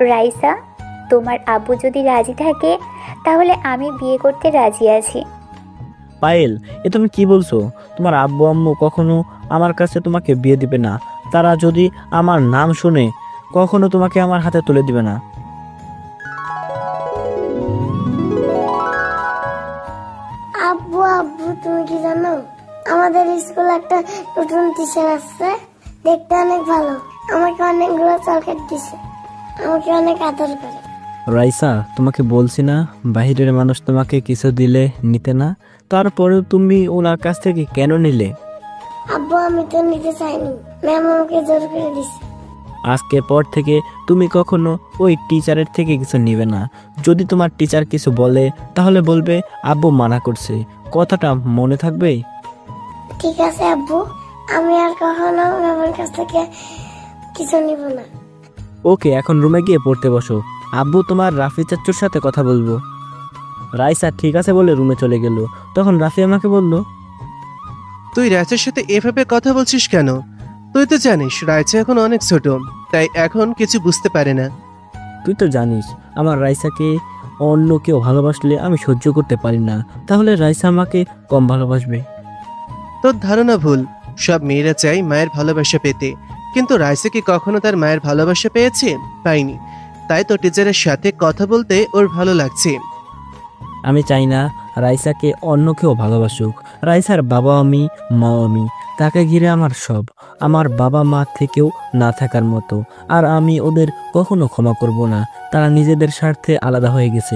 রাইসা, তোমার আব্বু যদি রাজি থাকে তাহলে আমি বিয়ে করতে রাজি আছি। পায়েল, এ তুমি কি বলছো? তোমার আব্বু আম্মু কখনো আমার কাছে তোমাকে বিয়ে দিবে না। তারা যদি আমার নাম শুনে কখনো তোমাকে আমার হাতে তুলে দিবে না। আব্বু আব্বু, তুমি কি জানো আমাদের স্কুলে একটা নতুন টিচার আসছে, দেখতে অনেক ভালো, আমাকে অনেকগুলো চকলেট দিছে, আমাকে অনেক আদর করে। রাইসা, তোমাকে বলছি না বাহিরের মানুষ তোমাকে কিছু দিলে নিতে না, তারপরেও তুমি ওনার কাছ থেকে কেন নিলে? আব্বু আমি তো নিতে চাইনি, ম্যাম আমাকে জোর করে দিছে। আজকের পর থেকে তুমি কখনো ওই টিচারের থেকে কিছু নিবে না। যদি তোমার টিচার কিছু বলে তাহলে বলবে আব্বু মানা করছে। কথাটা মনে থাকবে? ঠিক আছে আব্বু, আমি আর কখনো ম্যামের কাছ থেকে কিছু নিব না। ওকে, এখন রুমে গিয়ে পড়তে বসো। আব্বু তোমার রাফি চাচ্চুর সাথে কথা বলবো। রাইসা ঠিক আছে বলে রুমে চলে গেল। তখন রাফি আমাকে বলল, তুই রাইচার সাথে এভাবে কথা বলছিস কেন? তুই তো জানিস রাইচা এখন অনেক ছোট, তাই এখন কিছু বুঝতে পারে না। তুই তো জানিস আমার রাইসাকে অন্য কেউ ভালোবাসলে আমি সহ্য করতে পারি না, তাহলে রাইসা আমাকে কম ভালোবাসবে? তোর ধারণা ভুল। সব মেয়েরা চাই মায়ের ভালোবাসা পেতে, কিন্তু রাইসা কি কখনো তার মায়ের ভালোবাসা পেয়েছে? পাইনি। তাই তো টিচারের সাথে কথা বলতে ওর ভালো লাগছে। আমি চাই না রাইসাকে অন্য কেউ ভালোবাসুক। রাইসার বাবা আমি, মা আমি, তাকে ঘিরে আমার সব। আমার বাবা মা থেকেও না থাকার মতো। আর আমি ওদের কখনো ক্ষমা করব না। তারা নিজেদের স্বার্থে আলাদা হয়ে গেছে।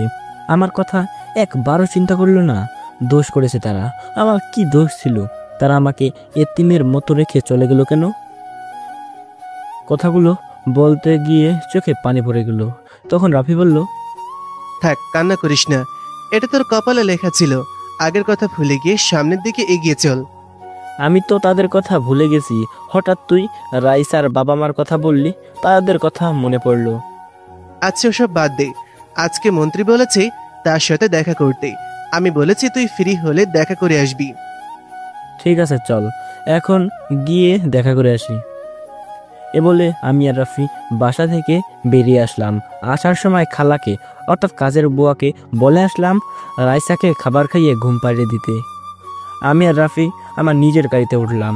আমার কথা একবারও চিন্তা করলো না। দোষ করেছে তারা। আমার কি দোষ ছিল? তারা আমাকে এতিমের মতো রেখে চলে গেল কেন? কথাগুলো বলতে গিয়ে চোখে পানি পড়ে গেল। তখন রাফি বলল, থাক, কান্না করিস না। এটা তোর কপালে লেখা ছিল। আগের কথা ভুলে গিয়ে সামনের দিকে এগিয়ে চল। আমি তো তাদের কথা ভুলে গেছি। হঠাৎ তুই রাইসার বাবা মার কথা বললি, তাদের কথা মনে পড়লো। আচ্ছা ওসব বাদ দে। আজকে মন্ত্রী বলেছে তার সাথে দেখা করতে। আমি বলেছি তুই ফ্রি হলে দেখা করে আসবি। ঠিক আছে চল, এখন গিয়ে দেখা করে আসি। এ বলে আমি আর রাফি বাসা থেকে বেরিয়ে আসলাম। আসার সময় খালাকে অর্থাৎ কাজের বুয়াকে বলে আসলাম রাইসাকে খাবার খাইয়ে ঘুম পাড়িয়ে দিতে। আমি আর রাফি আমার নিজের গাড়িতে উঠলাম।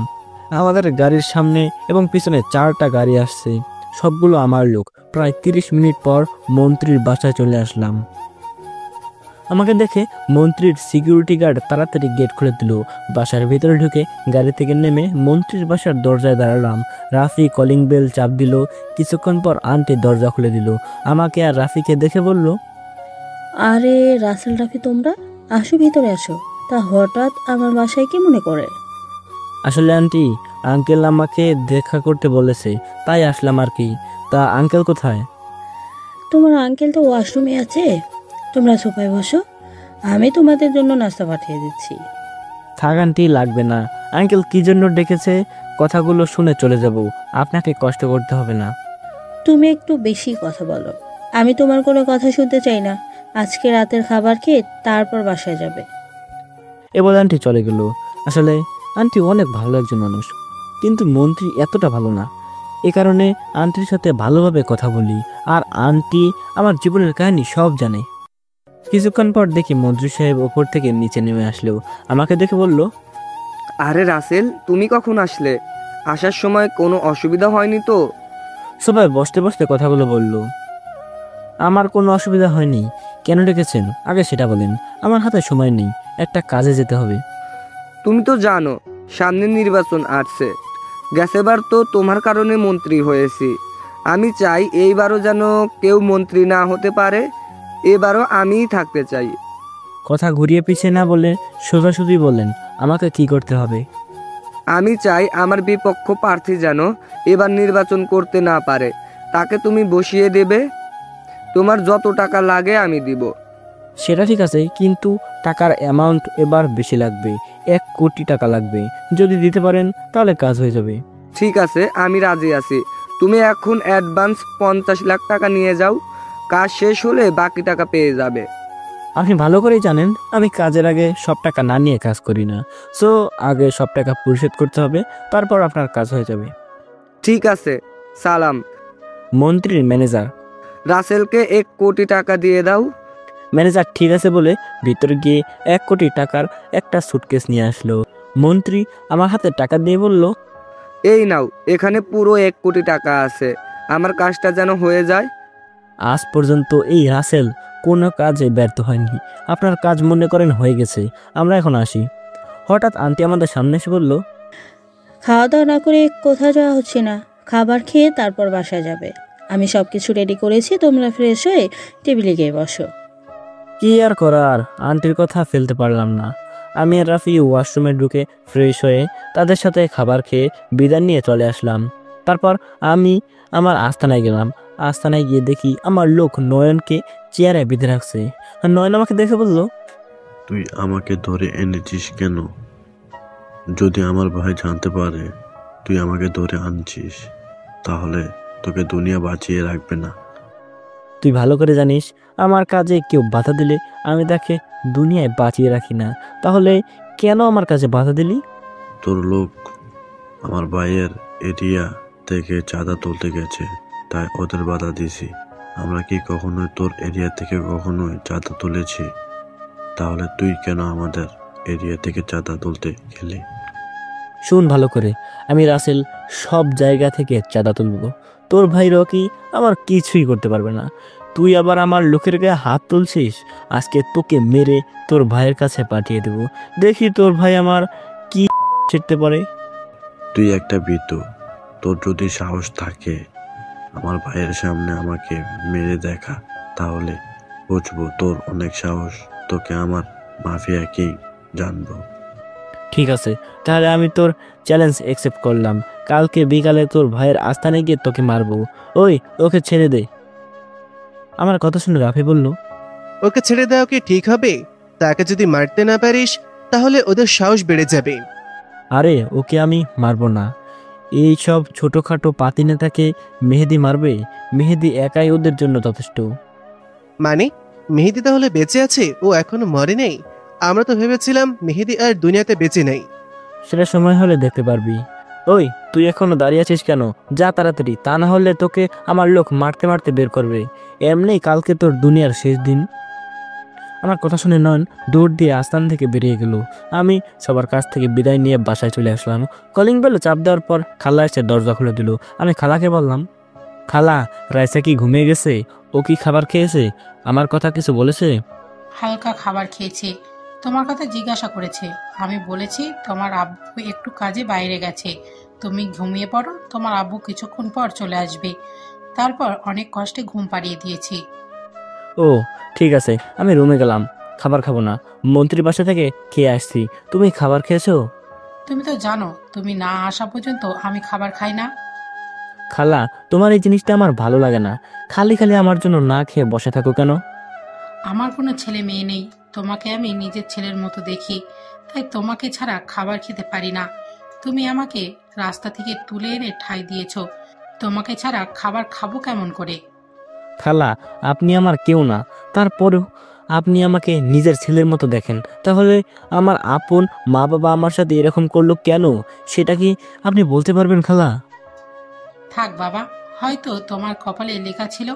আমাদের গাড়ির সামনে এবং পিছনে 4টা গাড়ি আসছে, সবগুলো আমার লোক। প্রায় 30 মিনিট পর মন্ত্রীর বাসায় চলে আসলাম। আমাকে দেখে মন্ত্রীর সিকিউরিটি গার্ড তাড়াতাড়ি গেট খুলে দিল। বাসার ভিতরে ঢুকে গাড়ি থেকে নেমে মন্ত্রীর বাসার দরজায় দাঁড়ালাম। রাফি কলিং বেল চাপ দিল। কিছুক্ষণ পর আন্টি দরজা খুলে দিল। আমাকে আর রাফিকে দেখে বলল, আরে রাসেল, রাফি, তোমরা আসো, ভিতরে আসো। তা হঠাৎ আমার বাসায় কি মনে করে? আসলে আন্টি, আঙ্কেল আমাকে দেখা করতে বলেছে, তাই আসলাম আর কি। তা আঙ্কেল কোথায়? তোমার আঙ্কেল তো ওয়াশরুমে আছে, তোমরা সোফায় বসো, আমি তোমাদের জন্য নাস্তা পাঠিয়ে দিচ্ছি। থাক আন্টি, লাগবে না। আঙ্কেল কি জন্য ডেকেছে কথাগুলো শুনে চলে যাব, আপনাকে কষ্ট করতে হবে না। তুমি একটু বেশি কথা বলো, আমি তোমার কোনো কথা শুনতে চাই না। আজকে রাতের খাবার খেয়ে তারপর বাসায় যাবে। এ বলে আন্টি চলে গেল। আসলে আন্টি অনেক ভালো একজন মানুষ, কিন্তু মন্ত্রী এতটা ভালো না। এ কারণে আন্টির সাথে ভালোভাবে কথা বলি, আর আন্টি আমার জীবনের কাহিনী সব জানে। কিছুক্ষণ পর দেখি মন্ত্রী সাহেব ওপর থেকে নিচে নেমে আসলো। আমাকে দেখে বলল, আরে রাসেল, তুমি কখন আসলে? আসার সময় কোনো অসুবিধা হয়নি তো? সবাই বসতে বসতে কথাগুলো বলল। আমার কোনো অসুবিধা হয়নি। কেন ডেকেছেন আগে সেটা বলেন। আমার হাতে সময় নেই, একটা কাজে যেতে হবে। তুমি তো জানো সামনে নির্বাচন আসছে, গেছেবার তো তোমার কারণে মন্ত্রী হয়েছি। আমি চাই এইবারও যেন কেউ মন্ত্রী না হতে পারে, এবারও আমিই থাকতে চাই। কথা ঘুরিয়ে পিছিয়ে না বলে সোজাসুজি বলেন আমাকে কি করতে হবে। আমি চাই আমার বিপক্ষ প্রার্থী যেন এবার নির্বাচন করতে না পারে, তাকে তুমি বসিয়ে দেবে। তোমার যত টাকা লাগে আমি দিব। সেটা ঠিক আছে, কিন্তু টাকার অ্যামাউন্ট এবার বেশি লাগবে। 1 কোটি টাকা লাগবে। যদি দিতে পারেন তাহলে কাজ হয়ে যাবে। ঠিক আছে, আমি রাজি আছি। তুমি এখন অ্যাডভান্স 50 লাখ টাকা নিয়ে যাও, কাজ শেষ হলে বাকি টাকা পেয়ে যাবে। আপনি ভালো করেই জানেন আমি কাজের আগে সব টাকা না নিয়ে কাজ করি না। সো আগে সব টাকা পরিশোধ করতে হবে, তারপর আপনার কাজ হয়ে যাবে। ঠিক আছে, সালাম। মন্ত্রীর ম্যানেজার, রাসেলকে 1 কোটি টাকা দিয়ে দাও। ম্যানেজার ঠিক আছে বলে ভিতরে গিয়ে 1 কোটি টাকার একটা সুটকেস নিয়ে আসলো। মন্ত্রী আমার হাতে টাকা দিয়ে বলল, এই নাও, এখানে পুরো 1 কোটি টাকা আছে। আমার কাজটা যেন হয়ে যায়। আজ পর্যন্ত এই রাসেল কোনো কাজে ব্যর্থ হয়নি। আপনার কাজ মনে করেন হয়ে গেছে, আমরা এখন আসি। হঠাৎ আন্টি আমাদের সামনে এসে বলল, খাওয়া দাওয়া না করে কোথাও যাওয়া হচ্ছে না, খাবার খেয়ে তারপর বাসায় যাবে। আমি সব কিছু রেডি করেছি, তোমরা ফ্রেশ হয়ে টেবিলে গিয়ে বসো। কি আর করার, আন্টির কথা ফেলতে পারলাম না। আমি আর রাফি ওয়াশরুমে ঢুকে ফ্রেশ হয়ে তাদের সাথে খাবার খেয়ে বিদায় নিয়ে চলে আসলাম। তারপর আমি আমার আস্তানায় গেলাম। আস্তানায় গিয়ে দেখি আমার লোক নয়নকে চেয়ারে বেঁধে রাখছে। নয়ন আমাকে দেখে বলল, তুই আমাকে ধরে এনেছিস কেন? যদি আমার ভাই জানতে পারে তুই আমাকে ধরে আনছিস, তাহলে তোকে দুনিয়া বাঁচিয়ে রাখবে না। তুই ভালো করে জানিস আমার কাজে কেউ বাধা দিলে আমি তাকে দুনিয়ায় বাঁচিয়ে রাখি না। তাহলে কেন আমার কাজে বাধা দিলি? তোর লোক আমার ভাইয়ের এরিয়া থেকে চাঁদা তুলতে গেছে, তাই ওদের বাধা দিছি। আমরা কি কখনোই তোর এরিয়া থেকে কখনোই চাঁদা তুলেছি? তাহলে তুই কেন আমাদের এরিয়া থেকে চাঁদা তুলতে গেলি? শুন ভালো করে, আমি রাসেল সব জায়গা থেকে চাঁদা তুলব। তোর ভাই রকি আমার কিছুই করতে পারবে না। তুই আবার আমার লোকের গায়ে হাত তুলছিস। আজকে তোকে মেরে তোর ভাইয়ের কাছে পাঠিয়ে দেব। দেখি তোর ভাই আমার কি ছিটতে পারে। তুই একটা ভীতু, তোর যদি সাহস থাকে আমার ভাইয়ের সামনে আমাকে মেরে দেখা, তাহলে বুঝবো তোর অনেক সাহস। তোকে আমার মাফিয়া কিং জানবো। ঠিক আছে, তাহলে আমি তোর চ্যালেঞ্জ অ্যাকসেপ্ট করলাম। কালকে বিকালে তোর ভাইয়ের আস্তানে গিয়ে তোকে মারবো। ওই ওকে ছেড়ে দে। আমার কথা শুনে রাফি বলল, ওকে ছেড়ে দেওয়া কি ঠিক হবে? তাকে যদি মারতে না পারিস তাহলে ওদের সাহস বেড়ে যাবে। আরে ওকে আমি মারবো না। এই সব ছোটোখাটো পাতি নেতাকে মেহেদি মারবে? মেহেদি একাই ওদের জন্য যথেষ্ট। মানে মেহেদি তাহলে বেঁচে আছে? ও এখনো মরে নেই? আমরা তো ভেবেছিলাম মেহেদি আর দুনিয়াতে বেঁচে নেই। সেটা সময় হলে দেখতে পারবি। ওই তুই এখনো দাঁড়িয়ে আছিস কেন? যা তাড়াতাড়ি, তা না হলে তোকে আমার লোক মারতে মারতে বের করবে। এমনি কালকে তোর দুনিয়ার শেষ দিন। আমার কথা শুনে নয়ন দৌড় দিয়ে আস্তান থেকে বেরিয়ে গেল। আমি সবার কাছ থেকে বিদায় নিয়ে বাসায় চলে আসলাম। কলিং বেল চাপ দেওয়ার পর খালা এসে দরজা খুলে দিল। আমি খালাকে বললাম, খালা, রাইসা কি ঘুমিয়ে গেছে? ও কি খাবার খেয়েছে? আমার কথা কিছু বলেছে? হালকা খাবার খেয়েছে, তোমার কথা জিজ্ঞাসা করেছে। আমি বলেছি তোমার আব্বু একটু কাজে বাইরে গেছে, তুমি ঘুমিয়ে পড়ো, তোমার আব্বু কিছুক্ষণ পর চলে আসবে। তারপর অনেক কষ্টে ঘুম পাড়িয়ে দিয়েছি। ও ঠিক আছে, আমি রুমে গেলাম। খাবার খাবো না, মন্ত্রীর বাসা থেকে খেয়ে আসছি। তুমি খাবার খেয়েছো? তুমি তো জানো তুমি না আসা পর্যন্ত আমি খাবার খাই না। খালা, তোমার এই জিনিসটা আমার ভালো লাগে না। খালি খালি আমার জন্য না খেয়ে বসে থাকো কেন? আমার কোনো ছেলে মেয়ে নেই, তোমাকে আমি নিজের ছেলের মতো দেখি, তাই তোমাকে ছাড়া খাবার খেতে পারি না। তুমি আমাকে রাস্তা থেকে তুলে এনে ঠাঁই দিয়েছো, তোমাকে ছাড়া খাবার খাবো কেমন করে? খালা, আপনি আমার কেউ না, তারপরেও আপনি আমাকে নিজের ছেলের মতো দেখেন। তাহলে আমার আপন মা বাবা আমার সাথে এরকম করলো কেন, সেটা কি আপনি বলতে পারবেন খালা? থাক বাবা, হয়তো তোমার কপালে লেখা ছিল।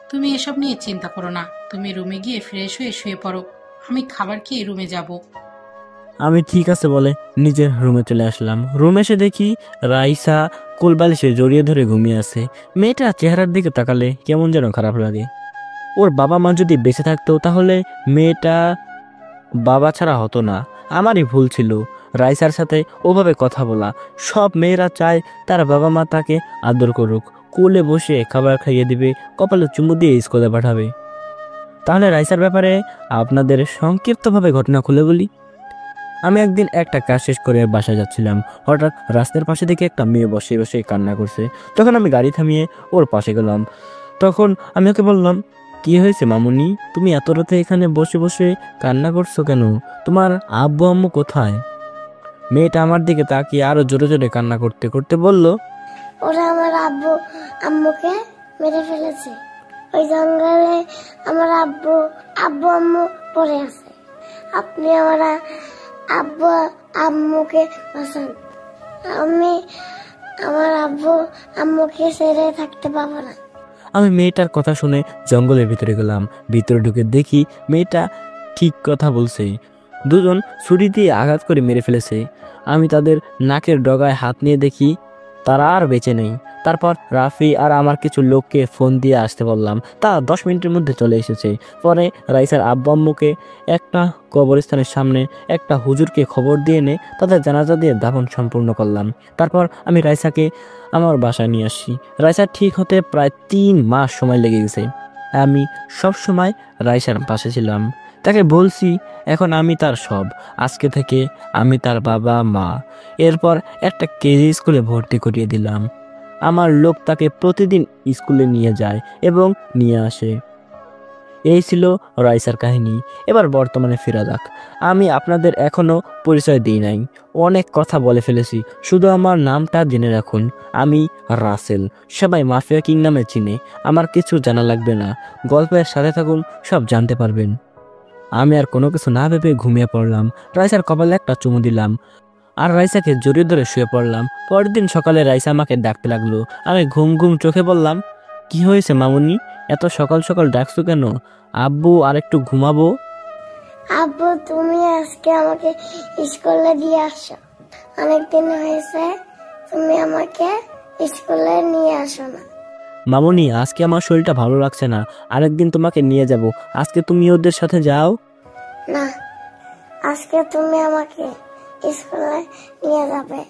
তুমি এসব নিয়ে চিন্তা করো না, তুমি রুমে গিয়ে ফ্রেশ হয়ে শুয়ে পড়ো, আমি খাবার খেয়ে রুমে যাব। আমি ঠিক আছে বলে নিজের রুমে চলে আসলাম। রুমে এসে দেখি রাইসা কোলবালিশে জড়িয়ে ধরে ঘুমিয়ে আছে। মেয়েটা চেহারার দিকে তাকালে কেমন যেন খারাপ লাগে। ওর বাবা মা যদি বেঁচে থাকতো তাহলে মেয়েটা বাবা ছাড়া হতো না। আমারই ভুল ছিল রাইসার সাথে ওভাবে কথা বলা। সব মেয়েরা চায় তার বাবা মা তাকে আদর করুক, কোলে বসে খাবার খাইয়ে দিবে, কপালে চুমু দিয়ে স্কুলে পাঠাবে। তাহলে রাইসার ব্যাপারে আপনাদের সংক্ষিপ্তভাবে ঘটনা খুলে বলি। আমি একদিন একটা কাজ শেষ করে বাসায় যাচ্ছিলাম। হঠাৎ রাস্তার পাশে দেখে একটা মেয়ে বসে বসে কান্না করছে। তখন আমি গাড়ি থামিয়ে ওর পাশে গেলাম। তখন আমি ওকে বললাম, কি হয়েছে মামুনি, তুমি এত রাতে এখানে বসে বসে কান্না করছো কেন? তোমার আব্বু আম্মু কোথায়? মেয়েটা আমার দিকে তাকিয়ে আরো জোরে জোরে কান্না করতে করতে বলল, ওরা আমার আব্বু আম্মুকে মেরে ফেলেছে। ওই জঙ্গলে আমার আব্বু আম্মু পড়ে আছে। আপনি আমার আব্বু আম্মুকে বাঁচান। আমি আমার আব্বু আম্মুকে ছেড়ে থাকতে পারবো না। আমি মেয়েটার কথা শুনে জঙ্গলের ভিতরে গেলাম। ভিতরে ঢুকে দেখি মেয়েটা ঠিক কথা বলছে। দুজন ছুরি দিয়ে আঘাত করে মেরে ফেলেছে। আমি তাদের নাকের ডগায় হাত নিয়ে দেখি তারা আর বেঁচে নেই। তারপর রাফি আর আমার কিছু লোককে ফোন দিয়ে আসতে বললাম। তা 10 মিনিটের মধ্যে চলে এসেছে। পরে রাইসার আব্বু আম্মুকে একটা কবরস্থানের সামনে একটা হুজুরকে খবর দিয়ে এনে তাদের জানাজা দিয়ে দাফন সম্পূর্ণ করলাম। তারপর আমি রাইসাকে আমার বাসায় নিয়ে আসি। রাইসা ঠিক হতে প্রায় 3 মাস সময় লেগে গেছে। আমি সব সময় রাইসার পাশে ছিলাম। তাকে বলছি এখন আমি তার সব। আজকে থেকে আমি তার বাবা মা। এরপর একটা কেজি স্কুলে ভর্তি করিয়ে দিলাম। আমার লোক তাকে প্রতিদিন স্কুলে নিয়ে যায় এবং নিয়ে আসে। এই ছিল রাইসার কাহিনী। এবার বর্তমানে ফেরা যাক। আমি আপনাদের এখনো পরিচয় দিই নাই, অনেক কথা বলে ফেলেছি। শুধু আমার নামটা জেনে রাখুন, আমি রাসেল। সবাই মাফিয়া কিং নামে চিনে। আমার কিছু জানা লাগবে না, গল্পের সাথে থাকুন, সব জানতে পারবেন। আমি আর কোনো কিছু না ভেবে ঘুমিয়ে পড়লাম। রাইসার কপালে একটা চুমু দিলাম আর রাইসাকে জড়িয়ে ধরে শুয়ে পড়লাম। পরের দিন সকালে রাইসা আমাকে ডাকতে লাগলো। আমি ঘুম ঘুম চোখে বললাম, কি হয়েছে মামুনি, এত সকাল সকাল ডাকছো কেন? আব্বু আর একটু ঘুমাবো। আব্বু তুমি আজকে আমাকে স্কুলে দিয়ে আসো। অনেকদিন হয়েছে তুমি আমাকে স্কুলে নিয়ে আসো না। মামুনি, আজকে আমার শরীরটা ভালো লাগছে না, আরেকদিন তোমাকে নিয়ে যাব। আজকে তুমি ওদের সাথে যাও। না, আজকে তুমি আমাকে স্কুলে নিয়ে যাবে।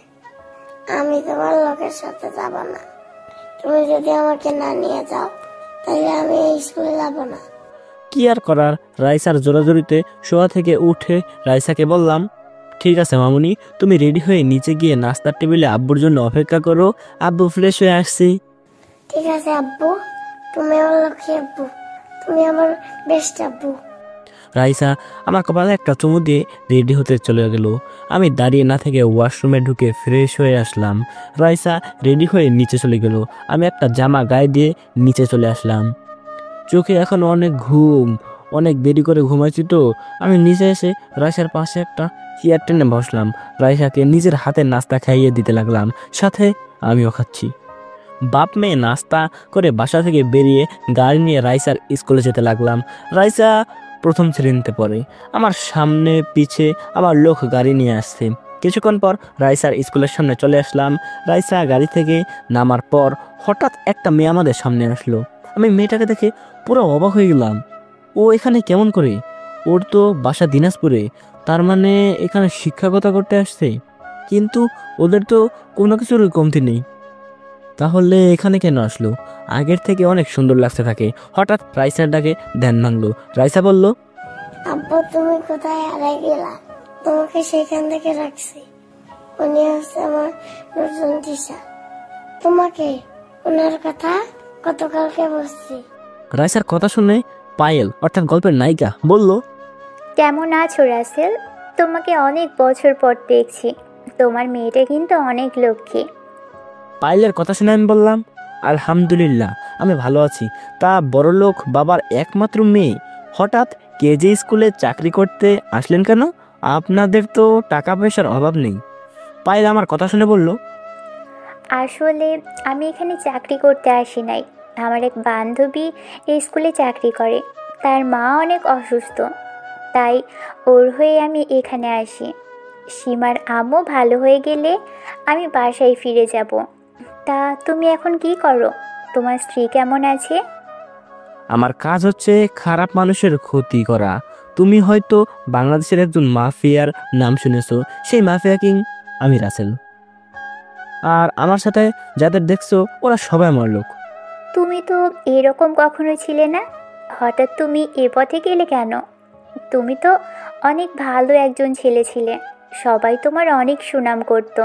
আমি তোমার লোকের সাথে যাব না। তুমি যদি আমাকে না নিয়ে যাও তাহলে আমি এই স্কুলে যাব না। কি আর করার, রাইসার জোরাজোরিতে শোয়া থেকে উঠে রাইসাকে বললাম, ঠিক আছে মামুনি, তুমি রেডি হয়ে নিচে গিয়ে নাস্তার টেবিলে আব্বুর জন্য অপেক্ষা করো। আব্বু ফ্রেশ হয়ে আসছি। ঠিক আছে আব্বু, তুমি আমার লক্ষ্মী আব্বু, তুমি আমার বেস্ট আব্বু। রাইসা আমার কপালে একটা চুমু দিয়ে রেডি হতে চলে গেল। আমি দাঁড়িয়ে না থেকে ওয়াশরুমে ঢুকে ফ্রেশ হয়ে আসলাম। রাইসা রেডি হয়ে নিচে চলে গেল। আমি একটা জামা গায়ে দিয়ে নিচে চলে আসলাম। চোখে এখন অনেক ঘুম, অনেক দেরি করে ঘুমাইছি তো। আমি নিচে এসে রাইসার পাশে একটা চেয়ার টেনে বসলাম। রাইসাকে নিজের হাতে নাস্তা খাইয়ে দিতে লাগলাম, সাথে আমিও খাচ্ছি। বাপ মেয়ে নাস্তা করে বাসা থেকে বেরিয়ে গাড়ি নিয়ে রাইসার স্কুলে যেতে লাগলাম। রাইসা প্রথম শ্রেণীতে পড়ে। আমার সামনে পিছে আমার লোক গাড়ি নিয়ে আসছে। কিছুক্ষণ পর রাইসার স্কুলের সামনে চলে আসলাম। রাইসা গাড়ি থেকে নামার পর হঠাৎ একটা মেয়ে আমাদের সামনে আসলো। আমি মেয়েটাকে দেখে পুরো অবাক হয়ে গেলাম। ও এখানে কেমন করে? ওর তো বাসা দিনাজপুরে, তার মানে এখানে শিক্ষকতা করতে আসছে। কিন্তু ওদের তো কোনো কিছুর কমতি নেই, তাহলে এখানে কেন আসলো? আগের থেকে অনেক সুন্দর লাগতে থাকে। হঠাৎ রাইসার ডাকে ধ্যান ভাঙলো। রাইসা বলল, আব্বু তুমি কোথায় হারিয়ে গেলা? তোমাকে সেখান থেকে রাখছি। উনি হচ্ছে আমার নতুন টিচার। তোমাকে ওনার কথা গতকালকে বলছি। রাইসার কথা শুনে পায়েল অর্থাৎ গল্পের নায়িকা বলল, কেমন আছো রাসেল? তোমাকে অনেক বছর পর দেখছি। তোমার মেয়েটা কিন্তু অনেক লক্ষ্মী। পায়েলের কথা শুনে আমি বললাম, আলহামদুলিল্লাহ আমি ভালো আছি। তা বড়লোক বাবার একমাত্র মেয়ে হঠাৎ কেজি স্কুলে চাকরি করতে আসলেন কেন? আপনাদের তো টাকা পয়সার অভাব নেই। পায়েল আমার কথা শুনে বলল, আসলে আমি এখানে চাকরি করতে আসি নাই। আমার এক বান্ধবী এই স্কুলে চাকরি করে। তার মা অনেক অসুস্থ, তাই ওর হয়ে আমি এখানে আসি। সীমার আম্মু ভালো হয়ে গেলে আমি বাসায় ফিরে যাব। তা তুমি এখন কি করো? তোমার স্ত্রী কেমন আছে? আমার কাজ হচ্ছে খারাপ মানুষের ক্ষতি করা। তুমি হয়তো বাংলাদেশের একজন মাফিয়ার নাম শুনেছো, সেই মাফিয়া কিং আমি রাসেল। আর আমার সাথে যাদের দেখছো ওরা সবাই আমার লোক। তুমি তো এরকম কখনো ছিলে না, হঠাৎ তুমি এ পথে গেলে কেন? তুমি তো অনেক ভালো একজন ছেলে ছিলে, সবাই তোমার অনেক সুনাম করতো।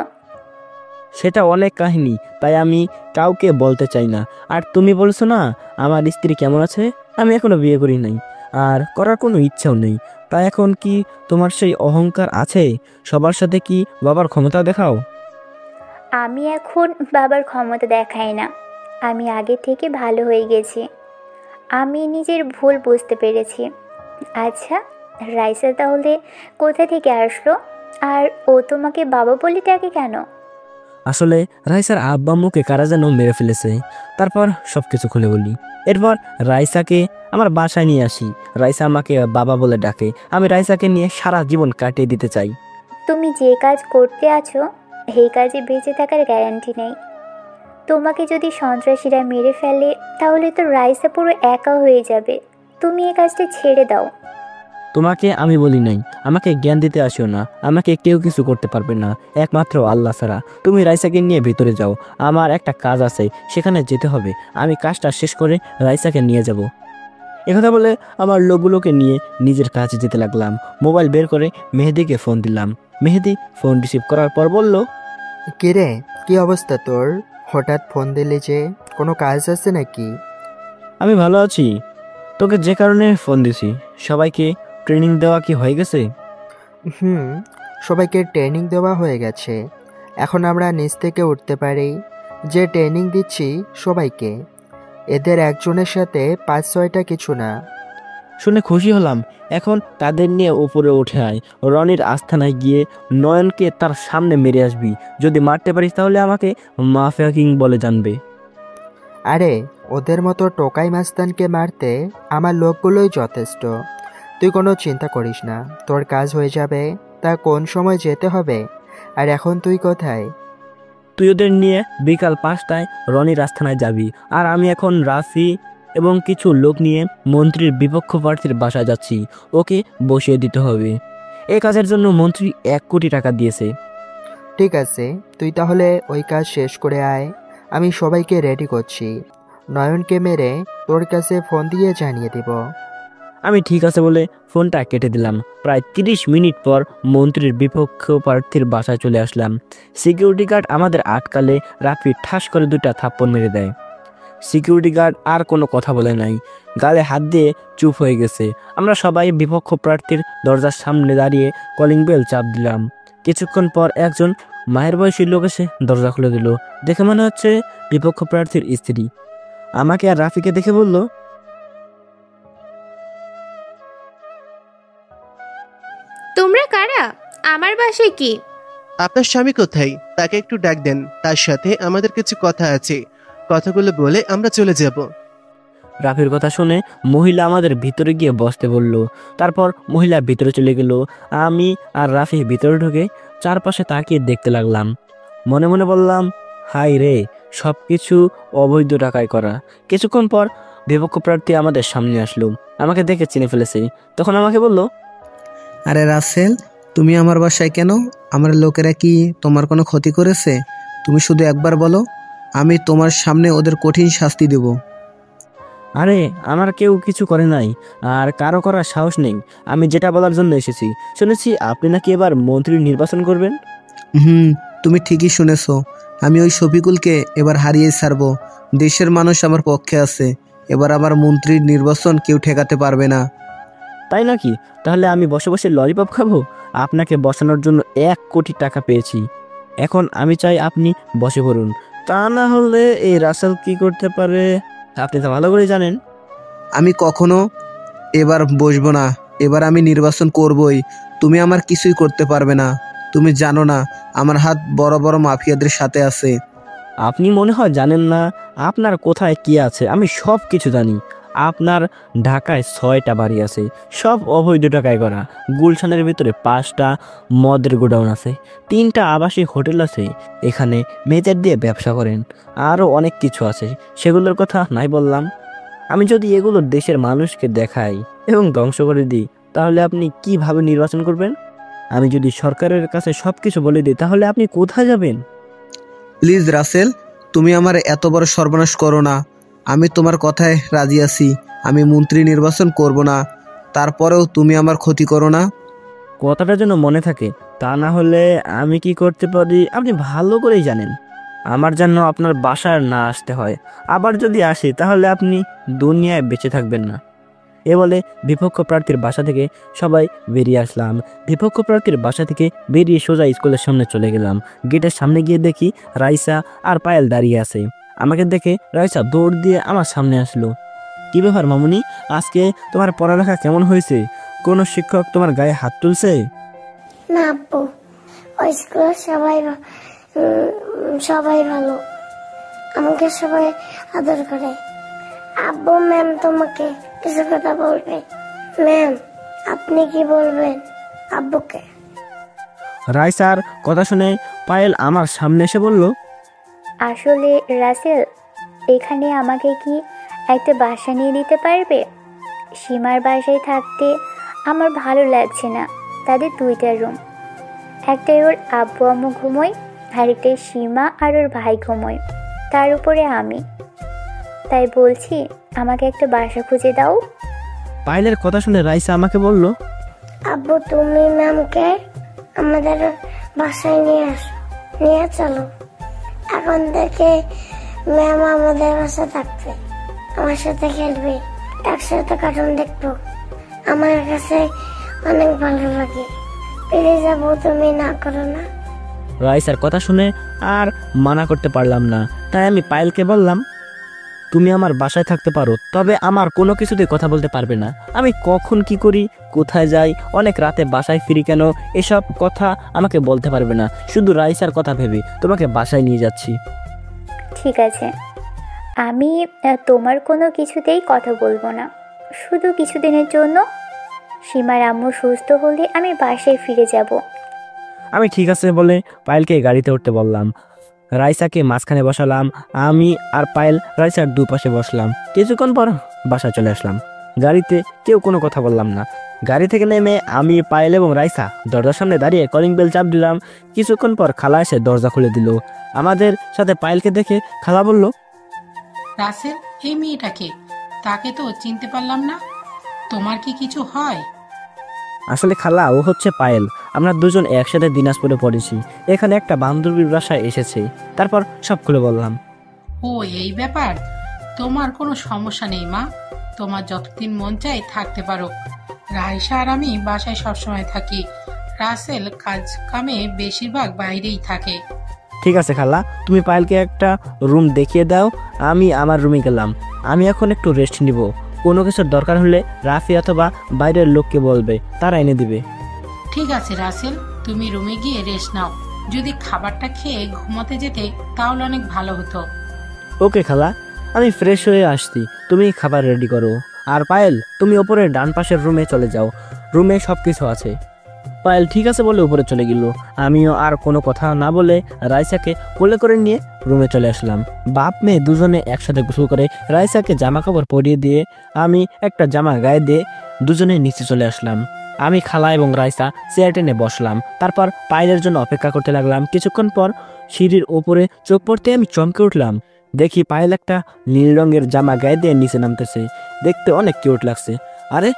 সেটা অনেক কাহিনী, তাই আমি কাউকে বলতে চাই না। আর তুমি বলছো না আমার স্ত্রী কেমন আছে, আমি এখনো বিয়ে করি নাই আর করার কোনো ইচ্ছাও নেই। তাই এখন কি তোমার সেই অহংকার আছে? সবার সাথে কি বাবার ক্ষমতা দেখাও? আমি এখন বাবার ক্ষমতা দেখাই না। আমি আগে থেকে ভালো হয়ে গেছি। আমি নিজের ভুল বুঝতে পেরেছি। আচ্ছা রাইসা তাহলে কোথা থেকে আসলো? আর ও তোমাকে বাবা বলে ডাকে কেন? আসলে রাইসার আব্বা আম্মুকে কারা যেন মেরে ফেলেছে। তারপর সব কিছু খুলে বলি। এরপর রাইসাকে আমার বাসায় নিয়ে আসি। রাইসা আমাকে বাবা বলে ডাকে। আমি রাইসাকে নিয়ে সারা জীবন কাটিয়ে দিতে চাই। তুমি যে কাজ করতে আছো এই কাজে বেঁচে থাকার গ্যারান্টি নেই। তোমাকে যদি সন্ত্রাসীরা মেরে ফেলে তাহলে তো রাইসা পুরো একা হয়ে যাবে। তুমি এই কাজটা ছেড়ে দাও। তোমাকে আমি বলি নাই, আমাকে জ্ঞান দিতে আসিও না। আমাকে কেউ কিছু করতে পারবে না, একমাত্র আল্লাহ ছাড়া। তুমি রাইসাকে নিয়ে ভিতরে যাও, আমার একটা কাজ আছে, সেখানে যেতে হবে। আমি কাজটা শেষ করে রাইসাকে নিয়ে যাব। একথা বলে আমার লোকগুলোকে নিয়ে নিজের কাজে যেতে লাগলাম। মোবাইল বের করে মেহেদিকে ফোন দিলাম। মেহেদি ফোন রিসিভ করার পর বলল, কিরে, কি অবস্থা তোর? হঠাৎ ফোন দিলি যে, কোনো কাজ আছে নাকি? আমি ভালো আছি। তোকে যে কারণে ফোন দিছি, সবাইকে ট্রেনিং দেওয়া কি হয়ে গেছে? সবাইকে ট্রেনিং দেওয়া হয়ে গেছে। এখন আমরা নিচ থেকে উঠতে পারি। যে ট্রেনিং দিচ্ছি সবাইকে, এদের একজনের সাথে 5-6টা কিছু না। শুনে খুশি হলাম। এখন তাদের নিয়ে উপরে উঠে আয়। রনির আস্থানায় গিয়ে নয়নকে তার সামনে মেরে আসবি। যদি মারতে পারিস তাহলে আমাকে মাফিয়া কিং বলে জানবে। আরে, ওদের মতো টোকাই মাস্তানকে মারতে আমার লোকগুলোই যথেষ্ট। তুই কোনো চিন্তা করিস না, তোর কাজ হয়ে যাবে। তা কোন সময় যেতে হবে? আর এখন তুই কোথায়? তুই ওদের নিয়ে বিকাল 5টায় রনির আস্থানায় যাবি। আর আমি এখন রাফি এবং কিছু লোক নিয়ে মন্ত্রীর বিপক্ষ প্রার্থীর বাসায় যাচ্ছি। ওকে বসিয়ে দিতে হবে। এই কাজের জন্য মন্ত্রী 1 কোটি টাকা দিয়েছে। ঠিক আছে, তুই তাহলে ওই কাজ শেষ করে আয়। আমি সবাইকে রেডি করছি। নয়নকে মেরে তোর কাছে ফোন দিয়ে জানিয়ে দিব। আমি ঠিক আছে বলে ফোনটা কেটে দিলাম। প্রায় 30 মিনিট পর মন্ত্রীর বিপক্ষ প্রার্থীর বাসায় চলে আসলাম। সিকিউরিটি গার্ড আমাদের আটকালে রাফি ঠাস করে 2টা থাপ্পড় মেরে দেয়। সিকিউরিটি গার্ড আর কোনো কথা বলে নাই, গালে হাত দিয়ে চুপ হয়ে গেছে। আমরা সবাই বিপক্ষ প্রার্থীর দরজার সামনে দাঁড়িয়ে কলিং বেল চাপ দিলাম। কিছুক্ষণ পর একজন মায়ের বয়সী লোক এসে দরজা খুলে দিল। দেখে মনে হচ্ছে বিপক্ষ প্রার্থীর স্ত্রী। আমাকে আর রাফিকে দেখে বলল, তোমরা কারা? আমার বাসায় কি? আপনার স্বামী কোথায়? তাকে একটু ডাক দেন, তার সাথে আমাদের কিছু কথা আছে। কথাগুলো বলে আমরা চলে যাব। রাফির কথা শুনে মহিলা আমাদের ভিতরে গিয়ে বসতে বলল। তারপর মহিলা ভিতরে চলে গেল। আমি আর রাফি ভিতরে ঢুকে চারপাশে তাকিয়ে দেখতে লাগলাম। মনে মনে বললাম, হাই রে, সব কিছু অবৈধ টাকায় করা। কিছুক্ষণ পর বিপক্ষ প্রার্থী আমাদের সামনে আসলো। আমাকে দেখে চিনে ফেলেছে। তখন আমাকে বলল, আরে রাসেল, তুমি আমার বাসায় কেন? আমার লোকেরা কি তোমার কোনো ক্ষতি করেছে? তুমি শুধু একবার বলো, আমি তোমার সামনে ওদের কঠিন শাস্তি দেব। আরে আমার কেউ কিছু করে নাই, আর কারো করার সাহস নেই। আমি যেটা বলার জন্য এসেছি, শুনেছি আপনি নাকি এবার মন্ত্রী নির্বাচন করবেন। তুমি ঠিকই শুনেছো। আমি ওই শফিকুলকে এবার হারিয়ে ছাড়বো। দেশের মানুষ আমার পক্ষে আছে। এবার আমার মন্ত্রীর নির্বাচন কেউ ঠেকাতে পারবে না। তাই নাকি? তাহলে আমি বসে বসে ললিপপ খাবো? আপনাকে বসানোর জন্য 1 কোটি টাকা পেয়েছি। এখন আমি চাই আপনি বসে পড়ুন। তা না হলে এই রাসেল কি করতে পারে আপনি তো ভালো করে জানেন। আমি কখনো এবার বসবো না। এবার আমি নির্বাচন করবই। তুমি আমার কিছুই করতে পারবে না। তুমি জানো না আমার হাত বড় বড় মাফিয়াদের সাথে আছে। আপনি মনে হয় জানেন না আপনার কোথায় কি আছে। আমি সব কিছু জানি। আপনার ঢাকায় 6টা বাড়ি আছে, সব অবৈধ টাকায় করা। গুলশানের ভিতরে 5টা মদের গোডাউন আছে, 3টা আবাসিক হোটেল আছে। এখানে মেয়েদের দিয়ে ব্যবসা করেন। আরও অনেক কিছু আছে, সেগুলোর কথা নাই বললাম। আমি যদি এগুলো দেশের মানুষকে দেখাই এবং ধ্বংস করে দিই, তাহলে আপনি কিভাবে নির্বাচন করবেন? আমি যদি সরকারের কাছে সব কিছু বলে দিই, তাহলে আপনি কোথায় যাবেন? প্লিজ রাসেল, তুমি আমার এত বড় সর্বনাশ করো না। আমি তোমার কথায় রাজি আছি। আমি মন্ত্রী নির্বাচন করব না, তারপরেও তুমি আমার ক্ষতি করো না। কথাটা যেন মনে থাকে, তা না হলে আমি কি করতে পারি আপনি ভালো করেই জানেন। আমার যেন আপনার বাসায় না আসতে হয়। আবার যদি আসি তাহলে আপনি দুনিয়ায় বেঁচে থাকবেন না। এ বলে বিপক্ষ প্রার্থীর বাসা থেকে সবাই বেরিয়ে আসলাম। বিপক্ষ প্রার্থীর বাসা থেকে বেরিয়ে সোজা স্কুলের সামনে চলে গেলাম। গেটের সামনে গিয়ে দেখি রাইসা আর পায়েল দাঁড়িয়ে আছে। আমাকে দেখে রাইসা দৌড় দিয়ে আমার সামনে আসলো। কি ব্যাপার মামুনি, আজকে তোমার পড়ালেখা কেমন হয়েছে? কোনো শিক্ষক তোমার গায়ে হাত তুলছে? না আব্বু, ওই স্কুলের সবাই সবাই ভালো, আমাকে সবাই আদর করে। আব্বু ম্যাম তোমাকে কিছু কথা বলবে। ম্যাম, আপনি কি বলবেন আব্বুকে? রাইসার কথা শুনে পায়েল আমার সামনে এসে বলল, আসলে রাসেল, এখানে আমাকে কি একটা বাসা নিয়ে দিতে পারবে? সীমার বাসায় থাকতে আমার ভালো লাগছে না। তাদের 2টা রুম, একটাই ওর আব্বু আম্মু ঘুমোয়, আরেকটাই সীমা আর ওর ভাই ঘুমোয়, তার উপরে আমি। তাই বলছি আমাকে একটা বাসা খুঁজে দাও। পায়েলের কথা শুনে রাইসা আমাকে বলল, আব্বু তুমি ম্যামকে আমাদের বাসায় নিয়ে চলো। এখন থেকে ম্যাম আমাদের বাসায় থাকবে, আমার সাথে খেলবে, একসাথে কার্টুন দেখবো। আমার কাছে অনেক ভালো লাগে। প্লিজ আব্বু, তুমি না করো না। রাইসার কথা শুনে আর মানা করতে পারলাম না, তাই আমি পায়েলকে বললাম, তুমি আমার বাসায় থাকতে পারো, তবে আমার কোনো কিছুতে কথা বলতে পারবে না। আমি কখন কি করি, কোথায় যাই, অনেক রাতে বাসায় ফিরি কেন, এসব কথা আমাকে বলতে পারবে না। শুধু রাইসার কথা ভেবে তোমাকে বাসায় নিয়ে যাচ্ছি। ঠিক আছে, আমি তোমার কোনো কিছুতেই কথা বলবো না, শুধু কিছুদিনের জন্য। সীমার আম্মু সুস্থ হলে আমি বাসায় ফিরে যাব। আমি ঠিক আছে বলে পায়েলকে গাড়িতে উঠতে বললাম। রাইসাকে মাঝখানে বসালাম, আমি আর পায়েল রাইসার দুপাশে বসলাম। কিছুক্ষণ পর বাসায় চলে আসলাম। গাড়িতে কেউ কোনো কথা বললাম না। গাড়ি থেকে নেমে আমি, পায়েল এবং রাইসা দরজার সামনে দাঁড়িয়ে কলিং বেল চাপ দিলাম। কিছুক্ষণ পর খালা এসে দরজা খুলে দিল। আমাদের সাথে পায়েলকে দেখে খালা বলল, রাসেল, এই মেয়েটাকে, তাকে তো চিনতে পারলাম না। তোমার কি কিছু হয়? আসলে খালা, ও হচ্ছে পায়েল। আমরা দুজন একসাথে দিনাজপুরে পড়েছি, এখানে একটা বান্ধবীর বাসায় এসেছে। তারপর সব খুলে বললাম। ও, এই ব্যাপার। তোমার কোনো সমস্যা নেই মা, তোমার যতদিন মন চাই থাকতে পারো। রাইসা আর আমি বাসায় সবসময় থাকি। রাসেল কাজ কামে বেশিরভাগ বাইরেই থাকে। ঠিক আছে খালা, তুমি পায়েলকে একটা রুম দেখিয়ে দাও, আমি আমার রুমে গেলাম। আমি এখন একটু রেস্ট নিব। কোনো কিছুর দরকার হলে রাফি অথবা বাইরের লোককে বলবে, তারা এনে দিবে। ঠিক আছে রাসেল, তুমি রুমে গিয়ে রেস্ট নাও। যদি খাবারটা খেয়ে ঘুমাতে যেতে তাহলে অনেক ভালো হতো। ওকে খালা, আমি ফ্রেশ হয়ে আসছি, তুমি খাবার রেডি করো। আর পায়েল, তুমি ওপরে ডান পাশের রুমে চলে যাও, রুমে সব কিছু আছে। পায়েল ঠিক আছে বলে উপরে চলে গেল। আমিও আর কোনো কথা না বলে রাইসাকে কোলে করে নিয়ে রুমে চলে আসলাম। বাপ মেয়ে দুজনে একসাথে গোসল করে রাইসাকে জামা কাপড় পরিয়ে দিয়ে আমি একটা জামা গায়ে দিয়ে দুজনে নিচে চলে আসলাম। আমি খালা এবং রাইসা চেয়ার টেনে বসলাম। তারপর পায়েলের জন্য অপেক্ষা করতে লাগলাম। কিছুক্ষণ পর সিঁড়ির ওপরে চোখ পড়তে আমি চমকে উঠলাম। দেখি পায়েল একটা নীল রঙের জামা গায়ে দিয়ে নিচে নামতেছে। দেখতে অনেক কিউট লাগছে। আরে,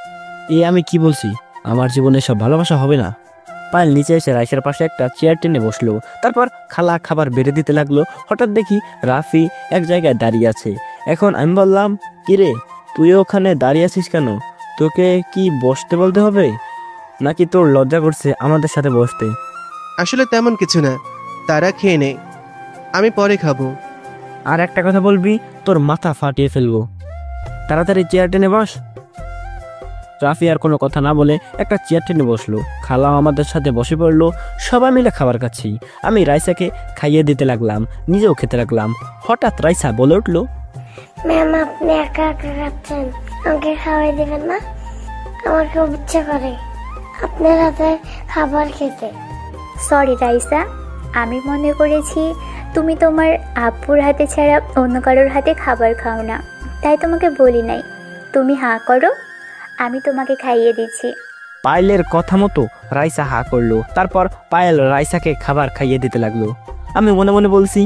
আমি কি বলছি, আমার জীবনে সব ভালোবাসা হবে না? পায়েল নিচে এসে রাইসার পাশে একটা চেয়ার টেনে বসলো। তারপর খালা খাবার বেড়ে দিতে লাগলো। হঠাৎ দেখি রাফি এক জায়গায় দাঁড়িয়ে আছে। এখন আমি বললাম, কিরে, তুই ওখানে দাঁড়িয়ে আছিস কেন? তোকে কি বসতে বলতে হবে, নাকি তোর লজ্জা করছে আমাদের সাথে বসতে? আসলে তেমন কিছু না, তারা খেয়ে নেই, আমি পরে খাবো। আর একটা কথা বলবি, তোর মাথা ফাটিয়ে ফেলবো। তাড়াতাড়ি চেয়ার টেনে বস। রাফি আর কোনো কথা না বলে একটা চেয়ার টেনে বসলো। খালাও আমাদের সাথে বসে পড়লো। সবাই মিলে খাবার খাচ্ছি। আমি রাইসাকে খাইয়ে দিতে লাগলাম, নিজেও খেতে লাগলাম। হঠাৎ রাইসা বলে উঠলো, ম্যাম, আপনি একা একা খাচ্ছেন, আমাকে খাওয়াই দেবেন না? আমার খুব ইচ্ছে করে আপনার হাতে খাবার খেতে। সরি রাইসা, আমি মনে করেছি তুমি তোমার আব্বুর হাতে ছাড়া অন্য কারোর হাতে খাবার খাও না, তাই তোমাকে বলি নাই। তুমি হাঁ করো, আমি তোমাকে খাইয়ে দিচ্ছি। পায়েলের কথা মতো রাইসা হা করলো। তারপর পায়েল রাইসাকে খাবার খাইয়ে দিতে লাগলো। আমি মনে মনে বলছি,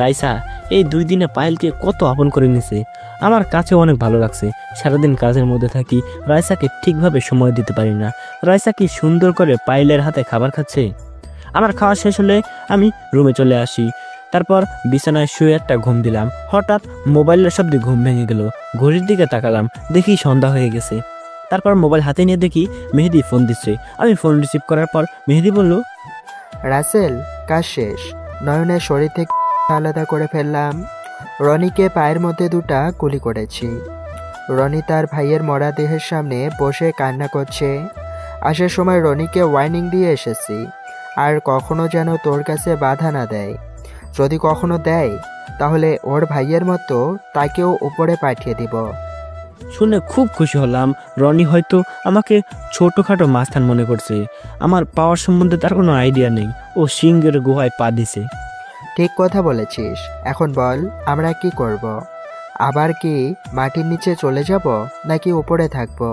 রাইসা এই 2 দিনে পায়েলকে কত আপন করে নিছে। আমার কাছে অনেক ভালো লাগছে। সারাদিন কাজের মধ্যে থাকি, রাইসাকে ঠিকভাবে সময় দিতে পারি না। রাইসা কি সুন্দর করে পায়েলের হাতে খাবার খাচ্ছে। আমার খাওয়া শেষ হলে আমি রুমে চলে আসি। তারপর বিছানায় শুয়ে একটা ঘুম দিলাম। হঠাৎ মোবাইলের শব্দে ঘুম ভেঙে গেল। ঘড়ির দিকে তাকালাম, দেখি সন্ধ্যা হয়ে গেছে। তারপর মোবাইল হাতে নিয়ে দেখি মেহেদি ফোন দিচ্ছে। আমি ফোন রিসিভ করার পর মেহেদি বলল, রাসেল, কাজ শেষ। নয়নের শরীর থেকে আলাদা করে ফেললাম। রনিকে পায়ের মধ্যে 2টা গুলি করেছি। রনি তার ভাইয়ের মরা দেহের সামনে বসে কান্না করছে। আসার সময় রনিকে ওয়ার্নিং দিয়ে এসেছি, আর কখনো যেন তোর কাছে বাধা না দেয়। যদি কখনো দেয় তাহলে ওর ভাইয়ের মতো তাকেও উপরে পাঠিয়ে দিব। শুনে খুব খুশি হলাম। রনি হয়তো আমাকে ছোটোখাটো মাস্তান মনে করছে। আমার পাওয়ার সম্বন্ধে তার কোনো আইডিয়া নেই। ও সিংহের গুহায় পা দিছে। ঠিক কথা বলেছিস। এখন বল আমরা কি করব? আবার কি মাটির নিচে চলে যাব নাকি উপরে থাকবো?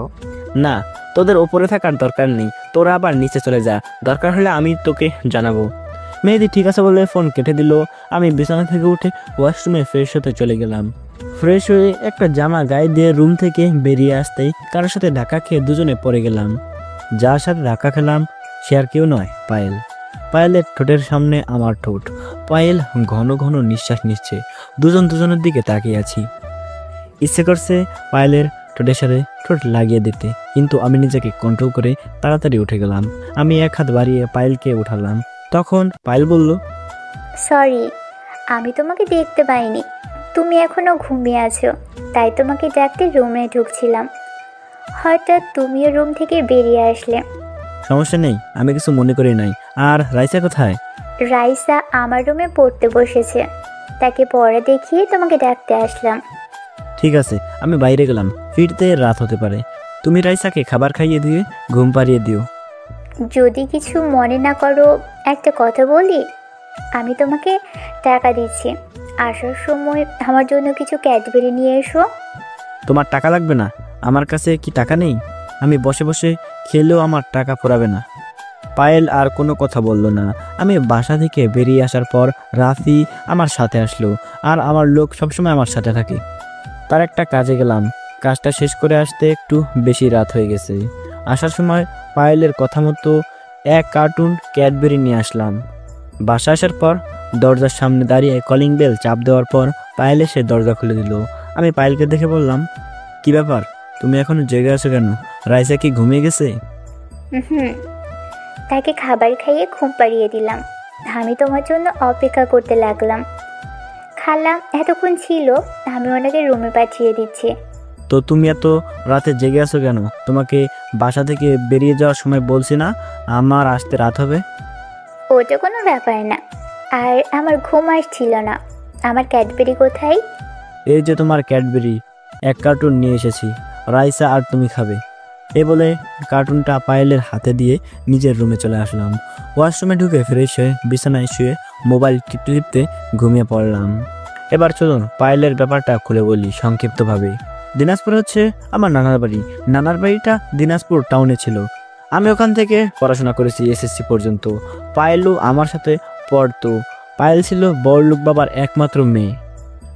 না, তোদের ওপরে থাকার দরকার নেই। তোরা আবার নিচে চলে যা, দরকার হলে আমি তোকে জানাবো। মেহেদি ঠিক আছে বলে ফোন কেটে দিল। আমি বিছানা থেকে উঠে ওয়াশরুমে ফ্রেশ হতে চলে গেলাম। ফ্রেশ হয়ে একটা জামা গায়ে দিয়ে রুম থেকে বেরিয়ে আসতেই কারোর সাথে ধাক্কা খেয়ে দুজনে পড়ে গেলাম। যার সাথে ধাক্কা খেলাম সে আর কেউ নয়, পায়েল। পায়েলের ঠোঁটের সামনে আমার ঠোঁট। পায়েল ঘন ঘন নিঃশ্বাস নিচ্ছে। দুজনের দিকে তাকিয়ে আছি। ইচ্ছে করছে পায়েলের ঠোঁটের সাথে ঠোঁট লাগিয়ে দিতে, কিন্তু আমি নিজেকে কন্ট্রোল করে তাড়াতাড়ি উঠে গেলাম। আমি এক হাত বাড়িয়ে পায়েলকে উঠালাম। তখন পায়েল বলল, সরি, আমি তোমাকে দেখতে পাইনি। তুমি এখনো ঘুমিয়ে আছো, তাই তোমাকে ডাকতে রুমে ঢুকছিলাম। হঠাৎ তুমিও রুম থেকে বেরিয়ে আসলে। সমস্যা নেই, আমি কিছু মনে করি নাই। আর রাইসা কোথায়? রাইসা আমার রুমে পড়তে বসেছে, তাকে পড়া দেখিয়ে তোমাকে ডাকতে আসলাম। ঠিক আছে, আমি বাইরে গেলাম, ফিরতে রাত হতে পারে। তুমি রাইসাকে খাবার খাইয়ে দিয়ে ঘুম পাড়িয়ে দিও। যদি কিছু মনে না করো একটা কথা বলি। আমি তোমাকে টাকা দিচ্ছি, আসার সময় আমার জন্য কিছু ক্যাডবেরি নিয়ে এসো। তোমার টাকা লাগবে না? আমার কাছে কি টাকা নেই? আমি বসে বসে খেলেও আমার টাকা ফুরাবে না। পায়েল আর কোনো কথা বলল না। আমি বাসা থেকে বেরিয়ে আসার পর রাফি আমার সাথে আসলো। আর আমার লোক সবসময় আমার সাথে থাকে। তার একটা কাজে গেলাম, কাজটা শেষ করে আসতে একটু বেশি রাত হয়ে গেছে। আসার সময় পায়েলের কথা মতো এক কার্টুন ক্যাডবেরি নিয়ে আসলাম। বাসা আসার পর দরজার সামনে দাঁড়িয়ে কলিং বেল চাপ দেওয়ার পর পায়েল এসে দরজা খুলে দিল। আমি পায়েলকে দেখে বললাম, কি ব্যাপার, তুমি এখনো জেগে আছো কেন? রাইসা কি ঘুমিয়ে গেছে? তাকে খাবার খাইয়ে ঘুম পাড়িয়ে দিলাম। আমি তোমার জন্য অপেক্ষা করতে লাগলাম। খালা এতক্ষণ ছিল, আমি ওনাকে রুমে পাঠিয়ে দিচ্ছি। তো তুমি এত রাতে জেগে আছো কেন? তোমাকে বাসা থেকে বেরিয়ে যাওয়ার সময় বলছি না আমার আসতে রাত হবে? ওটা কোনো ব্যাপার না। আর আমার ঘুম আসছিল না। আমার ক্যাডবেরি কোথায়? এই যে তোমার ক্যাডবেরি, এক কার্টুন নিয়ে এসেছি, রাইসা আর তুমি খাবে। এ বলে কার্টুনটা পায়েলের হাতে দিয়ে নিজের রুমে চলে আসলাম। ওয়াশরুমে ঢুকে ফ্রেশ হয়ে বিছানায় শুয়ে মোবাইল টিপতে টিপতে ঘুমিয়ে পড়লাম। এবার চলুন পায়েলের ব্যাপারটা খুলে বলি সংক্ষিপ্তভাবে। দিনাজপুর হচ্ছে আমার নানার বাড়ি। নানার বাড়িটা দিনাজপুর টাউনে ছিল। আমি ওখান থেকে পড়াশোনা করেছি এসএসসি পর্যন্ত। পায়েলও আমার সাথে পড়তো। পায়েল ছিল বড়লোক বাবার একমাত্র মেয়ে।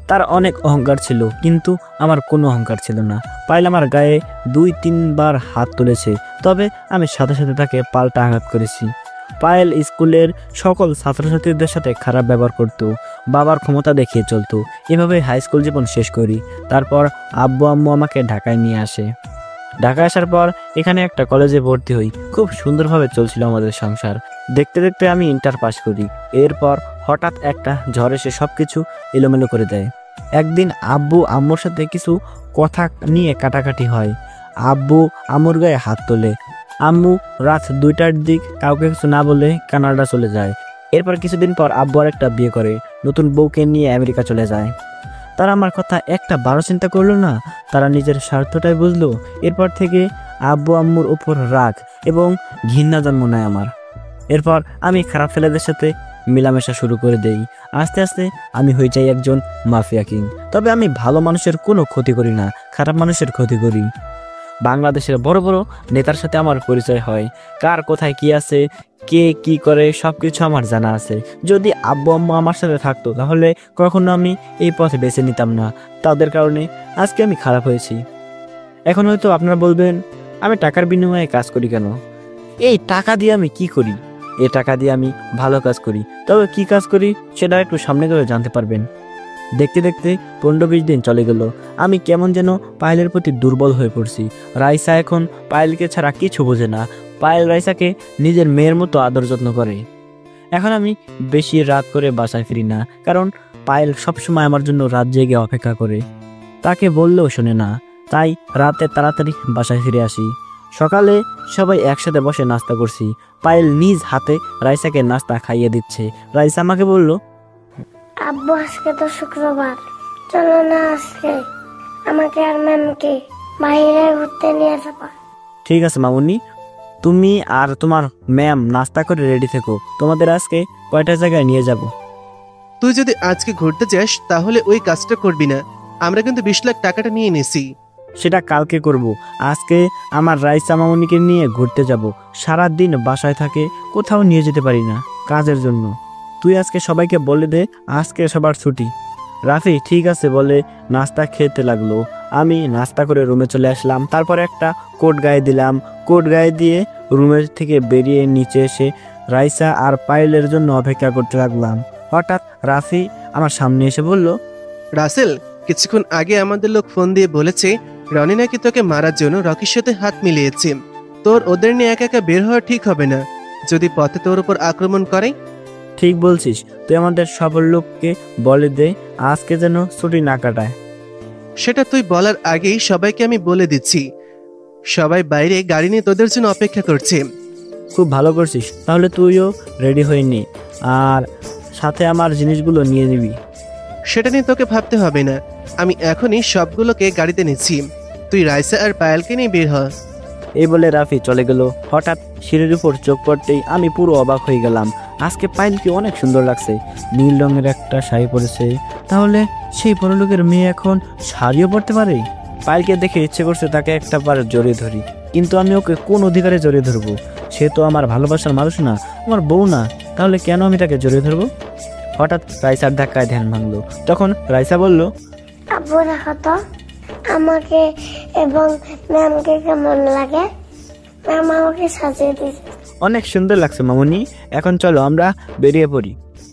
তার অনেক অহংকার ছিল, কিন্তু আমার কোনো অহংকার ছিল না। পায়েল আমার গায়ে 2-3 বার হাত তুলেছে, তবে আমি সাথে সাথে তাকে পাল্টা আঘাত করেছি। পায়েল স্কুলের সকল ছাত্রছাত্রীদের সাথে খারাপ ব্যবহার করত, বাবার ক্ষমতা দেখিয়ে চলতো। এভাবে হাই স্কুল জীবন শেষ করি। তারপর আব্বু আম্মু আমাকে ঢাকায় নিয়ে আসে। ঢাকায় আসার পর এখানে একটা কলেজে ভর্তি হই। খুব সুন্দরভাবে চলছিল আমাদের সংসার। দেখতে দেখতে আমি ইন্টার পাস করি। এরপর হঠাৎ একটা ঝড় এসে সব কিছু এলোমেলো করে দেয়। একদিন আব্বু আম্মুর সাথে কিছু কথা নিয়ে কাটাকাটি হয়। আব্বু আম্মুর গায়ে হাত তোলে। আম্মু রাত 2টার দিক কাউকে কিছু না বলে কানাডা চলে যায়। এরপর কিছুদিন পর আব্বু আর একটা বিয়ে করে নতুন বউকে নিয়ে আমেরিকা চলে যায়। তারা আমার কথা একটা বারো চিন্তা করলো না, তারা নিজের স্বার্থটাই বুঝলো। এরপর থেকে আব্বু আম্মুর ওপর রাগ এবং ঘৃণা জন্ম নেয় আমার। এরপর আমি খারাপ ছেলেদের সাথে মেলামেশা শুরু করে দেই। আস্তে আস্তে আমি হয়ে যাই একজন মাফিয়া কিং। তবে আমি ভালো মানুষের কোনো ক্ষতি করি না, খারাপ মানুষের ক্ষতি করি। বাংলাদেশের বড় বড় নেতার সাথে আমার পরিচয় হয়। কার কোথায় কি আছে, কে কি করে সব কিছু আমার জানা আছে। যদি আব্বু আম্মু আমার সাথে থাকতো তাহলে কখনো আমি এই পথে বেছে নিতাম না। তাদের কারণে আজকে আমি খারাপ হয়েছি। এখন হয়তো আপনারা বলবেন, আমি টাকার বিনিময়ে কাজ করি কেন? এই টাকা দিয়ে আমি কি করি? এই টাকা দিয়ে আমি ভালো কাজ করি। তবে কি কাজ করি সেটা একটু সামনে গেলে জানতে পারবেন। দেখতে দেখতে 15-20 দিন চলে গেল। আমি কেমন যেন পায়েলের প্রতি দুর্বল হয়ে পড়ছি। রাইসা এখন পায়েলকে ছাড়া কিছু বোঝে না। পায়েল রাইসাকে নিজের মেয়ের মতো আদর যত্ন করে। এখন আমি বেশি রাত করে বাসায় ফিরি না, কারণ পায়েল সবসময় আমার জন্য রাত জেগে অপেক্ষা করে। তাকে বললেও শোনে না, তাই রাতে তাড়াতাড়ি বাসায় ফিরে আসি। সকালে সবাই একসাথে বসে নাস্তা করছি। পায়েল নিজ হাতে রাইসাকে নাস্তা খাইয়ে দিচ্ছে। রাইসা আমাকে বলল, আব্বু আজকে তো শুক্রবার, চলো না আজকে আমাকে আর ম্যামকে বাইরে ঘুরতে নিয়ে যাবা। ঠিক আছে মামুনি, তুমি আর তোমার ম্যাম নাস্তা করে রেডি থেকো। তোমাদের আজকে কয়টা জায়গায় নিয়ে যাব। তুই যদি আজকে ঘুরতে যাস তাহলে ওই কাজটা করবি না। আমরা কিন্তু 20 লাখ টাকাটা নিয়ে নিছি। সেটা কালকে করব। আজকে আমার রাইসা মামুনিকে নিয়ে ঘুরতে যাব। সারা দিন বাসায় থাকে, কোথাও নিয়ে যেতে পারি না কাজের জন্য। তুই আজকে সবাইকে বলে দে আজকে সবার ছুটি। রাফি ঠিক আছে বলে নাস্তা খেতে লাগলো। আমি নাস্তা করে রুমে চলে আসলাম। তারপর একটা কোট গায়ে দিলাম। কোট গায়ে দিয়ে রুমের থেকে বেরিয়ে নিচে এসে রাইসা আর পায়েলের জন্য অপেক্ষা করতে লাগলাম। হঠাৎ রাফি আমার সামনে এসে বলল, রাসেল, কিছুক্ষণ আগে আমাদের লোক ফোন দিয়ে বলেছে রনি নাকি তোকে মারার জন্য রকির সাথে হাত মিলিয়েছে। তোর ওদের নিয়ে একা একা বের হওয়া ঠিক হবে না, যদি পথে তোর উপর আক্রমণ করে। ঠিক বলছিস, তুই আমাদের সবার লোককে বলে দে আজকে যেন ছুটি না কাটায়। সেটা তুই বলার আগেই সবাইকে আমি বলে দিচ্ছি। সবাই বাইরে গাড়ি নিয়ে তোদের জন্য অপেক্ষা করছে। খুব ভালো করছিস, তাহলে তুইও রেডি হয়ে নি আর সাথে আমার জিনিসগুলো নিয়ে নিবি। সেটা নিয়ে তোকে ভাবতে হবে না, আমি এখনই সবগুলোকে গাড়িতে নিচ্ছি। তুই রাইসা আর পায়েলকে নিয়ে বের হ। এই বলে রাফি চলে গেল। হঠাৎ সিঁড়ির উপর চোখ পড়তেই আমি পুরো অবাক হয়ে গেলাম। আজকে পায়েলকে অনেক সুন্দর লাগছে, নীল রঙের একটা শাড়ি পরেছে। তাহলে সেই বড়লোকের মেয়ে এখন শাড়িও পরতে পারে? পায়েলকে দেখে ইচ্ছে করছে তাকে একটা বার জড়িয়ে ধরি, কিন্তু আমি ওকে কোন অধিকারে জড়িয়ে ধরবো? সে তো আমার ভালোবাসার মানুষ না, আমার বউ না, তাহলে কেন আমি তাকে জড়িয়ে ধরবো? হঠাৎ রাইসার ধাক্কায় ধ্যান ভাঙলো। তখন রাইসা বলল, আব্বু দেখো তো আমাকে এবং ম্যামকে কেমন লাগে। ম্যাম আমাকে সাজিয়ে দিয়েছে। অনেক সুন্দর লাগছে মামুনি, এখন চলো আমরা বেরিয়ে পড়ি।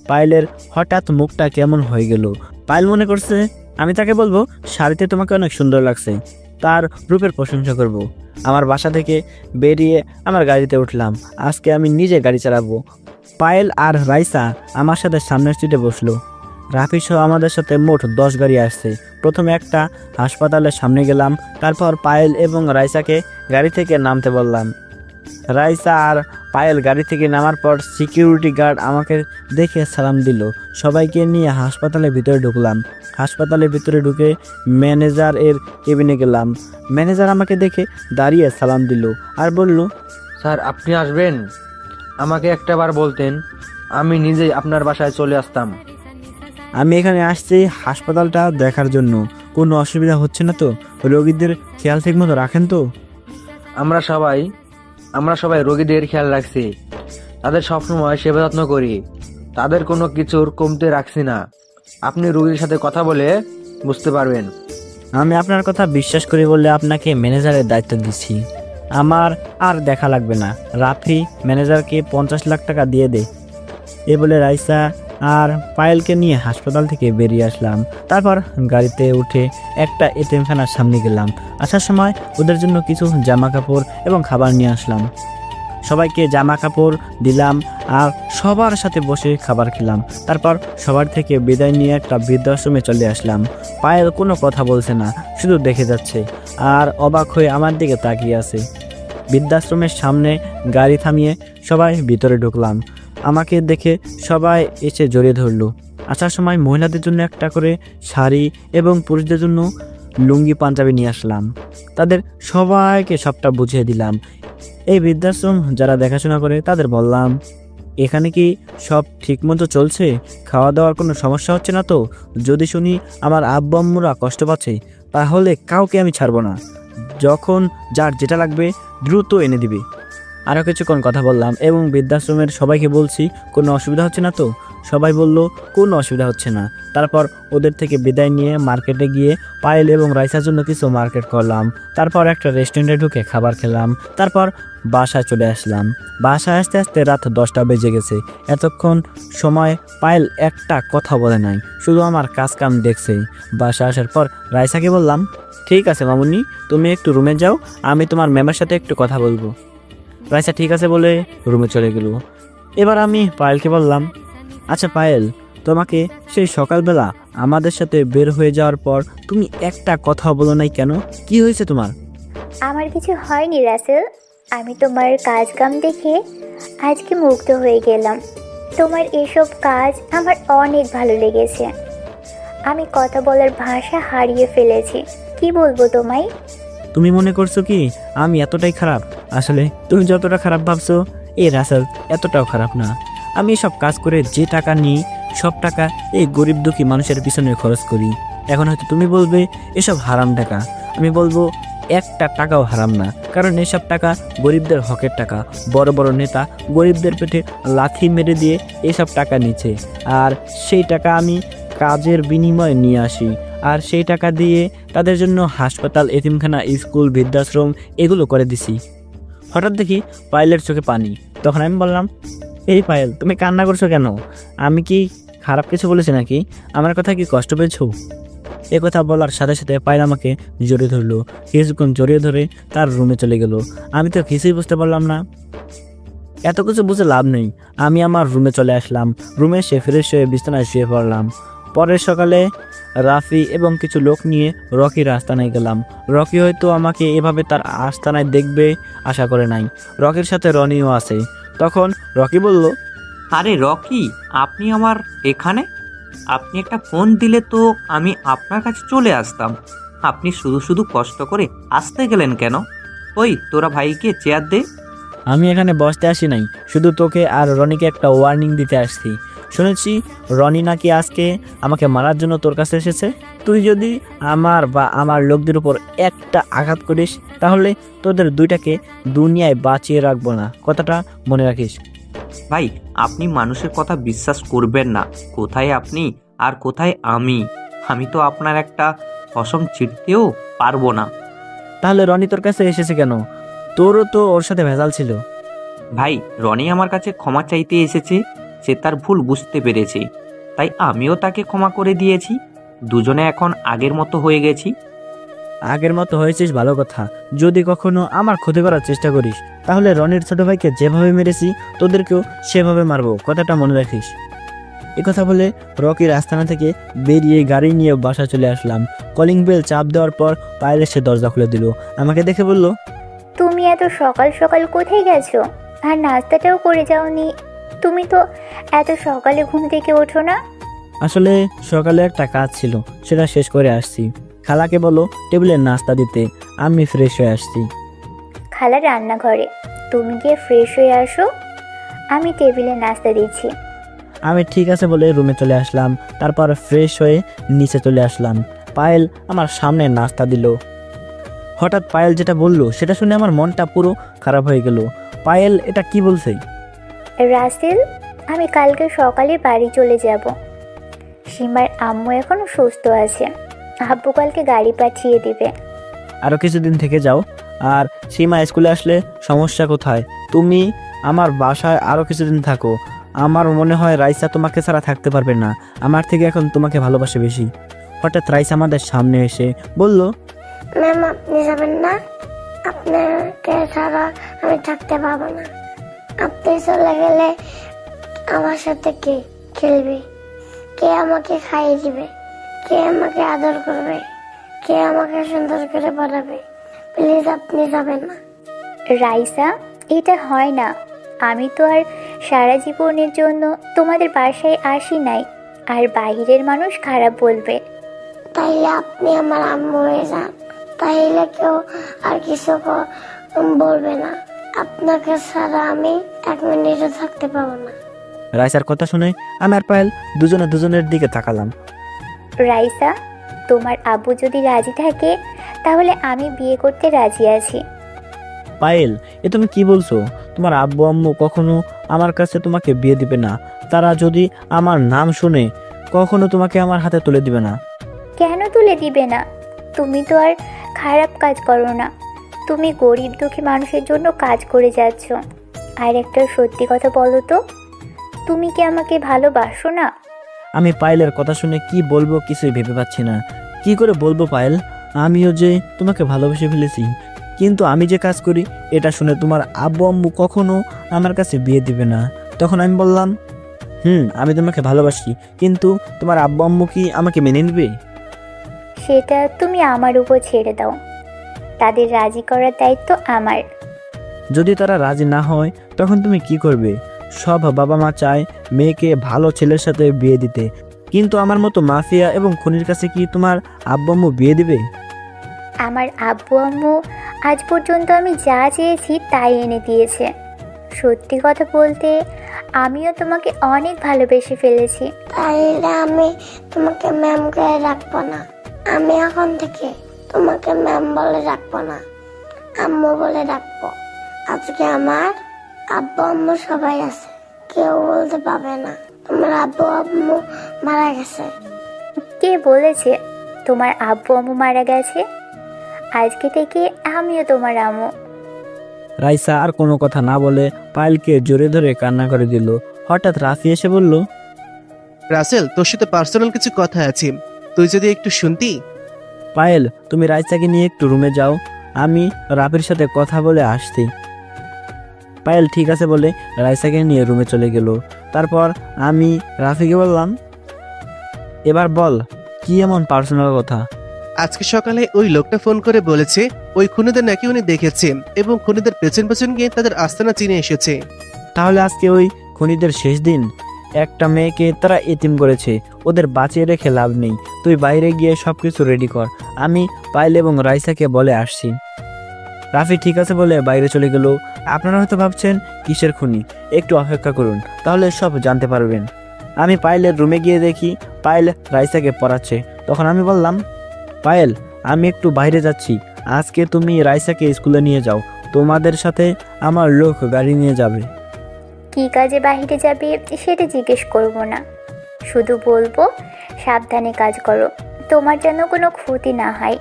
পায়েলের হঠাৎ মুখটা কেমন হয়ে গেল। পায়েল মনে করছে আমি তাকে বলবো শাড়িতে তোমাকে অনেক সুন্দর লাগছে, তার রূপের প্রশংসা করব। আমার বাসা থেকে বেরিয়ে আমার গাড়িতে উঠলাম। আজকে আমি নিজে গাড়ি চালাবো। পায়েল আর রাইসা আমার সাথে সামনের সিটে বসলো। রাফি সহ আমাদের সাথে মোট 10 গাড়ি আসছে। প্রথমে একটা হাসপাতালের সামনে গেলাম, তারপর পায়েল এবং রাইসাকে গাড়ি থেকে নামতে বললাম। রাইসা আর পায়েল গাড়ি থেকে নামার পর সিকিউরিটি গার্ড আমাকে দেখে সালাম দিল। সবাইকে নিয়ে হাসপাতালের ভিতরে ঢুকলাম। হাসপাতালের ভিতরে ঢুকে ম্যানেজার এর কেবিনে গেলাম। ম্যানেজার আমাকে দেখে দাঁড়িয়ে সালাম দিল আর বলল, স্যার আপনি আসবেন? আমাকে একটাবার বলতেন, আমি নিজেই আপনার বাসায় চলে আসতাম। আমি এখানে আসছি হাসপাতালটা দেখার জন্য। কোনো অসুবিধা হচ্ছে না তো? রোগীদের খেয়াল ঠিক মতো রাখেন তো? আমরা সবাই রোগীদের খেয়াল রাখছি, তাদের সবসময় সেবা যত্ন করি, তাদের কোনো কিছুর কমতে রাখছি না। আপনি রোগীর সাথে কথা বলে বুঝতে পারবেন। আমি আপনার কথা বিশ্বাস করি বলে আপনাকে ম্যানেজারের দায়িত্ব দিচ্ছি। আমার আর দেখা লাগবে না। রাফি ম্যানেজারকে 50 লাখ টাকা দিয়ে দে। এ বলে রাইসা আর পায়েলকে নিয়ে হাসপাতাল থেকে বেরিয়ে আসলাম। তারপর গাড়িতে উঠে একটা এতিমখানার সামনে গেলাম। আসার সময় ওদের জন্য কিছু জামা কাপড় এবং খাবার নিয়ে আসলাম। সবাইকে জামা কাপড় দিলাম আর সবার সাথে বসে খাবার খেলাম। তারপর সবার থেকে বিদায় নিয়ে একটা বৃদ্ধাশ্রমে চলে আসলাম। পায়েল কোনো কথা বলছে না, শুধু দেখে যাচ্ছে আর অবাক হয়ে আমার দিকে তাকিয়ে আছে। বৃদ্ধাশ্রমের সামনে গাড়ি থামিয়ে সবাই ভিতরে ঢুকলাম। আমাকে দেখে সবাই এসে জড়িয়ে ধরলো। আসার সময় মহিলাদের জন্য একটা করে শাড়ি এবং পুরুষদের জন্য লুঙ্গি পাঞ্জাবি নিয়ে আসলাম। তাদের সবাইকে সবটা বুঝিয়ে দিলাম। এই বৃদ্ধাশ্রম যারা দেখাশোনা করে তাদের বললাম, এখানে কি সব ঠিকমতো চলছে? খাওয়া দাওয়ার কোনো সমস্যা হচ্ছে না তো? যদি শুনি আমার আব্বু আম্মুরা কষ্ট পাচ্ছে তাহলে কাউকে আমি ছাড়বো না। যখন যার যেটা লাগবে দ্রুত এনে দিবে। আরও কিছুক্ষণ কথা বললাম এবং বৃদ্ধাশ্রমের সবাইকে বলছি কোনো অসুবিধা হচ্ছে না তো? সবাই বলল কোনো অসুবিধা হচ্ছে না। তারপর ওদের থেকে বিদায় নিয়ে মার্কেটে গিয়ে পায়েল এবং রাইসার জন্য কিছু মার্কেট করলাম। তারপর একটা রেস্টুরেন্টে ঢুকে খাবার খেলাম। তারপর বাসায় চলে আসলাম। বাসায় আসতে আসতে রাত 10টা বেজে গেছে। এতক্ষণ সময় পায়েল একটা কথা বলে নাই, শুধু আমার কাজ কাম দেখছে। বাসা আসার পর রাইসাকে বললাম, ঠিক আছে মামুনি, তুমি একটু রুমে যাও, আমি তোমার ম্যামের সাথে একটু কথা বলবো। রাইসা ঠিক আছে বলে রুমে চলে গেল। এবার আমি পায়েলকে বললাম, আচ্ছা পায়েল, তোমাকে সেই সকালবেলা আমাদের সাথে বের হয়ে যাওয়ার পর তুমি একটা কথা বলো নাই কেন? কি হয়েছে তোমার? আমার কিছু হয়নি রাসেল, আমি তোমার কাজ কাম দেখে আজকে মুগ্ধ হয়ে গেলাম। তোমার এসব কাজ আমার অনেক ভালো লেগেছে। আমি কথা বলার ভাষা হারিয়ে ফেলেছি। কি বলবো তোমায়? তুমি মনে করছো কি আমি এতটাই খারাপ? আসলে তুমি যতটা খারাপ ভাবছো এই রাসেল এতটাও খারাপ না। আমি সব কাজ করে যে টাকা নিই সব টাকা এই গরিব দুঃখী মানুষের পিছনে খরচ করি। এখন হয়তো তুমি বলবে এসব হারাম টাকা, আমি বলবো একটা টাকাও হারাম না, কারণ এসব টাকা গরিবদের হকের টাকা। বড় বড় নেতা গরিবদের পেটে লাথি মেরে দিয়ে এসব টাকা নিচ্ছে, আর সেই টাকা আমি কাজের বিনিময়ে নিয়ে আসি, আর সেই টাকা দিয়ে তাদের জন্য হাসপাতাল, এতিমখানা, স্কুল, বৃদ্ধাশ্রম এগুলো করে দিছি। হঠাৎ দেখি পায়েলের চোখে পানি। তখন আমি বললাম, এই পায়েল তুমি কান্না করছো কেন? আমি কি খারাপ কিছু বলেছি নাকি? আমার কথা কি কষ্ট পেয়েছো? এ কথা বলার সাথে সাথে পায়েল আমাকে জড়িয়ে ধরলো। কিছুক্ষণ জড়িয়ে ধরে তার রুমে চলে গেল। আমি তো কিছুই বুঝতে পারলাম না। এত কিছু বুঝে লাভ নেই। আমি আমার রুমে চলে আসলাম। রুমে এসে ফ্রেশ হয়ে বিছানায় শুয়ে পড়লাম। পরের সকালে রাফি এবং কিছু লোক নিয়ে রকির আস্তানায় গেলাম। রকি হয়তো আমাকে এভাবে তার আস্তানায় দেখবে আশা করে নাই। রকির সাথে রনিও আছে। তখন রকি বলল, আরে রকি, আপনি আমার এখানে? আপনি একটা ফোন দিলে তো আমি আপনার কাছে চলে আসতাম। আপনি শুধু শুধু কষ্ট করে আসতে গেলেন কেন? ওই তোরা ভাইকে চেয়ার দে। আমি এখানে বসতে আসি নাই, শুধু তোকে আর রনিকে একটা ওয়ার্নিং দিতে আসছি। শুনেছি রনি নাকি আজকে আমাকে মারার জন্য তোর কাছে এসেছে। তুই যদি আমার বা আমার লোকদের উপর একটা আঘাত করিস তাহলে তোদের দুইটাকে দুনিয়ায় বাঁচিয়ে রাখবো না, কথাটা মনে রাখিস। ভাই, আপনি মানুষের কথা বিশ্বাস করবেন না। কোথায় আপনি আর কোথায় আমি? আমি তো আপনার একটা কসম ছিঁড়তেও পারবো না। তাহলে রনি তোর কাছে এসেছে কেন? তোরও তো ওর সাথে ভেজাল ছিল। ভাই, রনি আমার কাছে ক্ষমা চাইতে এসেছে। সে তার ভুল বুঝতে পেরেছে, তাই আমিও তাকে ক্ষমা করে দিয়েছি। দুজনে এখন আগের মতো হয়ে গেছি। আগের মতো হয়েছিস ভালো কথা। যদি কখনো আমার ক্ষতি করার চেষ্টা করিস তাহলে রনির ছোট ভাইকে যেভাবে মেরেছি তোদেরকেও সেভাবে মারবো, কথাটা মনে রাখিস। কথা বলে রকির আস্তানা থেকে বেরিয়ে গাড়ি নিয়ে বাসা চলে আসলাম। কলিং বেল চাপ দেওয়ার পর পায়েল এসে দরজা খুলে দিল। আমাকে দেখে বলল, তুমি এত সকাল সকাল কোথায় গেছো? আর নাস্তাটাও করে যাওনি। তুমি তো এত সকালে ঘুম থেকে ওঠো না। আসলে সকালে একটা কাজ ছিল, সেটা শেষ করে আসছি। খালাকে বলো টেবিলে নাস্তা দিতে, আমি ফ্রেশ হয়ে আসছি। খালা রান্নাঘরে, তুমি গিয়ে ফ্রেশ হয়ে আসো, আমি টেবিলে নাস্তা দিচ্ছি। আমি ঠিক আছে বলে রুমে চলে আসলাম। তারপর ফ্রেশ হয়ে নিচে চলে আসলাম। পায়েল আমার সামনে নাস্তা দিল। হঠাৎ পায়েল যেটা বলল সেটা শুনে আমার মনটা পুরো খারাপ হয়ে গেল। পায়েল এটা কি বলছে? রাসেল, আমি কালকে সকালে বাড়ি চলে যাব। সীমার আম্মু এখনো সুস্থ আছে। আব্বু কালকে গাড়ি পাঠিয়ে দিবে। আরও কিছুদিন থেকে যাও। আর সীমা স্কুলে আসলে সমস্যা কোথায়? তুমি আমার বাসায় আরও কিছুদিন থাকো। আমার মনে হয় রাইসা তোমাকে ছাড়া থাকতে পারবে না। আমার থেকে এখন তোমাকে ভালোবাসে বেশি। হঠাৎ রাইসা আমাদের সামনে এসে বলল, ম্যাম আপনি যাবেন না? আপনাকে ছাড়া আমি থাকতে পারবো না। আপনি চলে গেলে আমার সাথে কে খেলবে? কে আমাকে খাইয়ে দিবে? কে আমাকে আদর করবে? কে আমাকে সুন্দর করে পড়াবে? প্লিজ আপনি যাবেন না। রাইসা, এটা হয় না। আমি তো আর সারা জীবনের জন্য তোমাদের বাসায় আসি নাই। আর বাইরের মানুষ খারাপ বলবে। তাইলে আপনি আমার আম্মু হয়ে যান, তাইলে কেউ আর কিছু বলবে না। আপনাকে ছাড়া আমি এক মিনিটও থাকতে পারবো না। রাইসার কথা শুনে আমি আর পায়েল দুজনের দিকে তাকালাম। রাইসা, তোমার আব্বু যদি রাজি থাকে তাহলে আমি বিয়ে করতে রাজি আছি। পায়েল, এ তুমি কি বলছো? তোমার আব্বু আম্মু কখনো আমার কাছে তোমাকে বিয়ে দিবে না। তারা যদি আমার নাম শুনে কখনো তোমাকে আমার হাতে তুলে দিবে না। কেন তুলে দিবে না? তুমি তো আর খারাপ কাজ করো না। তুমি গরিব দুঃখী মানুষের জন্য কাজ করে যাচ্ছ। আর একটা সত্যি কথা বলো তো, তুমি কি আমাকে ভালোবাসো না? আমি পায়েলের কথা শুনে কি বলবো কিছুই ভেবে পাচ্ছি না। কি করে বলবো পায়েল? আমিও যে তোমাকে ভালোবেসে ফেলেছি, কিন্তু আমি যে কাজ করি এটা শুনে তোমার আব্বু আম্মু কখনো আমার কাছে বিয়ে দিবে না। তখন আমি বললাম, আমি তোমাকে ভালোবাসি, কিন্তু তোমার আব্বু আম্মু কি আমাকে মেনে নেবে? সেটা তুমি আমার উপর ছেড়ে দাও। তাদের রাজি করার দায়িত্ব আমার। যদি তারা রাজি না হয় তখন তুমি কি করবে? সব বাবা মা চায় মেয়েকে ভালো ছেলের সাথে বিয়ে দিতে, কিন্তু আমার মতো মাফিয়া এবং খুনির কাছে কি তোমার আব্বু আম্মু বিয়ে দিবে? আমার আব্বু আম্মু আজ পর্যন্ত আমি যা চেয়েছি তাই এনে দিয়েছে। সত্যি কথা বলতে আমিও তোমাকে অনেক ভালোবেসে ফেলেছি। তাইলে আমি তোমাকে ম্যাম করে রাখবো না। আমি এখন থেকে তোমাকে ম্যাম বলে রাখবো না, আম্মু বলে রাখবো। আজকে আমার আব্বু আম্মু সবাই আছে, কেউ বলতে পারবে না তোমার আব্বু আম্মু মারা গেছে। কে বলেছে তোমার আব্বু আম্মু মারা গেছে? আজকে থেকে আমিও তোমার আম্মু। রাইসা আর কোনো কথা না বলে পায়েলকে জোরে ধরে কান্না করে দিল। হঠাৎ রাফি এসে বলল, রাসেল, তোর সাথে পার্সোনাল কিছু কথা আছে, তুই যদি একটু শুনতি। পায়েল, তুমি রাইসাকে নিয়ে একটু রুমে যাও, আমি রাফির সাথে কথা বলে আসছি। পায়েল ঠিক আছে বলে রাইসাকে নিয়ে রুমে চলে গেল। তারপর আমি রাফিকে বললাম, এবার বল কি এমন পার্সোনাল কথা? আজকে সকালে ওই লোকটা ফোন করে বলেছে ওই খুনিদের নাকি উনি দেখেছে এবং খুনিদের পেছন পেছন গিয়ে তাদের আস্তানা চিনে এসেছে। তাহলে আজকে ওই খুনিদের শেষ দিন। একটা মেয়েকে তারা এতিম করেছে, ওদের বাঁচিয়ে রেখে লাভ নেই। তুই বাইরে গিয়ে সবকিছু রেডি কর, আমি পায়েল এবং রাইসাকে বলে আসছি। রাফি ঠিক আছে বলে বাইরে চলে গেল। আপনারা হয়তো ভাবছেন কিসের খুনি, একটু অপেক্ষা করুন তাহলে সব জানতে পারবেন। আমি পায়েলের রুমে গিয়ে দেখি পায়েল রাইসাকে পড়াচ্ছে। তখন আমি বললাম, পায়েল, আমি একটু বাইরে যাচ্ছি, আজকে তুমি রাইসাকে স্কুলে নিয়ে যাও, তোমাদের সাথে আমার লোক গাড়ি নিয়ে যাবে। কি কাজে বাইরে যাবে সেটা জিজ্ঞেস করব না, শুধু বলবো সাবধানে কাজ করো, তোমার যেন কোনো ক্ষতি না হয়।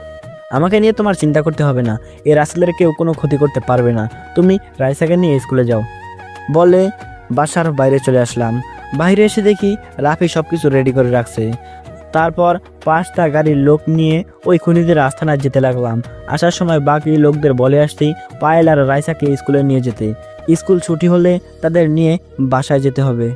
আমাকে নিয়ে তোমার চিন্তা করতে হবে না, এ রাসেলের কেউ কোনো ক্ষতি করতে পারবে না, তুমি রাইসাকে নিয়ে স্কুলে যাও বলে বাসার বাইরে চলে আসলাম। বাইরে এসে দেখি রাফি সব কিছু রেডি করে রাখছে। তারপর 5টা গাড়ির লোক নিয়ে ওই খুনিদের আস্তানায় যেতে লাগলাম। আসার সময় বাকি লোকদের বলে আসতেই পায়েল আর রাইসাকে স্কুলে নিয়ে যেতে, স্কুল ছুটি হলে তাদের নিয়ে বাসায় যেতে হবে।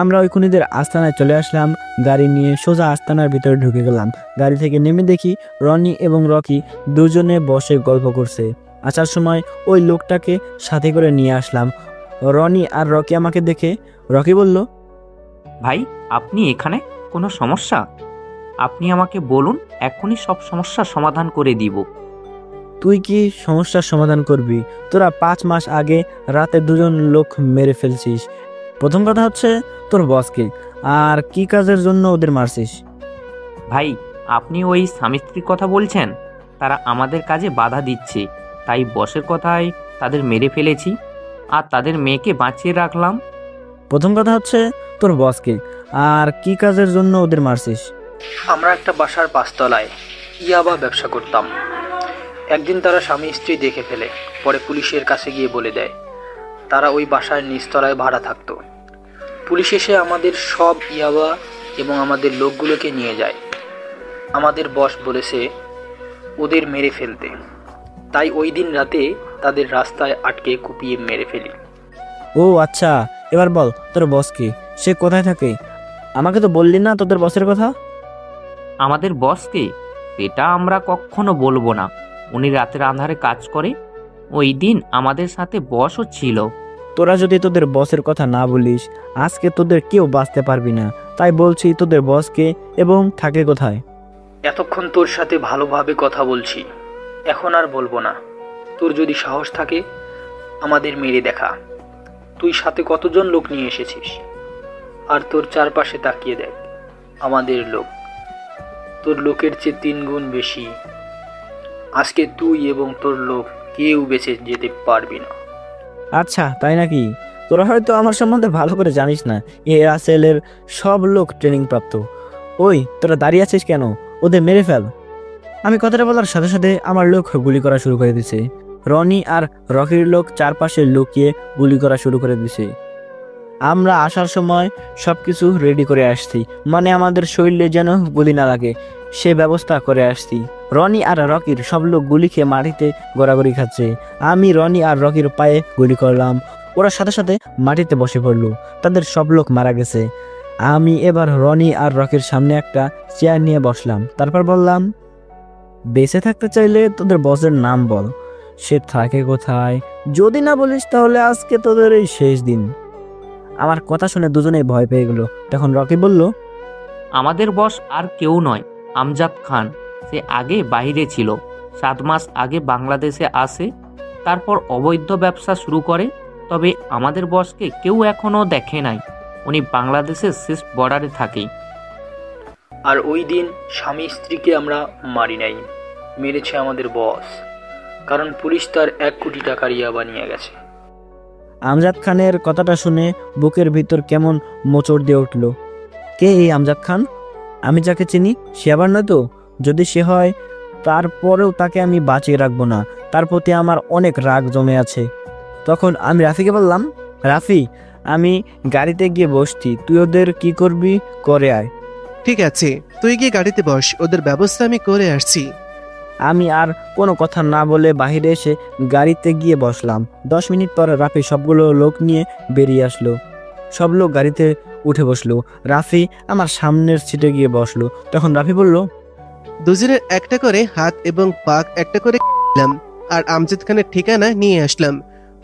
আমরা ওই খুনিদের আস্তানায় চলে আসলাম গাড়ি নিয়ে, সোজা আস্তানার ভিতরে ঢুকে গেলাম। গাড়ি থেকে নেমে দেখি রনি এবং রকি দুজনে বসে গল্প করছে। আসার সময় ওই লোকটাকে সাথে করে নিয়ে আসলাম। রনি আর রকি আমাকে দেখে রকি বলল, ভাই, আপনি এখানে? কোনো সমস্যা? আপনি আমাকে বলুন, এখনই সব সমস্যার সমাধান করে দিব। তুই কি সমস্যার সমাধান করবি? তোরা 5 মাস আগে রাতে 2জন লোক মেরে ফেলছিস। প্রথম কথা হচ্ছে তোর বসকে, আর কি কাজের জন্য ওদের মারছিস? ভাই, আপনি ওই স্বামী স্ত্রীর কথা বলছেন? তারা আমাদের কাজে বাধা দিচ্ছে, তাই বসের কথায় তাদের মেরে ফেলেছি আর তাদের মেয়েকে বাঁচিয়ে রাখলাম। প্রথম কথা হচ্ছে তোর বসকে, আর কি কাজের জন্য ওদের মারছিস? আমরা একটা বাসার 5 তলায় ইয়াবা ব্যবসা করতাম। একদিন তারা স্বামী স্ত্রী দেখে ফেলে, পরে পুলিশের কাছে গিয়ে বলে দেয় তারা ওই বাসার নিচতলায় ভাড়া থাকতো। পুলিশ এসে আমাদের সব ইয়াবা এবং আমাদের লোকগুলোকে নিয়ে যায়। আমাদের বস বলেছে ওদের মেরে ফেলতে, তাই ওই দিন রাতে তাদের রাস্তায় আটকে কুপিয়ে মেরে ফেলি। ও আচ্ছা, এবার বল তোর বসকে, সে কোথায় থাকে? আমাকে তো বললি না তোদের বসের কথা। আমাদের বসকে এটা আমরা কখনো বলবো না, উনি রাতের আঁধারে কাজ করে। ওই দিন আমাদের সাথে বসও ছিল। তোরা যদি তোদের বসের কথা না বলিস আজকে তোদের কেউ বাঁচতে পারবি না, তাই বলছি তোদের বসকে এবং থাকে কোথায়। এতক্ষণ তোর সাথে ভালোভাবে কথা বলছি, এখন আর বলবো না। তোর যদি সাহস থাকে আমাদের মেরে দেখা। তুই সাথে কতজন লোক নিয়ে এসেছিস, আর তোর চারপাশে তাকিয়ে দেখ, আমাদের লোক তোর লোকের চেয়ে 3 গুণ বেশি। আজকে তুই এবং তোর লোক কেউ বেঁচে যেতে পারবি না। আচ্ছা তাই নাকি? তোরা হয়তো আমার সম্বন্ধে ভালো করে জানিস না, এ রাসেলের সব লোক ট্রেনিং প্রাপ্ত। ওই তোরা দাঁড়িয়ে আছিস কেন? ওদের মেরে ফেল। আমি কথাটা বলার সাথে সাথে আমার লোক গুলি করা শুরু করে দিছে। রনি আর রকির লোক চারপাশে লুকিয়ে গুলি করা শুরু করে দিছে। আমরা আসার সময় সবকিছু রেডি করে আসছি, মানে আমাদের শরীরে যেন গুলি না লাগে সে ব্যবস্থা করে আসছি। রনি আর রকির সব লোক গুলি খেয়ে মাটিতে গড়াগড়ি খাচ্ছে। আমি রনি আর রকির পায়ে গুলি করলাম, ওরা সাথে সাথে মাটিতে বসে পড়লো। তাদের সব লোক মারা গেছে। আমি এবার রনি আর রকির সামনে একটা চেয়ার নিয়ে বসলাম। তারপর বললাম, বেঁচে থাকতে চাইলে তোদের বসের নাম বল, সে থাকে কোথায়? যদি না বলিস তাহলে আজকে তোদের এই শেষ দিন। আমার কথা শুনে দুজনেই ভয় পেয়ে গেল। তখন রকি বলল, আমাদের বস আর কেউ নয়, আমজাদ খান। সে আগে বাইরে ছিল, 7 মাস আগে বাংলাদেশে আসে, তারপর অবৈধ ব্যবসা শুরু করে। তবে আমাদের বসকে কেউ এখনো দেখে নাই। উনি বাংলাদেশের শেষ বর্ডারে থাকে। আর ওই দিন স্বামী স্ত্রীকে আমরা মারি নাই, মেরেছে আমাদের বস, কারণ পুলিশ তার 1 কোটি টাকার ইয়াবা নিয়ে গেছে। আমজাদ খানের কথাটা শুনে বুকের ভিতর কেমন মোচড় দিয়ে উঠল। কে এই আমজাদ খান? আমি যাকে চিনি সে আবার নয় তো? যদি সে হয় তারপরেও তাকে আমি বাঁচিয়ে রাখবো না, তার প্রতি আমার অনেক রাগ জমে আছে। তখন আমি রাফিকে বললাম, রাফি, আমি গাড়িতে গিয়ে বসছি, তুই ওদের কি করবি করে আয়। ঠিক আছে, তুই গিয়ে গাড়িতে বস, ওদের ব্যবস্থা আমি করে আসছি। আমি আর কোনো কথা না বলে বাহিরে এসে গাড়িতে গিয়ে বসলাম। 10 মিনিট পর রাফি সবগুলো লোক নিয়ে বেরিয়ে আসলো। সব লোক গাড়িতে উঠে বসলো। রাফি আমার সামনের সিটে গিয়ে বসলো। তখন রাফি বলল, দুজনের একটা করে হাত এবং পাক একটা করে দিলাম, আর আমজাদ খানের ঠিকানা নিয়ে আসলাম।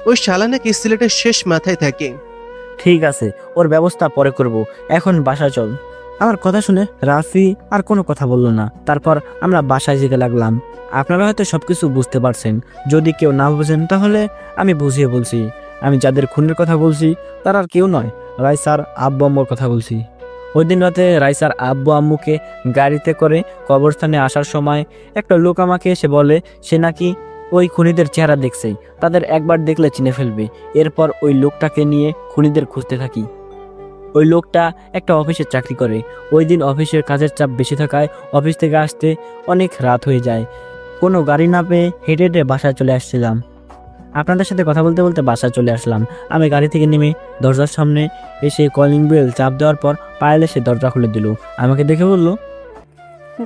ওই শালা নাকি সিলেটের শেষ মাথায় থাকে। ঠিক আছে, ওর ব্যবস্থা পরে করব, এখন বাসায় চল। আমার কথা শুনে রাফি আর কোনো কথা বলল না। তারপর আমরা বাসায় যেতে লাগলাম। আপনারা হয়তো সবকিছু বুঝতে পারছেন, যদি কেউ না বুঝেন তাহলে আমি বুঝিয়ে বলছি। আমি যাদের খুনের কথা বলছি তারা আর কেউ নয়, রাইসার আব্বু আম্মুর কথা বলছি। ওই দিন রাতে রাইসার আব্বু আম্মুকে গাড়িতে করে কবরস্থানে আসার সময় একটা লোক আমাকে এসে বলে সে নাকি ওই খুনিদের চেহারা দেখছে, তাদের একবার দেখলে চিনে ফেলবে। এরপর ওই লোকটাকে নিয়ে খুনিদের খুঁজতে থাকি। ওই লোকটা একটা অফিসে চাকরি করে। ওই দিন অফিসের কাজের চাপ বেশি থাকায় অফিস থেকে আসতে অনেক রাত হয়ে যায়। কোনো গাড়ি না পেয়ে হেঁটে হেঁটে বাসায় চলে আসছিলাম। আপনাদের সাথে কথা বলতে বলতে বাসায় চলে আসলাম। আমি গাড়ি থেকে নেমে দরজার সামনে এসে কলিং বেল চাপ দেওয়ার পর পায়েল এসে দরজা খুলে দিল। আমাকে দেখে বলল,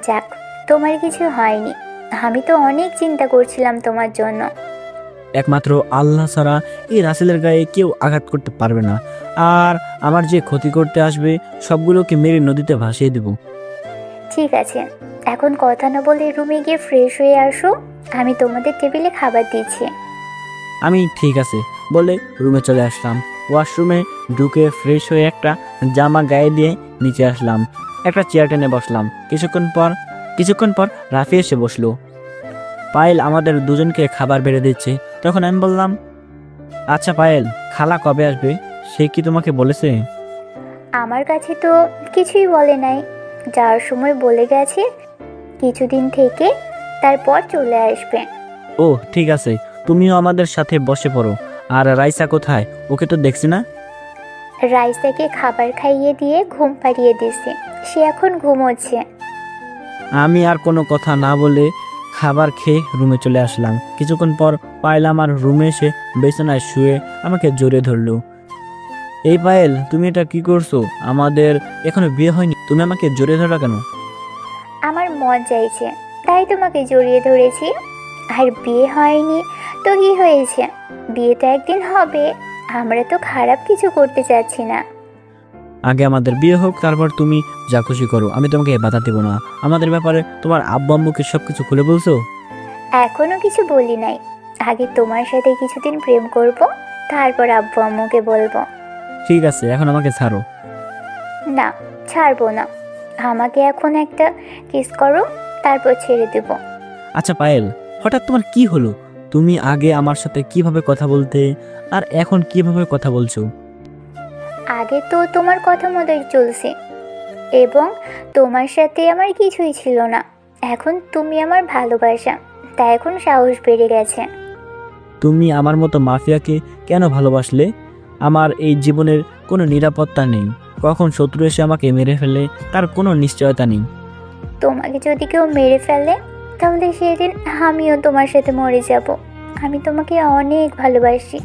যাক, তোমার কিছু হয়নি। আমি তো অনেক চিন্তা করছিলাম তোমার জন্য। একমাত্র আল্লাহ ছাড়া এই রাসেলের গায়ে কেউ আঘাত করতে পারবে না, আর আমার যে ক্ষতি করতে আসবে সবগুলোকে মেরে নদীতে ভাসিয়ে দেব। ঠিক আছে, এখন কথা না বলে রুমে গিয়ে ফ্রেশ হয়ে আসো, আমি তোমাদের টেবিলে খাবার দিচ্ছি। আমি ঠিক আছে বলে রুমে চলে আসলাম। ওয়াশরুমে ঢুকে ফ্রেশ হয়ে একটা জামা গায়ে দিয়ে নিচে আসলাম। একটা চেয়ার টেনে বসলাম। কিছুক্ষণ পর রাফি এসে বসলো। পায়েল আমাদের দুজনকে খাবার বেড়ে দিচ্ছে। তখন আমি বললাম, আচ্ছা পায়েল, খালা কবে আসবে সে কি তোমাকে বলেছে? আমার কাছে তো কিছুই বলে নাই, যাওয়ার সময় বলে গেছে কিছুদিন থেকে তারপর চলে আসবে। ও ঠিক আছে, তুমিও আমাদের সাথে বসে পড়ো। আর রাইসা কোথায়? ওকে তো দেখছি না। রাইসাকে খাবার খাইয়ে দিয়ে ঘুম পাড়িয়ে দিছে, সে এখন ঘুমোচ্ছে। আমি আর কোনো কথা না বলে খাবার খেয়ে রুমে চলে আসলাম। কিছুক্ষণ পর পায়েল আমার রুমে এসে বিছানায় শুয়ে আমাকে জড়িয়ে ধরলো। এই পায়েল, তুমি এটা কি করছো? আমাদের এখনো বিয়ে হয়নি, তুমি আমাকে জড়িয়ে ধরো কেন? আমার মন চাইছে তাই তোমাকে জড়িয়ে ধরেছি। আর বিয়ে হয়নি তো কি হয়েছে, বিয়ে তো একদিন হবে। আমরা তো খারাপ কিছু করতে চাচ্ছি না। আগে আমাদের বিয়ে হোক, তারপর তুমি যা খুশি করো, আমি তোমাকে বাধা দেবো না। আমাদের ব্যাপারে তোমার আব্বু আম্মুকে সবকিছু খুলে বলছো? এখনো কিছু বলি নাই, আগে তোমার সাথে কিছুদিন প্রেম করব, তারপর আব্বু আম্মুকে বলবো। ঠিক আছে, এখন আমাকে ছাড়ো। না, ছাড়বো না। আমাকে এখন একটা কিস করো, তারপর ছেড়ে দেব। আচ্ছা পায়েল, হঠাৎ তোমার কি হলো? তুমি আগে আমার সাথে কিভাবে কথা বলতে, আর এখন কিভাবে কথা বলছো? আগে তো তোমার কথা মতোই চলছে এবং তোমার সাথে আমার কিছুই ছিল না। এখন তুমি আমার ভালোবাসা, তাই এখন সাহস বেড়ে গেছে। তুমি আমার মতো মাফিয়াকে কেন ভালোবাসলে? আমার এই জীবনের কোনো নিরাপত্তা নেই, কখন শত্রু এসে আমাকে মেরে ফেলে তার কোনো নিশ্চয়তা নেই। তোমাকে যদি কেউ মেরে ফেলে তাহলে সেদিন আমিও তোমার সাথে মরে যাব। আমি তোমাকে অনেক ভালোবাসি।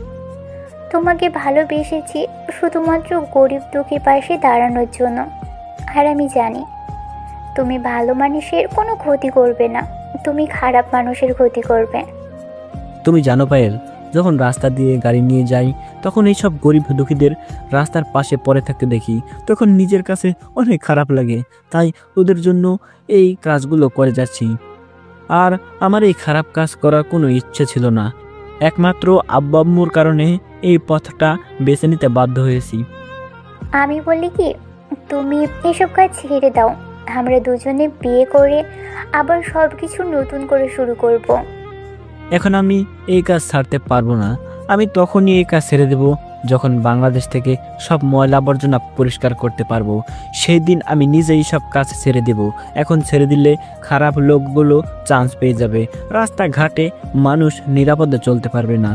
তোমাকে ভালোবেসেছি শুধুমাত্র গরিব দুঃখীর পাশে দাঁড়ানোর জন্য। আর আমি জানি তুমি ভালো মানুষের কোনো ক্ষতি করবে না, তুমি খারাপ মানুষের ক্ষতি করবে। তুমি জানো পায়েল, যখন রাস্তা দিয়ে গাড়ি নিয়ে যাই তখন এইসব গরিব দুঃখীদের রাস্তার পাশে পড়ে থাকতে দেখি, তখন নিজের কাছে অনেক খারাপ লাগে। তাই ওদের জন্য এই কাজগুলো করে যাচ্ছি। আর আমার এই খারাপ কাজ করার কোনো ইচ্ছে ছিল না, একমাত্র আব্বু আম্মুর কারণে এই পথটা বেছে নিতে বাধ্য হয়েছি। আমি বলি কি, তুমি এসব কাজ ছেড়ে দাও। আমরা দুজনে বিয়ে করে আবার সব কিছু নতুন করে শুরু করব। এখন আমি এই কাজ ছাড়তে পারবো না। আমি তখনই এই কাজ ছেড়ে দেব যখন বাংলাদেশ থেকে সব ময়লা আবর্জনা পরিষ্কার করতে পারবো। সেই দিন আমি নিজেই সব কাজ ছেড়ে দেব। এখন ছেড়ে দিলে খারাপ লোকগুলো চান্স পেয়ে যাবে। রাস্তাঘাটে মানুষ নিরাপদে চলতে পারবে না।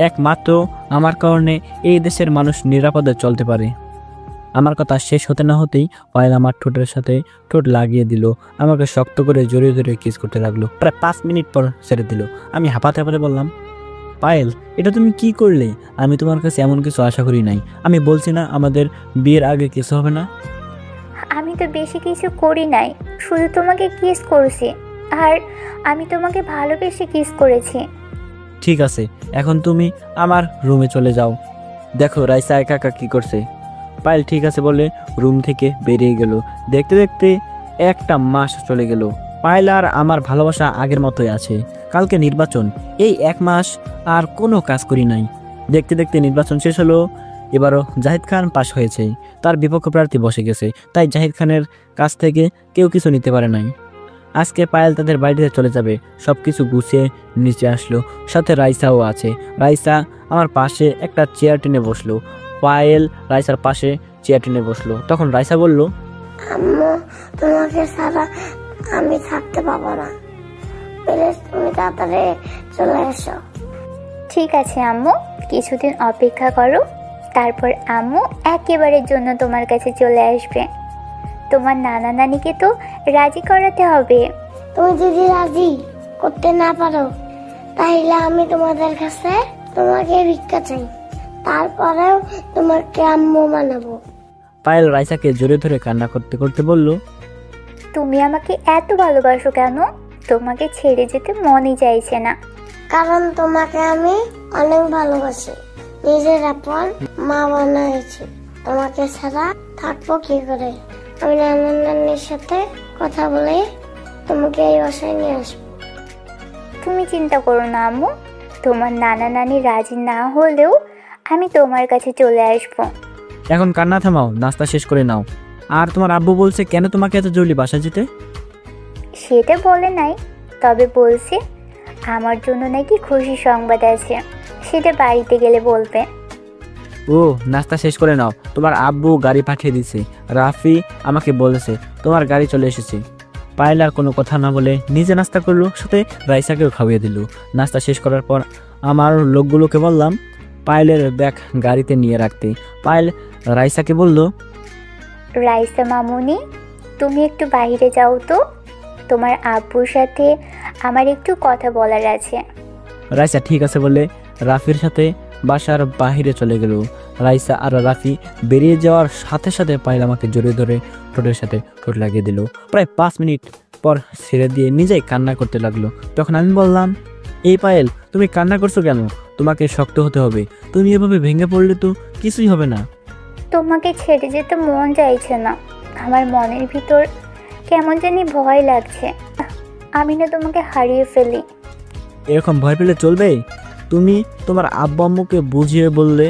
একমাত্র আমার কারণে এই দেশের মানুষ নিরাপদে চলতে পারে। আমার কথা শেষ হতে না হতেই পায়েল আমার ঠোঁটের সাথে ঠোঁট লাগিয়ে দিল। আমাকে শক্ত করে জড়িয়ে ধরে কিস করতে লাগলো। প্রায় 5 মিনিট পর ছেড়ে দিল। আমি হাঁপাতে হাঁপাতে বললাম, পায়েল, এটা তুমি কি করলে? আমি তোমার কাছে এমন কিছু আশা করি নাই। আমি বলছি না আমাদের বিয়ের আগে কিছু হবে না। আমি তো বেশি কিছু করি নাই, শুধু তোমাকে কিস করেছি। আর আমি তোমাকে ভালোবেসে কিস করেছি। ঠিক আছে, এখন তুমি আমার রুমে চলে যাও। দেখো রাইসা একা একা কি করছে। পায়েল ঠিক আছে বলে রুম থেকে বেরিয়ে গেল। দেখতে দেখতে 1 মাস চলে গেল। পায়েল আর আমার ভালোবাসা আগের মতোই আছে। কালকে নির্বাচন, এই 1 মাস আর কোনো কাজ করি নাই। দেখতে দেখতে নির্বাচন শেষ হলো। এবারও জাহিদ খান পাশ হয়েছে, তার বিপক্ষ প্রার্থী বসে গেছে। তাই জাহিদ খানের কাছ থেকে কেউ কিছু নিতে পারে নাই। আজকে পায়েল তাদের বাড়িতে চলে যাবে। সব কিছু গুছিয়ে নিচে আসলো, সাথে রাইসাও আছে। রাইসা আমার পাশে একটা চেয়ার টেনে বসলো। পায়েল রাইসার পাশে চেয়ার টেনে বসলো। তখন রাইসা বলল, আম্মু, তোমাকে ছাড়া আমি থাকতে পারবো না, প্লিজ তুমি তাড়াতাড়ি চলে এসো। ঠিক আছে আম্মু, কিছুদিন অপেক্ষা করো, তারপর আম্মু একেবারের জন্য তোমার কাছে চলে আসবে। তোমার নানা নানিকে তো রাজি করাতে হবে। তুমি যদি রাজি করতে না পারো তাহলে আমি তোমাদের কাছে তোমাকে ভিক্ষা চাই, তারপরেও তোমাকে আম্মু মানাবো। পায়েল রাইসাকে জোরে ধরে কান্না করতে করতে বলল, তুমি আমাকে এত ভালোবাসো কেন? তোমাকে ছেড়ে যেতে মনই চাইছে না। কারণ তোমাকে আমি অনেক ভালোবাসি, নিজের আপন মা বানিয়েছি। তোমাকে ছাড়া থাকবো কি করে? আমি নানা নানির সাথে কথা বলে তোমাকে এই বাসায় নিয়ে আসবো। তুমি চিন্তা করো না আম্মু, তোমার নানা নানি রাজি না হলেও আমি তোমার কাছে চলে আসবো। এখন কান্না থামাও, নাস্তা শেষ করে নাও। আর তোমার আব্বু বলছে কেন তোমাকে এত জলদি বাসা যেতে? সেটা বলে নাই, তবে বলছে আমার জন্য নাকি খুশি সংবাদ আছে, সেটা বাড়িতে গেলে বলবে। ও, নাস্তা শেষ করে নাও। তোমার আব্বু গাড়ি পাঠিয়ে দিছে। রাফি আমাকে বলেছে তোমার গাড়ি চলে এসেছে। পায়েল আর কোনো কথা না বলে নিজে নাস্তা করলো, সাথে রাইসাকেও খাওয়িয়ে দিল। নাস্তা শেষ করার পর আমার লোকগুলোকে বললাম পায়েলের ব্যাগ গাড়িতে নিয়ে রাখতে। পায়েল রাইসাকে বলল, রাইসা মামুনি, তুমি একটু বাইরে যাও তো, তোমার আব্বুর সাথে আমার একটু কথা বলার আছে। রাইসা ঠিক আছে বলে রাফির সাথে বাসার বাহিরে চলে গেল। রাইসা আর রাফি বেরিয়ে যাওয়ার সাথে সাথে পায়েল আমাকে জড়িয়ে ধরে ঠোঁটের সাথে ঠোঁট লাগিয়ে দিল। প্রায় 5 মিনিট পর ছেড়ে দিয়ে নিজেই কান্না করতে লাগলো। তখন আমি বললাম, এই পায়েল, তুমি কান্না করছো কেন? তোমাকে শক্ত হতে হবে। তুমি এভাবে ভেঙে পড়লে তো কিছুই হবে না। তোমাকে ছেড়ে যেতে মন চাইছে না, আমার মনের ভিতর কেমন জানি ভয় লাগছে। আমি না তোমাকে হারিয়ে ফেলি। এরকম ভয় পেলে চলবে? তুমি তোমার আব্বু আম্মুকে বুঝিয়ে বললে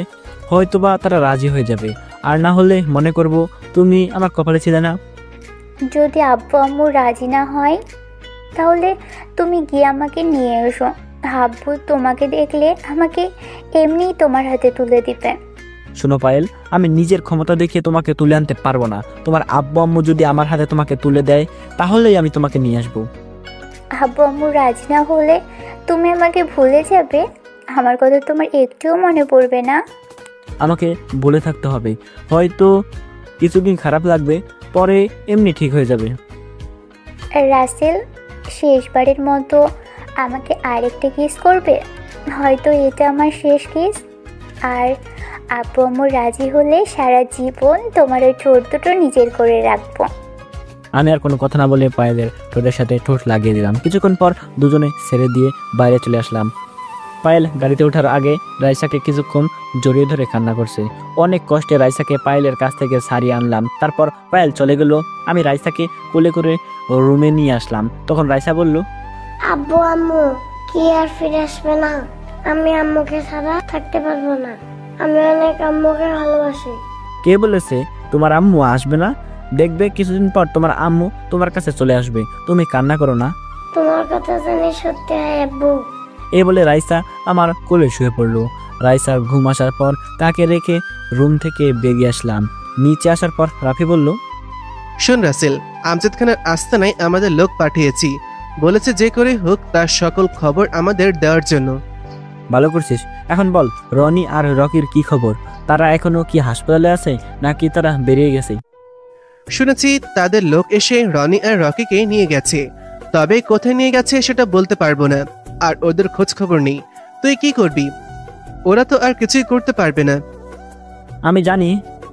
হয়তোবা তারা রাজি হয়ে যাবে, আর না হলে মনে করব তুমি আমার কপালে ছিলে না। যদি আব্বু আম্মু রাজি না হয় তাহলে তুমি গিয়ে আমাকে নিয়ে এসো। আব্বু তোমাকে দেখলে আমাকে এমনিই তোমার হাতে তুলে দিবে। শোনো পায়েল, আমি নিজের ক্ষমতা দেখিয়ে তোমাকে তুলে আনতে পারবো না। তোমার আব্বু আম্মু যদি আমার হাতে তোমাকে তুলে দেয় তাহলেই আমি তোমাকে নিয়ে আসবো। আব্বু আম্মু রাজি না হলে তুমি আমাকে ভুলে যাবে? আমার কথা তোমার একটুও মনে পড়বে না? আমাকে বলে থাকতে হবে, হয়তো কিছুদিন খারাপ লাগবে, পরে এমনি ঠিক হয়ে যাবে। রাসেল, শেষবারের মতো আমাকে আরেকটা কিস করবে? হয়তো এটা আমার শেষ কিস। আর আব্বু আম্মু রাজি হলে সারা জীবন তোমার ওই ঠোঁট দুটো নিজের করে রাখবো। আমি আর কোনো কথা না বলে পায়েলের ঠোঁটের সাথে ঠোঁট লাগিয়ে দিলাম। কিছুক্ষণ পর দুজনে ছেড়ে দিয়ে বাইরে চলে আসলাম। পায়েল গাড়িতে ওঠার আগে রাইসাকে কিছুক্ষণ জড়িয়ে ধরে কান্না করছে। অনেক কষ্টে রাইসাকে পায়েলের কাছ থেকে সারিয়ে আনলাম। তারপর পায়েল চলে গেল। আমি রাইসাকে কোলে করে রুমে নিয়ে আসলাম। তখন রাইসা বলল, আব্বু আম্মু কি আর ফিরে আসবে না? আমি আম্মুকে ছাড়া থাকতে পারবো না। আমি অনেক আম্মুকে ভালোবাসি। কে বলেছে তোমার আম্মু আসবে না? দেখবে কিছুদিন পর তোমার আম্মু তোমার কাছে চলে আসবে, তুমি কান্না করো না। তোমার কথা জানি সত্যি হয় আব্বু। এই বলে রাইসা আমার কোলে শুয়ে পড়লো। রাইসার ঘুম আসার পর তাকে রেখে রুম থেকে বেরিয়ে আসলাম। নিচে আসার পর রাফি বলল, শোন রাসেল, আমজাদ খানের আস্তানায় আমাদের লোক পাঠিয়েছি, বলেছে যে করে হোক তার সকল খবর আমাদের দেওয়ার জন্য। ভালো করছিস। এখন বল, রনি আর রকির কি খবর? তারা এখনো কি হাসপাতালে আছে নাকি তারা বেরিয়ে গেছে? শুনেছি তাদের লোক এসে রনি আর রকিকে নিয়ে গেছে, তবে কোথায় নিয়ে গেছে সেটা বলতে পারবো না, আর ওদের খোঁজ খবর নেই। তুই কি করবি? ওরা তো আর কিছুই করতে পারবে না। আমি জানি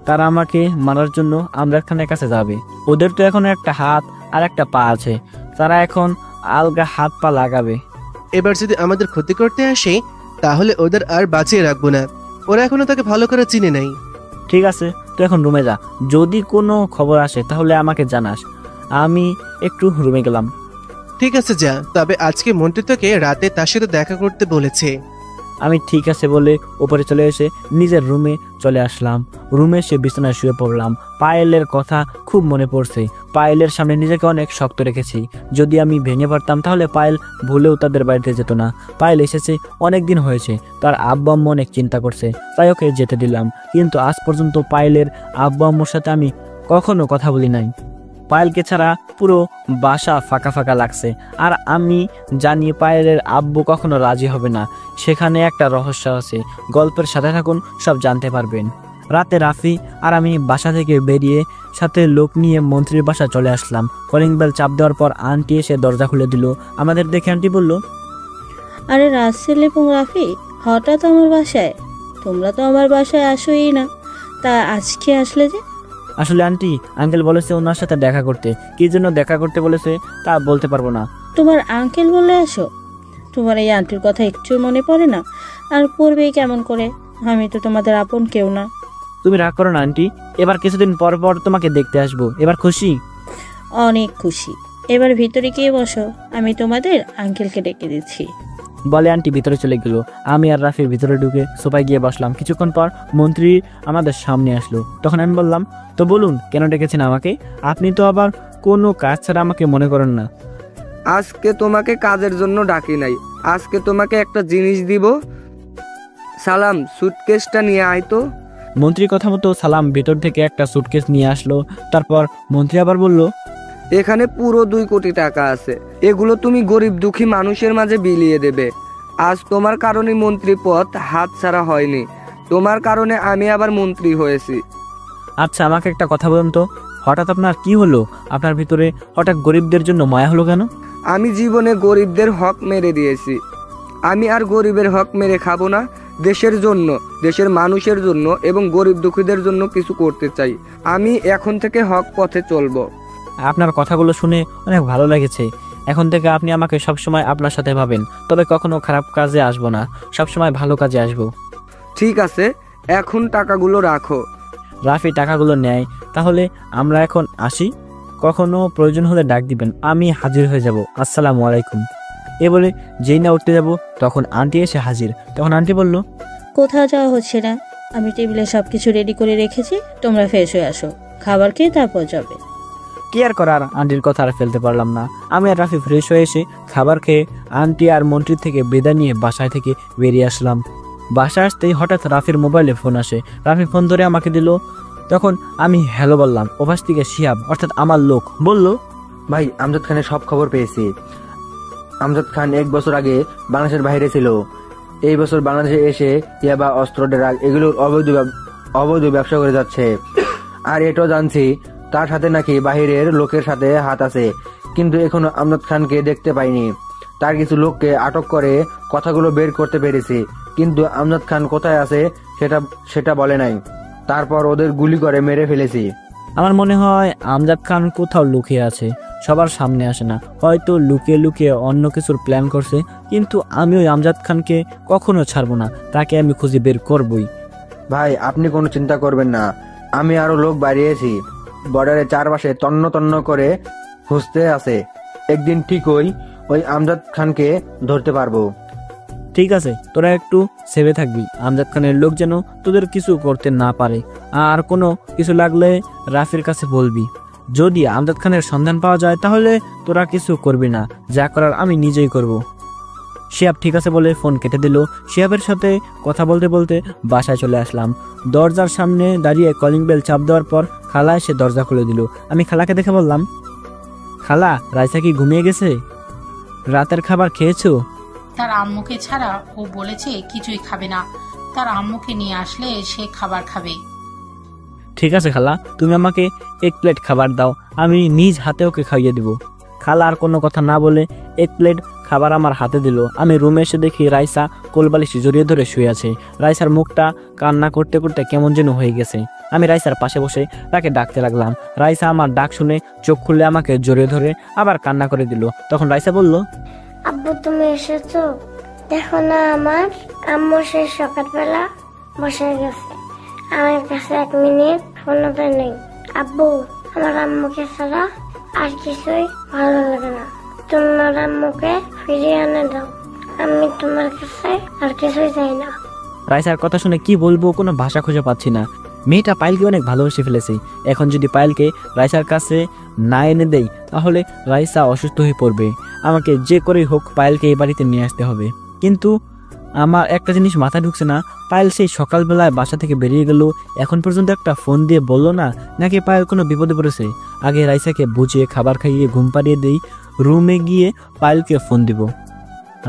তারা আমাকে মারার জন্য আমজাদ খানের কাছে যাবে। ওদের তো এখন একটা হাত আর একটা পা আছে, তারা এখন আলগা হাত পা লাগাবে। এবার যদি আমাদের ক্ষতি করতে আসে তাহলে ওদের আর বাঁচিয়ে রাখবো না, ওরা এখনো তাকে ভালো করে চিনে নাই। ঠিক আছে, তুই এখন রুমে যা, যদি কোনো খবর আসে তাহলে আমাকে জানাস। আমি একটু রুমে গেলাম। ঠিক আছে যা, তবে আজকে মন্ত্রী তোকে রাতে তার সাথে দেখা করতে বলেছে। আমি ঠিক আছে বলে উপরে চলে এসে নিজের রুমে চলে আসলাম। রুমে এসে বিছানায় শুয়ে পড়লাম। পায়েলের কথা খুব মনে পড়ছে। পায়েলের সামনে নিজেকে অনেক শক্ত রেখেছি। যদি আমি ভেঙে পড়তাম তাহলে পায়েল ভুলেও তাদের বাড়িতে যেত না। পায়েল এসেছে, অনেক দিন হয়েছে, তার আব্বু আম্মু অনেক চিন্তা করছে, তাই ওকে যেতে দিলাম। কিন্তু আজ পর্যন্ত পায়েলের আব্বু আম্মুর সাথে আমি কখনো কথা বলি নাই। পায়েলকে ছাড়া পুরো বাসা ফাঁকা ফাঁকা লাগছে, আর আমি জানি পায়েলের আব্বু কখনো রাজি হবে না। সেখানে একটা রহস্য আছে, গল্পের সাথে থাকুন, সব জানতে পারবেন। রাতে রাফি আর আমি বাসা থেকে বেরিয়ে সাথে লোক নিয়ে মন্ত্রীর বাসা চলে আসলাম। কলিং বেল চাপ দেওয়ার পর আন্টি এসে দরজা খুলে দিল। আমাদের দেখে আন্টি বলল, আরে রাসেল এবং রাফি, হঠাৎ আমার বাসায়? তোমরা তো আমার বাসায় আসোই না, তা আজকে আসলে যে? আসলে আন্টি, আঙ্কেল বলেছে ওনার সাথে দেখা করতে। কি জন্য দেখা করতে বলেছে তা বলতে পারবো না। তোমার আঙ্কেল বলে আসো? তোমার এই আন্টির কথা একটু মনে পড়ে না? আর পড়বেই কেমন করে? আমি তো তোমাদের আপন কেউ না। তুমি রাগ করো না আন্টি, এবার কিছুদিন পর পর তোমাকে দেখতে আসবো। এবার খুশি? অনেক খুশি। এবার ভিতরে গিয়ে বসো, আমি তোমাদের আঙ্কেলকে ডেকে দিচ্ছি। বলে আন্টি ভিতরে চলে গেল। আমি আর রাফি ভিতরে ঢুকে সোফায় গিয়ে বসলাম। কিছুক্ষণ পর মন্ত্রী আমাদের সামনে আসলো। তখন আমি বললাম, তো বলুন কেন ডেকেছেন আমাকে? আপনি তো আবার কোনো কাজ ছাড়া আমাকে মনে করেন না। আজকে তোমাকে কাজের জন্য ডাকি নাই, আজকে তোমাকে একটা জিনিস দিব। সালাম, সুটকেসটা নিয়ে আয় তো। মন্ত্রী কথা মতো সালাম ভিতর থেকে একটা সুটকেস নিয়ে আসলো। তারপর মন্ত্রী আবার বলল, এখানে পুরো 2 কোটি টাকা আছে, এগুলো তুমি গরিব দুঃখী মানুষের মাঝে বিলিয়ে দেবে। আজ তোমার কারণে মন্ত্রী পদ হাত ছাড়া হয়নি, তোমার কারণে আমি আবার মন্ত্রী হয়েছি। আচ্ছা আমাকে একটা কথা বলুন তো, হঠাৎ আপনার কি হলো? আপনার ভিতরে হঠাৎ গরিবদের জন্য মায়া হলো কেন? আমি জীবনে গরিবদের হক মেরে দিয়েছি, আমি আর গরিবের হক মেরে খাবো না। দেশের জন্য, দেশের মানুষের জন্য এবং গরিব দুঃখীদের জন্য কিছু করতে চাই। আমি এখন থেকে হক পথে চলবো। আপনার কথাগুলো শুনে অনেক ভালো লেগেছে। এখন থেকে আপনি আমাকে সবসময় আপনার সাথে ভাবেন, তবে কখনো খারাপ কাজে আসবো না, সবসময় ভালো কাজে আসবো। ঠিক আছে, এখন টাকাগুলো রাখো। রাফি টাকাগুলো নেয়। তাহলে আমরা এখন আসি, কখনো প্রয়োজন হলে ডাক দিবেন, আমি হাজির হয়ে যাব। আসসালামু আলাইকুম। এ বলে যেই না উঠতে যাব তখন আন্টি এসে হাজির। তখন আন্টি বলল, কোথাও যাওয়া হচ্ছে না, আমি টেবিলে সব কিছু রেডি করে রেখেছি, তোমরা ফ্রেশ হয়ে আসো, খাবার খেয়ে তারপর যাবে। কি আর করার, আন্টির কথা আর ফেলতে পারলাম না। আমি আর রাফি ফ্রেশ হয়ে এসে খাবার খেয়ে আন্টি আর মন্ত্রীর থেকে বিদায় নিয়ে বাসায় থেকে বেরিয়ে আসলাম। বাসায় আসতেই হঠাৎ রাফির মোবাইলে ফোন আসে। রাফি ফোন ধরে আমাকে দিল। তখন আমি হ্যালো বললাম। ওপাশ থেকে শিহাব অর্থাৎ আমার লোক বলল, ভাই আমজাদ খানের সব খবর পেয়েছি। আমজাদ খান 1 বছর আগে বাংলাদেশের বাইরে ছিল, এই বছর বাংলাদেশে এসে ইয়াবা, অস্ত্র, ড্রাগ এগুলোর অবৈধ ব্যবসা করে যাচ্ছে। আর এটাও জানছি তার সাথে নাকি বাহিরের লোকের সাথে হাত আছে, কিন্তু এখনো আমজাদ খানকে দেখতে পাইনি। তার কিছু লোককে আটক করে কথাগুলো বের করতে পেরেছি, কিন্তু আমজাদ খান কোথায় আছে সেটা বলে নাই। তারপর ওদের গুলি করে মেরে ফেলেছি। আমার মনে হয় আমজাদ খান কোথাও লুকিয়ে আছে, সবার সামনে আসে না, হয়তো লুকিয়ে লুকিয়ে অন্য কিছুর প্ল্যান করছে। কিন্তু আমি ওই আমজাদ খানকে কখনো ছাড়বো না, তাকে আমি খুঁজে বের করবই। ভাই আপনি কোনো চিন্তা করবেন না, আমি আরো লোক বাড়িয়েছি, বর্ডারের চারপাশে তন্ন তন্ন করে খুঁজতে আছে। একদিন ঠিকই ওই আমজাদ খানকে ধরতে পারবো। ঠিক আছে, তোরা একটু সেভে থাকবি। আমজাদ খানের লোক যেন তোদের কিছু করতে না পারে। আর কোনো কিছু লাগলে রাফির কাছে বলবি। যদি আমজাদ খানের সন্ধান পাওয়া যায় তাহলে তোরা কিছু করবি না, যা করার আমি নিজেই করব। শিহাব ঠিক আছে বলে ফোন কেটে দিল। শিহাবের সাথে কথা বলতে বলতে বাসায় চলে আসলাম। দরজার সামনে দাঁড়িয়ে কলিং বেল চাপ দেওয়ার পর খালা এসে দরজা খুলে দিল। আমি খালাকে দেখে বললাম, খালা, রাইসা কি ঘুমিয়ে গেছে? রাতের খাবার খেয়েছো? তার আম্মুকে ছাড়া ও বলেছে কিছুই খাবে না। তার আম্মুকে নিয়ে আসলে সে খাবার খাবে। ঠিক আছে খালা, তুমি আমাকে 1 প্লেট খাবার দাও, আমি নিজ হাতে ওকে খাইয়ে দিব। খালা আর কোনো কথা না বলে 1 প্লেট খাবার আমার হাতে দিল। আমি রুমে এসে দেখি রাইসা কোলবালিশে জড়িয়ে ধরে শুয়ে আছে। রাইসার মুখটা কান্না করতে করতে কেমন যেন হয়ে গেছে। আমি রাইসার পাশে বসে তাকে ডাকতে লাগলাম। রাইসা আমার ডাক শুনে চোখ খুলে আমাকে জড়িয়ে ধরে আবার কান্না করে দিল। তখন রাইসা বলল, আব্বু তুমি এসেছো? দেখো না আমার আম্মু সেই সকালবেলা বসে গেছে, আমার কাছে 1 মিনিট ফোনটা নেই। আব্বু, আমার আম্মুকে ছাড়া আর কিছুই ভালো লাগে না, তোমার আম্মুকে ফিরিয়ে এনে দাও। আমি তোমার কাছে আর কিছুই চাই না। রাইসার কথা শুনে কি বলবো, কোনো ভাষা খুঁজে পাচ্ছি না। মেয়েটা পায়েলকে অনেক ভালোবেসে ফেলেছে। এখন যদি পায়েলকে রাইসার কাছে না এনে দেই তাহলে রাইসা অসুস্থ হয়ে পড়বে। আমাকে যে করেই হোক পায়েলকে এই বাড়িতে নিয়ে আসতে হবে। কিন্তু আমার একটা জিনিস মাথায় ঢুকছে না, পায়েল সেই সকালবেলায় বাসা থেকে বেরিয়ে গেল, এখন পর্যন্ত একটা ফোন দিয়ে বললো না, নাকি পায়েল কোনো বিপদে পড়েছে? আগে রাইসাকে বুঝিয়ে খাবার খাইয়ে ঘুম পাড়িয়ে দিই, রুমে গিয়ে পায়েলকে ফোন দিব।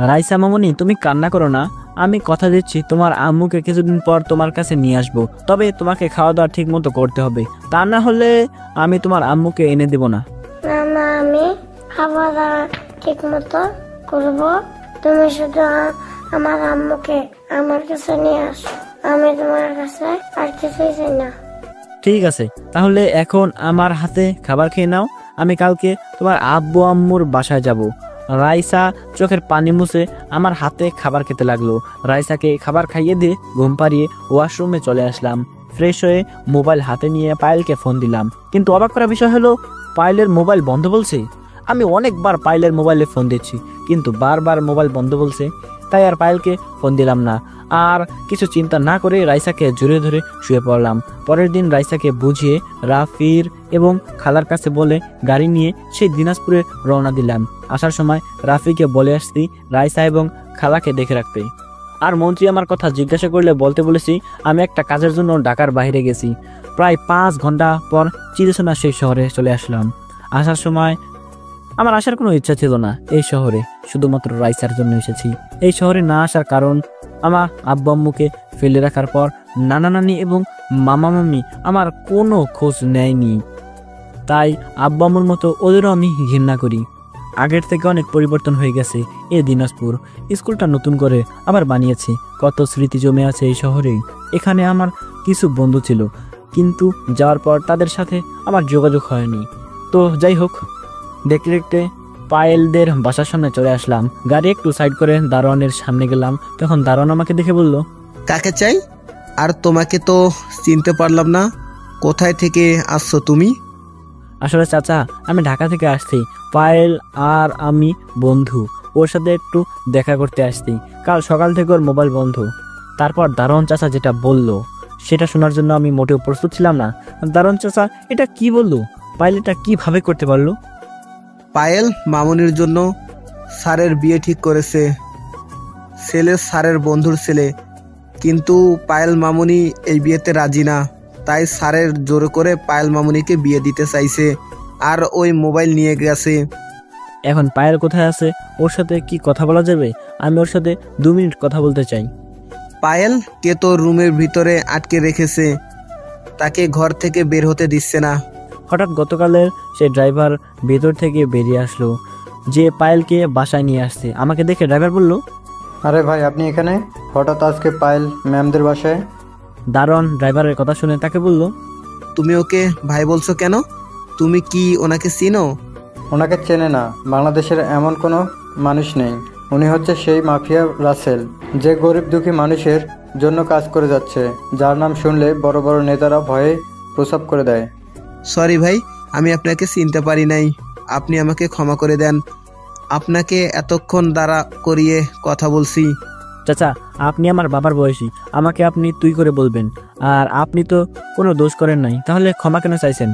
রাইসা মামনি, তুমি কান্না করো না, আমি কথা দিচ্ছি তোমার আম্মুকে কিছুদিন পর তোমার কাছে নিয়ে আসবো। তবে তোমাকে খাওয়া দাওয়া ঠিক মতো করতে হবে, তা না হলে আমি তোমার আম্মুকে এনে দেব না। না না, আমি খাওয়া দাওয়া ঠিক মতো করবো, তুমি শুধু আমার আম্মুকে আমার কাছে নিয়ে আসো। আমি তোমার কাছে আর কিছুই চাই না। ঠিক আছে, তাহলে এখন আমার হাতে খাবার খেয়ে নাও, আমি কালকে তোমার আব্বু আম্মুর বাসায় যাব। রাইসা চোখের পানি মুছে আমার হাতে খাবার খেতে লাগলো। রাইসাকে খাবার খাইয়ে দিয়ে ঘুম পাড়িয়ে ওয়াশরুমে চলে আসলাম। ফ্রেশ হয়ে মোবাইল হাতে নিয়ে পায়েলকে ফোন দিলাম, কিন্তু অবাক করা বিষয় হলো পায়েলের মোবাইল বন্ধ বলছে। আমি অনেকবার পায়েলের মোবাইলে ফোন দিচ্ছি, কিন্তু বারবার মোবাইল বন্ধ বলছে। তাই আর পায়েলকে ফোন দিলাম না। আর কিছু চিন্তা না করে রাইসাকে জড়িয়ে ধরে শুয়ে পড়লাম। পরের দিন রাইসাকে বুঝিয়ে রাফির এবং খালার কাছে বলে গাড়ি নিয়ে সেই দিনাজপুরে রওনা দিলাম। আসার সময় রাফিকে বলে আসছি রাইসা এবং খালাকে দেখে রাখতে। আর মন্ত্রী আমার কথা জিজ্ঞাসা করলে বলতে বলেছি আমি একটা কাজের জন্য ঢাকার বাইরে গেছি। প্রায় 5 ঘন্টা পর চিরচেনা সেই শহরে চলে আসলাম। আসার সময় আমার আসার কোনো ইচ্ছা ছিল না এই শহরে, শুধুমাত্র রাইসার জন্য এসেছি। এই শহরে না আসার কারণ, আমার আব্বু আম্মুকে ফেলে রাখার পর নানা নানি এবং মামা মামি আমার কোনো খোঁজ নেয়নি। তাই আব্বু আম্মুর মতো ওদেরও আমি ঘৃণা করি। আগের থেকে অনেক পরিবর্তন হয়ে গেছে এই দিনাজপুর। স্কুলটা নতুন করে আবার বানিয়েছি। কত স্মৃতি জমে আছে এই শহরে। এখানে আমার কিছু বন্ধু ছিল, কিন্তু যাওয়ার পর তাদের সাথে আমার যোগাযোগ হয়নি। তো যাই হোক, দেখতে দেখতে পায়েলদের বাসার সামনে চলে আসলাম। গাড়ি একটু সাইড করে দারোয়ানের সামনে গেলাম। তখন দারোয়ান আমাকে দেখে বলল, কাকে চাই? আর তোমাকে তো চিনতে পারলাম না, কোথায় থেকে আসছো তুমি? আসলে চাচা, আমি ঢাকা থেকে আসছি। পায়েল আর আমি বন্ধু, ওর সাথে একটু দেখা করতে আসছি। কাল সকাল থেকে ওর মোবাইল বন্ধ। তারপর দারোয়ান চাচা যেটা বলল সেটা শোনার জন্য আমি মোটেও প্রস্তুত ছিলাম না। দারোয়ান চাচা এটা কি বললো? পায়েল এটা কিভাবে করতে পারলো? পায়েল মামুনির জন্য স্যারের বিয়ে ঠিক করেছে, ছেলে স্যারের বন্ধুর ছেলে, কিন্তু পায়েল মামুনি এই বিয়েতে রাজি না। তাই স্যারের জোর করে পায়েল মামুনিকে বিয়ে দিতে চাইছে, আর ওই মোবাইল নিয়ে গেছে। এখন পায়েল কোথায় আছে? ওর সাথে কি কথা বলা যাবে? আমি ওর সাথে 2 মিনিট কথা বলতে চাই। পায়েল কে তো রুমের ভিতরে আটকে রেখেছে, তাকে ঘর থেকে বের হতে দিচ্ছে না। হঠাৎ গতকালের সেই ড্রাইভার ভেতর থেকে বেরিয়ে আসলো, যে পায়েলকে বাসায় নিয়ে আসছে। আমাকে দেখে ড্রাইভার বলল, আরে ভাই, আপনি এখানে হঠাৎ আজকে পায়েল ম্যামদের বাসায়? দারোয়ান ড্রাইভারের কথা শুনে তাকে বলল, তুমি ওকে ভাই বলছো কেন? তুমি কি ওনাকে চিনো? ওনাকে চেনে না, বাংলাদেশের এমন কোনো মানুষ নেই। উনি হচ্ছে সেই মাফিয়া রাসেল, যে গরিব দুঃখী মানুষের জন্য কাজ করে যাচ্ছে, যার নাম শুনলে বড় বড় নেতারা ভয়ে প্রস্রাব করে দেয়। সরি ভাই, আমি আপনাকে চিনতে পারি নাই, আপনি আমাকে ক্ষমা করে দেন। আপনাকে এতক্ষণ দাঁড়া করিয়ে কথা বলছি, চাচা, আপনি আমার বাবার বয়সী, আমাকে আপনি তুই করে বলবেন। আর আপনি তো কোনো দোষ করেন নাই, তাহলে ক্ষমা কেন চাইছেন?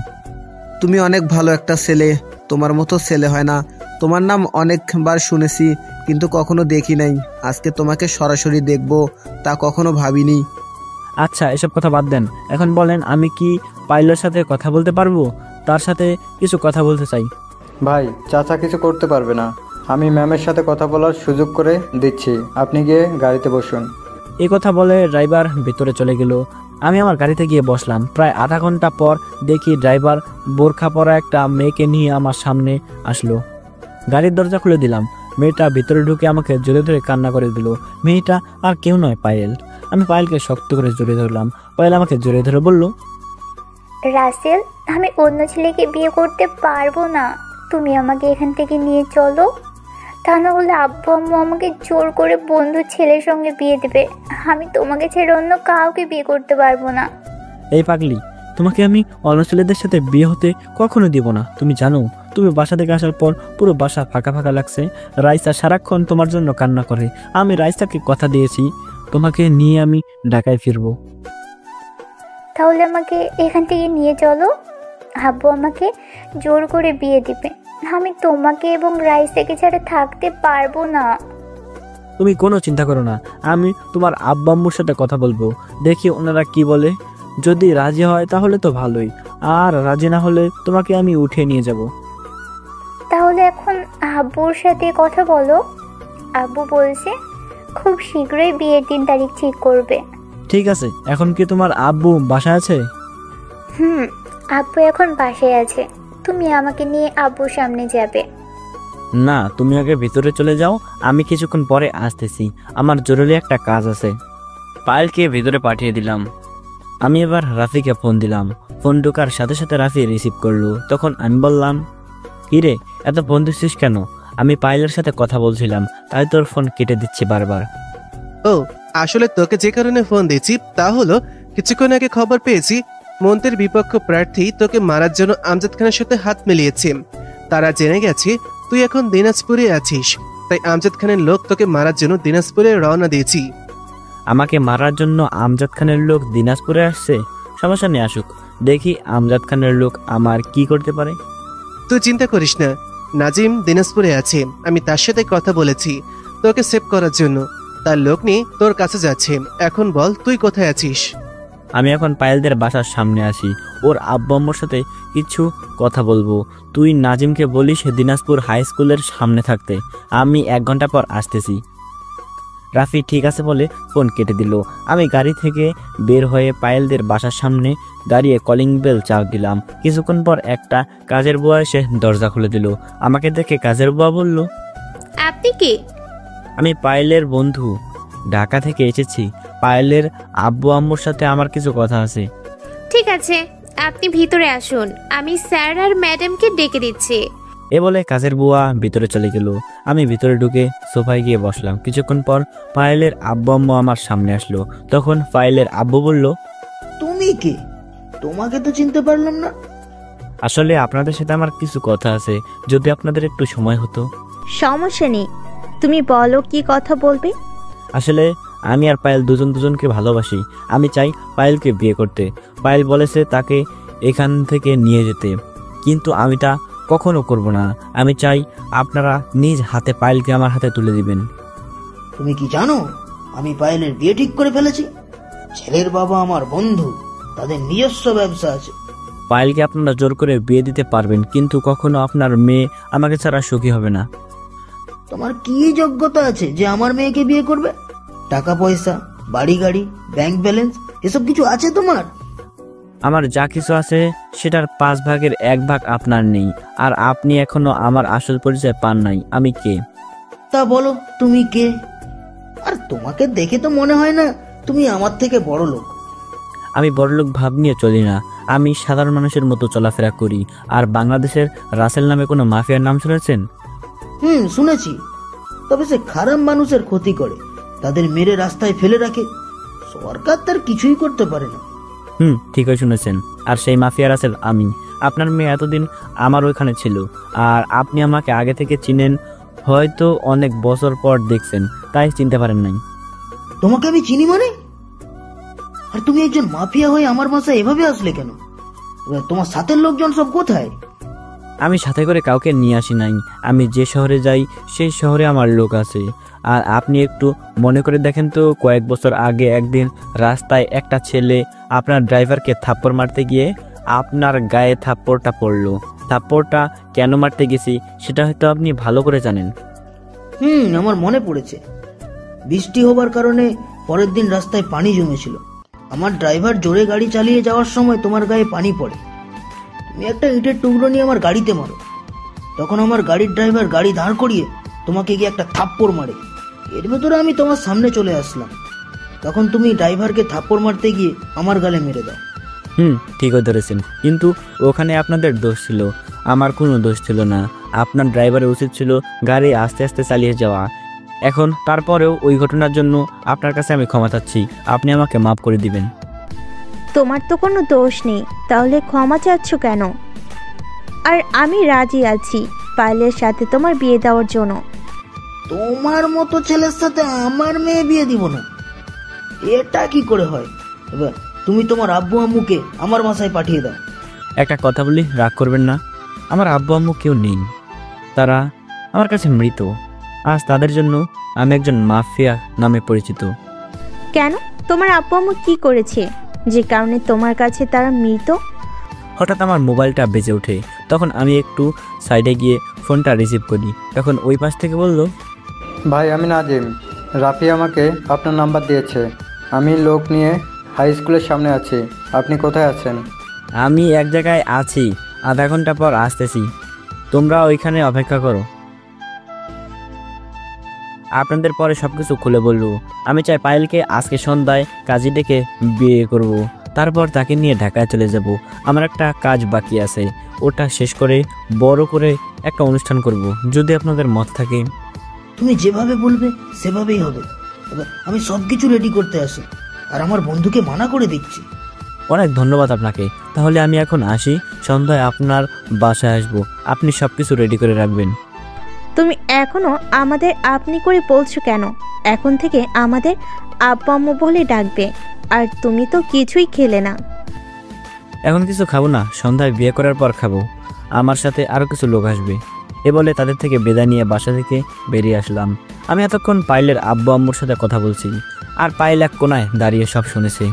তুমি অনেক ভালো একটা ছেলে, তোমার মতো ছেলে হয় না। তোমার নাম অনেকবার শুনেছি, কিন্তু কখনো দেখি নাই। আজকে তোমাকে সরাসরি দেখবো তা কখনো ভাবিনি। আচ্ছা, এসব কথা বাদ দেন। এখন বলেন, আমি কি পাইলের সাথে কথা বলতে পারবো? তার সাথে কিছু কথা বলতে চাই। ভাই, চাচা কিছু করতে পারবে না। আমি ম্যামের সাথে কথা বলার সুযোগ করে দিচ্ছি, আপনি গিয়ে গাড়িতে বসুন। এই কথা বলে ড্রাইভার ভেতরে চলে গেল। আমি আমার গাড়িতে গিয়ে বসলাম। প্রায় আধা ঘন্টা পর দেখি ড্রাইভার বোরখা পরা একটা মেয়েকে নিয়ে আমার সামনে আসলো। গাড়ির দরজা খুলে দিলাম। মেয়েটা ভিতরে ঢুকে আমাকে জড়িয়ে ধরে কান্না করে দিল। মেয়েটা আর কেউ নয়, পায়েল। আমি পায়েলকে শক্ত করে জড়িয়ে ধরলাম। পায়েল আমাকে জড়িয়ে ধরে বলল, রাসেল, আমি অন্য ছেলেকে বিয়ে করতে পারবো না। তুমি আমাকে এখান থেকে নিয়ে চলো, তা না হলে আব্বু আম্মু আমাকে জোর করে বন্ধুর ছেলের সঙ্গে বিয়ে দেবে। আমি তোমাকে ছেড়ে অন্য কাউকে বিয়ে করতে পারবো না। এই পাগলি, তোমাকে আমি অন্য ছেলেদের সাথে বিয়ে হতে কখনো দিব না। তুমি জানো, তুমি বাসা থেকে আসার পর পুরো বাসা ফাঁকা ফাঁকা লাগছে। রাইসা সারাক্ষণ তোমার জন্য কান্না করে। আমি রাইসাকে কথা দিয়েছি, তোমাকে নিয়ে আমি ঢাকায় ফিরবো। তাহলে আমাকে এখান থেকে নিয়ে চলো, আব্বু আমাকে জোর করে বিয়ে দিবে। আমি তোমাকে এবং রাইসাকে ছাড়া থাকতে পারবো না। তুমি কোনো চিন্তা করো না, আমি তোমার আব্বা আম্মুর সাথে কথা বলবো, দেখি ওনারা কি বলে। যদি রাজি হয় তাহলে তো ভালোই, আর রাজি না হলে তোমাকে আমি উঠিয়ে নিয়ে যাব। তাহলে এখন আব্বুর সাথে কথা বলো। আব্বু বলছে খুব শীঘ্রই বিয়ের দিন তারিখ ঠিক করবে। ঠিক আছে, এখন কি তোমার আব্বু বাসায় আছে? আব্বু এখন বাসায় আছে। তুমি আমাকে নিয়ে আব্বুর সামনে যাবে। না, তুমি আগে ভিতরে চলে যাও, আমি কিছুক্ষণ পরে আসতেছি, আমার জরুরি একটা কাজ আছে। পায়েলকে ভিতরে পাঠিয়ে দিলাম। আমি এবার রাফিকে ফোন দিলাম। ফোন ঢোকার সাথে সাথে রাফি রিসিভ করলো। তখন আমি বললাম, কিরে, এত ফোন দিচ্ছিস কেন? আমি পায়েলের সাথে কথা বলছিলাম, তাই তোর ফোন কেটে দিচ্ছি বারবার। ও, আসলে তোকে যে কারণে ফোন দিয়েছি তা হলো, কিছুক্ষণ আগে খবর পেয়েছি মন্ত্রীর বিপক্ষ প্রার্থী তোকে মারার জন্য আমজাদ খানের সাথে হাত মিলিয়েছে। তারা জেনে গেছে তুই এখন দিনাজপুরে আছিস, তাই আমজাদ খানের লোক তোকে মারার জন্য দিনাজপুরে রওনা দিয়েছি। আমাকে মারার জন্য আমজাদ খানের লোক দিনাজপুরে আসছে? সমস্যা নেই, আসুক, দেখি আমজাদ খানের লোক আমার কি করতে পারে। তুই চিন্তা করিস না, নাজিম দিনাজপুরে আছে। আমি তার সাথে কথা বলেছি তোকে সেভ করার জন্য। তার লোক নিয়ে তোর কাছে যাচ্ছে। এখন বল, তুই কোথায় আছিস? আমি এখন পায়েলদের বাসার সামনে আছি। ওর আব্বু আম্মুর সাথে কিছু কথা বলবো। তুই নাজিমকে বলিস দিনাজপুর হাই স্কুলের সামনে থাকতে। আমি 1 ঘন্টা পর আসতেছি। রাফি ঠিক আছে বলে ফোন কেটে দিল। আমি গাড়ি থেকে বের হয়ে পায়েলদের বাসার সামনে দাঁড়িয়ে কলিং বেল চাপ দিলাম। কিছুক্ষণ পর একটা কাজের বুয়া এসে দরজা খুলে দিল। আমাকে দেখে কাজের বুয়া বলল, আপনি কি? আমি পায়েলের বন্ধু, ঢাকা থেকে এসেছি। পায়েলের আব্বু আম্মুর সাথে আমার কিছু কথা আছে। ঠিক আছে, আপনি ভিতরে আসুন, আমি স্যার আর ম্যাডামকে ডেকে দিচ্ছি। এ বলে কাজের বুয়া ভিতরে চলে গেল। আমি ভিতরে ঢুকে সোফায় গিয়ে বসলাম। কিছুক্ষণ পর পায়েলের আব্বু আম্মু আমার সামনে আসলো। তখন পায়েলের আব্বু বলল, তুমি কে? তোমাকে তো চিনতে পারলাম না। আসলে আপনাদের সাথে আমার কিছু কথা আছে, যদি আপনাদের একটু সময় হতো। সমস্যা নেই, তুমি বলো কি কথা বলবে। আসলে আমি আর পায়েল দুজনকে ভালোবাসি। আমি চাই পায়েলকে বিয়ে করতে। পায়েল বলেছে তাকে এখান থেকে নিয়ে যেতে, কিন্তু আমি তা কখনো করব না। আমি চাই আপনারা নিজ হাতে পায়েলকে আমার হাতে তুলে দিবেন। তুমি কি জানো আমি পায়েলের বিয়ে ঠিক করে ফেলেছি? ছেলের বাবা আমার বন্ধু, তাদের নিজস্ব ব্যবসা আছে। পায়েলকে আপনারা জোর করে বিয়ে দিতে পারবেন, কিন্তু কখনো আপনার মেয়ে আমাকে ছাড়া সুখী হবে না। তোমার কি যোগ্যতা আছে যে আমার মেয়েকে বিয়ে করবে? টাকা পয়সা, বাড়ি গাড়ি, ব্যাংক ব্যালেন্স এসব কিছু আছে তোমার? আমার যা কিছু আছে সেটার 5 ভাগের 1 ভাগ আপনার নেই, আর আপনি এখনো আমার আসল পরিচয় পান নাই। আমি কে তা বলো, তুমি কে? আর তোমাকে দেখে তো মনে হয় না তুমি আমার থেকে বড় লোক। আমি বড়লোক ভাব নিয়ে চলি না, আমি সাধারণ মানুষের মতো চলাফেরা করি। আর বাংলাদেশের রাসেল নামে কোনো মাফিয়ার নাম শুনেছেন? শুনেছি, তবে সে খারাপ মানুষের ক্ষতি করে, তাদের মেরে রাস্তায় ফেলে রাখে। সরকার তার কিছুই করতে পারে না। ঠিকই শুনেছেন। আর সেই মাফিয়া রাসেল আমি। আপনার মেয়ে এতদিন আমার ওইখানে ছিল, আর আপনি আমাকে আগে থেকে চিনেন, হয়তো অনেক বছর পর দেখছেন, তাই চিনতে পারেন নাই। তোমাকে আমি চিনি মানে? আর তুমি একজন মাফিয়া হয়ে আমার বাসায় এভাবে আসলে কেন? তোমার সাথের লোকজন সব কোথায়? আমি সাথে করে কাউকে নিয়ে আসি নাই। আমি যে শহরে যাই সেই শহরে আমার লোক আছে। আর আপনি একটু মনে করে দেখেন তো, কয়েক বছর আগে একদিন রাস্তায় একটা ছেলে আপনার ড্রাইভারকে থাপ্পড় মারতে গিয়ে আপনার গায়ে থাপ্পড়টা পড়লো। থাপ্পড়টা কেন মারতে গেছি সেটা হয়তো আপনি ভালো করে জানেন। আমার মনে পড়েছে। বৃষ্টি হবার কারণে পরের দিন রাস্তায় পানি জমেছিল। আমার ড্রাইভার জোরে গাড়ি চালিয়ে যাওয়ার সময় তোমার গায়ে পানি পড়ে। তুমি একটা ইটের টুকরো নিয়ে আমার গাড়িতে মারো। তখন আমার গাড়ির ড্রাইভার গাড়ি দাঁড় করিয়ে তোমাকে গিয়ে একটা থাপ্পড় মারে। এর ভেতরে আমি তোমার সামনে চলে আসলাম। তখন তুমি ড্রাইভারকে থাপ্পড় মারতে গিয়ে আমার গালে মেরে দাও। ঠিকই ধরেছেন, কিন্তু ওখানে আপনাদের দোষ ছিল, আমার কোনো দোষ ছিল না। আপনার ড্রাইভারের উচিত ছিল গাড়ি আস্তে আস্তে চালিয়ে যাওয়া। এখন তারপরেও ওই ঘটনার জন্য আপনার কাছে আমি ক্ষমা চাচ্ছি, আপনি আমাকে মাফ করে দিবেন। তোমার তো কোনো দোষ নেই, তাহলে ক্ষমা চাচ্ছ কেন? আর আমি রাজি আছি পায়েলের সাথে তোমার বিয়ে দেওয়ার জন্য। তোমার মতো ছেলের সাথে আমার মেয়ে বিয়ে দিব না, এটা কি করে হয়? এবার তুমি তোমার আব্বু আম্মুকে আমার বাসায় পাঠিয়ে দাও। একটা কথা বলি, রাগ করবেন না। আমার আব্বু আম্মু কেউ নেই, তারা আমার কাছে মৃত। আজ তাদের জন্য আমি একজন মাফিয়া নামে পরিচিত। কেন? তোমার আব্বু আম্মু কি করেছে যে কারণে তোমার কাছে তারা মৃত? হঠাৎ আমার মোবাইলটা বেজে ওঠে, তখন আমি একটু সাইডে গিয়ে ফোনটা রিসিভ করি। তখন ওই পাশ থেকে বলল, ভাই আমি নাজিম, রাফি আমাকে আপনার নাম্বার দিয়েছে। আমি লোক নিয়ে হাই স্কুলের সামনে আছি, আপনি কোথায় আছেন? আমি এক জায়গায় আছি, আধা ঘন্টা পর আসতেছি, তোমরা ওইখানে অপেক্ষা করো। আপনাদের পরে সবকিছু খুলে বলবো। আমি চাই পায়েলকে আজকে সন্ধ্যায় কাজী ডেকে বিয়ে করব, তারপর তাকে নিয়ে ঢাকায় চলে যাব। আমার একটা কাজ বাকি আছে, ওটা শেষ করে বড় করে একটা অনুষ্ঠান করব, যদি আপনাদের মত থাকে। তুমি যেভাবে বলবে সেভাবেই হবে। আমি সবকিছু রেডি করতে আসি, আর আমার বন্ধুকে মানা করে দিচ্ছি। অনেক ধন্যবাদ আপনাকে। তাহলে আমি এখন আসি, সন্ধ্যায় আপনার বাসায় আসবো, আপনি সব কিছু রেডি করে রাখবেন। তুমি এখনো আমাদের আপনি করে বলছো কেন? এখন থেকে আমাদের আব্বু আম্মু বলে ডাকবে। আর তুমি তো কিছুই খেলে না। এখন কিছু খাবো না, সন্ধ্যায় বিয়ে করার পর খাবো। আমার সাথে আরও কিছু লোক আসবে। এ বলে তাদের থেকে বিদায় নিয়ে বাসা থেকে বেরিয়ে আসলাম। আমি এতক্ষণ পায়েলের আব্বু আম্মুর সাথে কথা বলছি, আর পায়েল এক কোনায় দাঁড়িয়ে সব শুনেছে।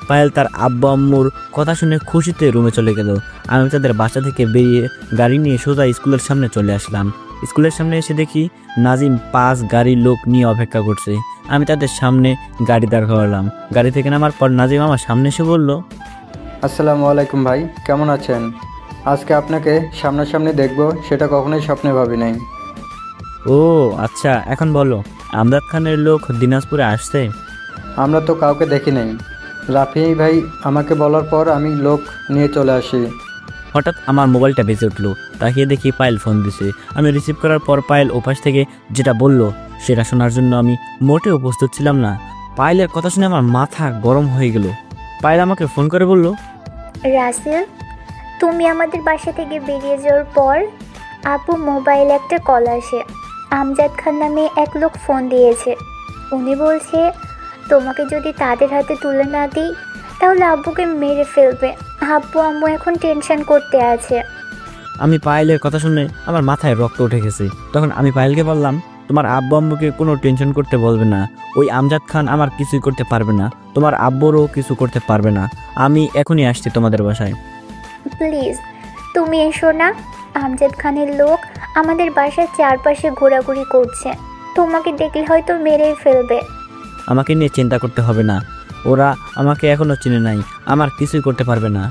পায়েল তার আব্বু আম্মুর কথা শুনে খুশিতে রুমে চলে গেল। আমি তাদের বাসা থেকে বেরিয়ে গাড়ি নিয়ে সোজা স্কুলের সামনে চলে আসলাম। স্কুলের সামনে এসে দেখি নাজিম 5 গাড়ির লোক নিয়ে অপেক্ষা করছে। আমি তাদের সামনে গাড়ি দাঁড় করালাম। গাড়ি থেকে নামার পর নাজিম আমার সামনে এসে বলল, আসসালামু আলাইকুম ভাই, কেমন আছেন? আজকে আপনাকে সামনাসামনি দেখব সেটা কখনোই স্বপ্নে ভাবি নাই। ও আচ্ছা, এখন বলো, আমজাদ খানের লোক দিনাজপুরে আসছে? আমরা তো কাউকে দেখি নাই। রাফি ভাই আমাকে বলার পর আমি লোক নিয়ে চলে আসি। হঠাৎ আমার মোবাইলটা বেজে উঠলো, তাকিয়ে দেখি পায়েল ফোন দিছে। আমি রিসিভ করার পর পায়েল ওপাশ থেকে যেটা বলল সেটা শোনার জন্য আমি মোটেও প্রস্তুত ছিলাম না। পায়েলের কথা শুনে আমার মাথা গরম হয়ে গেল। পায়েল আমাকে ফোন করে বলল, রাসেল, তুমি আমাদের বাসা থেকে বেরিয়ে যাওয়ার পর আপু মোবাইল একটা কল আসে। আমজাদ খান নামে এক লোক ফোন দিয়েছে। উনি বলছে তোমাকে যদি তাদের হাতে তুলে না দিই তাহলে আব্বুকে মেরে ফেলবে। আব্বু আম্মু এখন টেনশন করতে আছে। আমি পায়েলের কথা শুনে আমার মাথায় রক্ত উঠে গেছে। তখন আমি পায়েলকে বললাম, তোমার আব্বু আম্মুকে কোনো টেনশন করতে বলবে না। ওই আমজাদ খান আমার কিছুই করতে পারবে না, তোমার আব্বুরও কিছু করতে পারবে না। আমি এখনই আসছি তোমাদের বাসায়। প্লিজ তুমি এসো না। আমজাদ খানের লোক আমাদের বাসার চারপাশে ঘোরাঘুরি করছে, তোমাকে দেখলে হয়তো মেরেই ফেলবে। আমাকে নিয়ে চিন্তা করতে হবে না, ওরা আমাকে এখনও চিনে নাই, আমার কিছুই করতে পারবে না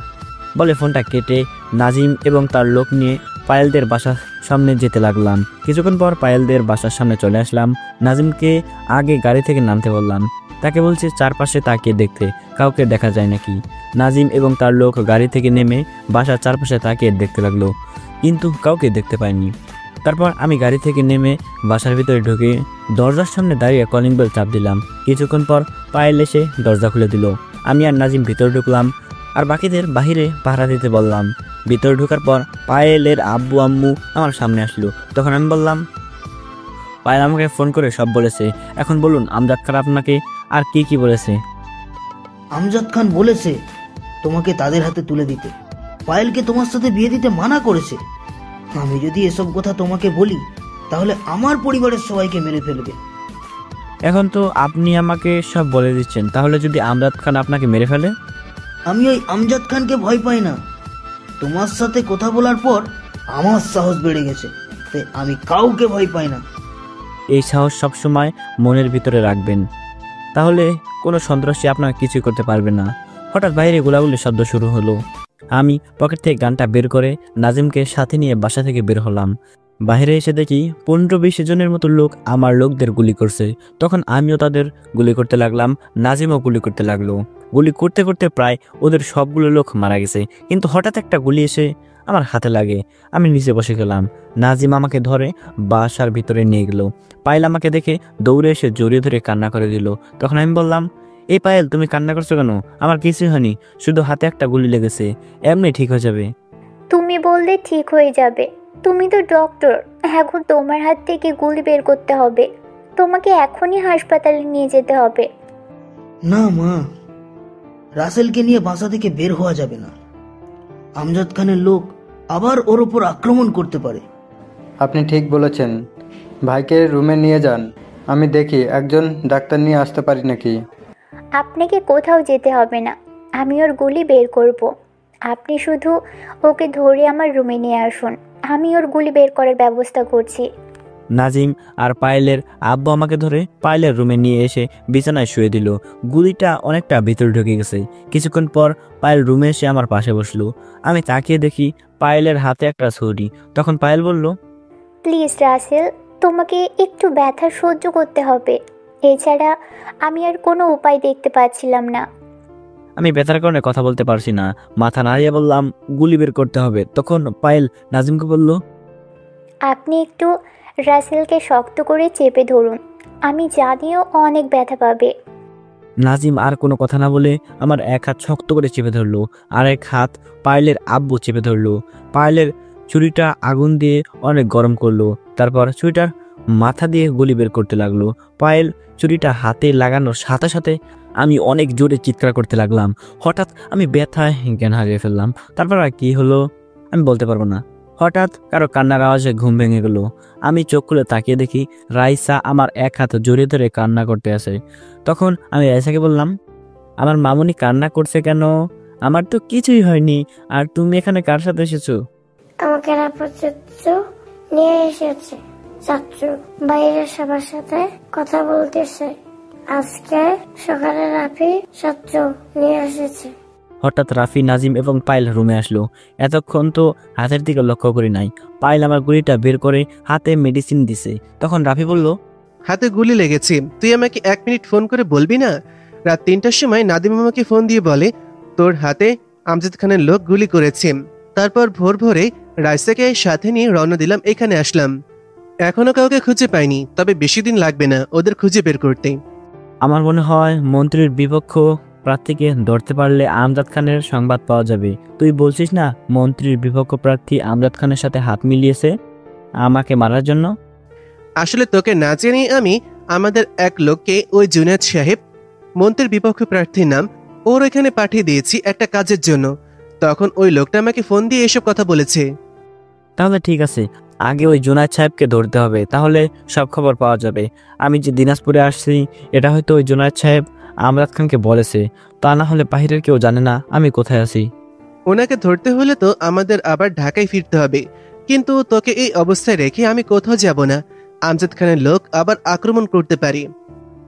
বলে ফোনটা কেটে নাজিম এবং তার লোক নিয়ে পায়েলদের বাসার সামনে যেতে লাগলাম। কিছুক্ষণ পর পায়েলদের বাসার সামনে চলে আসলাম। নাজিমকে আগে গাড়ি থেকে নামতে বললাম, তাকে বলছি চারপাশে তাকিয়ে দেখতে কাউকে দেখা যায় নাকি। নাজিম এবং তার লোক গাড়ি থেকে নেমে বাসার চারপাশে তাকিয়ে দেখতে লাগলো, কিন্তু কাউকে দেখতে পাইনি। তারপর আমি গাড়ি থেকে নেমে বাসার ভিতরে ঢুকে দরজার সামনে দাঁড়িয়ে কলিং বেল চাপ দিলাম। কিছুক্ষণ পর পায়েল এসে দরজা খুলে দিল। আমি আর নাজিম ভিতরে ঢুকলাম, আর বাকিদের বাহিরে পাহারা দিতে বললাম। ভিতরে ঢোকার পর পায়েলের আব্বু আম্মু আমার সামনে আসলো। তখন আমি বললাম, পায়েল আমাকে ফোন করে সব বলেছে, এখন বলুন আমজাদ খান আপনাকে আর কি কি বলেছে? আমজাদ খান বলেছে তোমাকে তাদের হাতে তুলে দিতে, পায়েলকে তোমার সাথে বিয়ে দিতে মানা করেছে। আমি যদি এসব কথা তোমাকে বলি তাহলে আমার পরিবারের সবাইকে মেরে ফেলবে। এখন তো আপনি আমাকে সব বলে দিচ্ছেন, তাহলে যদি আমজাদ খান আপনাকে মেরে ফেলে? আমি ওই আমজাদ খানকে ভয় পাই না। তোমার সাথে কথা বলার পর আমার সাহস বেড়ে গেছে, তাই আমি কাউকে ভয় পাই না। এই সাহস সবসময় মনের ভিতরে রাখবেন, তাহলে কোনো সন্ত্রাসী আপনাকে কিছুই করতে পারবে না। হঠাৎ বাইরে গোলাগুলির শব্দ শুরু হলো। আমি পকেট থেকে গানটা বের করে নাজিমকে সাথে নিয়ে বাসা থেকে বের হলাম। বাইরে এসে দেখি 15-20 জনের মতো লোক আমার লোকদের গুলি করছে। তখন আমিও তাদের গুলি করতে লাগলাম, নাজিমও গুলি করতে লাগলো। গুলি করতে করতে প্রায় ওদের সবগুলো লোক মারা গেছে, কিন্তু হঠাৎ একটা গুলি এসে আমার হাতে লাগে। আমি নিচে বসে গেলাম। নাজিম আমাকে ধরে বাসার ভিতরে নিয়ে গেল। পায়েল আমাকে দেখে দৌড়ে এসে জড়িয়ে ধরে কান্না করে দিল। তখন আমি বললাম, এই পায়েল, তুমি কান্না করছো কেন? আমার কিছুই হয়নি, শুধু হাতে একটা গুলি লেগেছে, এমনি ঠিক হয়ে যাবে। তুমি বললে ঠিক হয়ে যাবে, তুমি তো ডক্টর। এখন তোমার হাত থেকে গুলি বের করতে হবে, তোমাকে এখনই হাসপাতালে নিয়ে যেতে হবে। না মা, রাসেলকে নিয়ে বাসা থেকে বের হওয়া যাবে না। আমজাদ খানের লোক আবার ওর উপর আক্রমণ করতে পারে। আপনি ঠিক বলেছেন, ভাইকে রুমে নিয়ে যান, আমি দেখি একজন ডাক্তার নিয়ে আসতে পারি নাকি। আপনাকে কোথাও যেতে হবে না, আমি ওর গুলি বের করব। আপনি শুধু ওকে ধরে আমার রুমে নিয়ে আসুন, আমি ওর গুলি বের করার ব্যবস্থা করছি। নাজিম আর পায়েলের আব্বু আমাকে ধরে পায়েলের রুমে নিয়ে এসে বিছানায় শুয়ে দিল। গুলিটা অনেকটা ভিতরে ঢুকে গেছে। কিছুক্ষণ পর পায়েল রুমে এসে আমার পাশে বসলো। আমি তাকিয়ে দেখি পায়েলের হাতে একটা ছুরি। তখন পায়েল বলল, প্লিজ রাসেল, তোমাকে একটু ব্যথা সহ্য করতে হবে, এছাড়া আমি আর কোনো উপায় দেখতে পাচ্ছিলাম না। আমি ব্যথার কারণে কথা বলতে পারছি না। মাথা নাড়িয়ে বললাম, গুলি বের করতে হবে। তখন পায়েল নাজিমকে বলল, আপনি একটু রাসেলকে শক্ত করে চেপে ধরুন, আমি জানিও অনেক ব্যথা পাবে। নাজিম আর কোনো কথা না বলে আমার এক হাত শক্ত করে চেপে ধরলো, আর এক হাত পায়েলের আব্বু চেপে ধরলো। পায়েলের ছুরিটা আগুন দিয়ে অনেক গরম করলো, তারপর ছুরিটার মাথা দিয়ে গুলি বের করতে লাগলো। পায়েল ছুরিটা হাতে লাগানোর সাথে সাথে আমি অনেক জোরে চিৎকার করতে লাগলাম। হঠাৎ আমি ব্যথায় জ্ঞান হারিয়ে ফেললাম। তারপর আর কি হলো আমি বলতে পারবো না। হঠাৎ কারো কান্নার আওয়াজে ঘুম ভেঙে গেল। আমি চোখ খুলে তাকিয়ে দেখি রাইসা আমার এক হাত জড়িয়ে ধরে কান্না করতে আসে। তখন আমি রাইসাকে বললাম, আমার মামুনি কান্না করছে কেন? আমার তো কিছুই হয়নি, আর তুমি এখানে কার সাথে এসেছো? আমাকে চাচ্চু নিয়ে এসেছে। চাচ্চু বাইরের সবার সাথে কথা বলতেছে। আজকে সকালে রাফি চাচ্চু নিয়ে এসেছে। হঠাৎ রাফি, নাজিম এবং পায়েল রুমে আসলো। এতক্ষণ তো হাতের দিকে লক্ষ্য করি নাই। পায়েল আমার গুলিটা বের করে হাতে মেডিসিন দিছে। তখন রাফি বলল, হাতে গুলি লেগেছে, তুই আমাকে 1 মিনিট ফোন করে বলবি না? রাত 3টার সময় নাদিম আমাকে ফোন দিয়ে বলে তোর হাতে আমজাদ খানের লোক গুলি করেছে। তারপর ভোর ভোরে রাইসাকে সাথে নিয়ে রওনা দিলাম, এখানে আসলাম। এখনো কাউকে খুঁজে পাইনি, তবে বেশি দিন লাগবে না ওদের খুঁজে বের করতে। আমার মনে হয় মন্ত্রীর বিপক্ষ প্রার্থীকে ধরতে পারলে আমজাদ খানের সংবাদ পাওয়া যাবে। তুই বলছিস না মন্ত্রীর বিপক্ষ প্রার্থী আমজাদ খানের সাথে হাত মিলিয়েছে আমাকে মারার জন্য? আসলে তোকে না জেনে আমি আমাদের এক লোককে, ওই জুনায়েদ সাহেব, মন্ত্রীর বিপক্ষ প্রার্থীর নাম, ওর এখানে পাঠিয়ে দিয়েছি একটা কাজের জন্য। তখন ওই লোকটা আমাকে ফোন দিয়ে এসব কথা বলেছে। তাহলে ঠিক আছে, আগে ওই জুনায়েদ সাহেবকে ধরতে হবে, তাহলে সব খবর পাওয়া যাবে। আমি যে দিনাজপুরে আসছি এটা হয়তো ওই জুনায়েদ সাহেব আমজাদ খানকে বলেছে, তা না হলে বাহিরের কেউ জানে না আমি কোথায় আছি। ওনাকে ধরতে হলে তো আমাদের আবার ঢাকায় ফিরতে হবে, কিন্তু তোকে এই অবস্থায় রেখে আমি কোথাও যাব না। আমজাদ খানের লোক আবার আক্রমণ করতে পারি।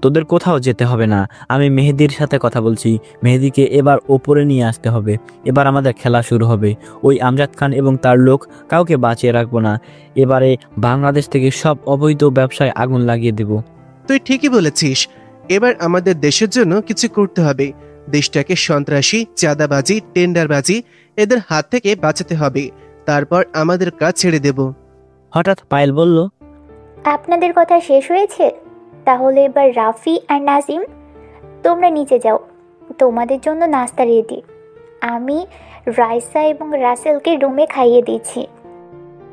তোদের কোথাও যেতে হবে না, আমি মেহেদির সাথে কথা বলছি। মেহেদিকে এবার ওপরে নিয়ে আসতে হবে। এবার আমাদের খেলা শুরু হবে। ওই আমজাদ খান এবং তার লোক কাউকে বাঁচিয়ে রাখবো না। এবারে বাংলাদেশ থেকে সব অবৈধ ব্যবসায় আগুন লাগিয়ে দেব। তুই ঠিকই বলেছিস, এবার আমাদের দেশের জন্য কিছু করতে হবে। দেশটাকে সন্ত্রাসী, চাঁদাবাজি, টেন্ডারবাজি এদের হাত থেকে বাঁচাতে হবে। তারপর আমাদের কাজ ছেড়ে দেব। হঠাৎ পায়েল বলল, আপনাদের কথা শেষ হয়েছে? তাহলে এবার রাফি আর নাজিম তোমরা নিচে যাও, তোমাদের জন্য নাস্তা রেডি। আমি রাইসা এবং রাসেলকে রুমে খাইয়ে দিচ্ছি।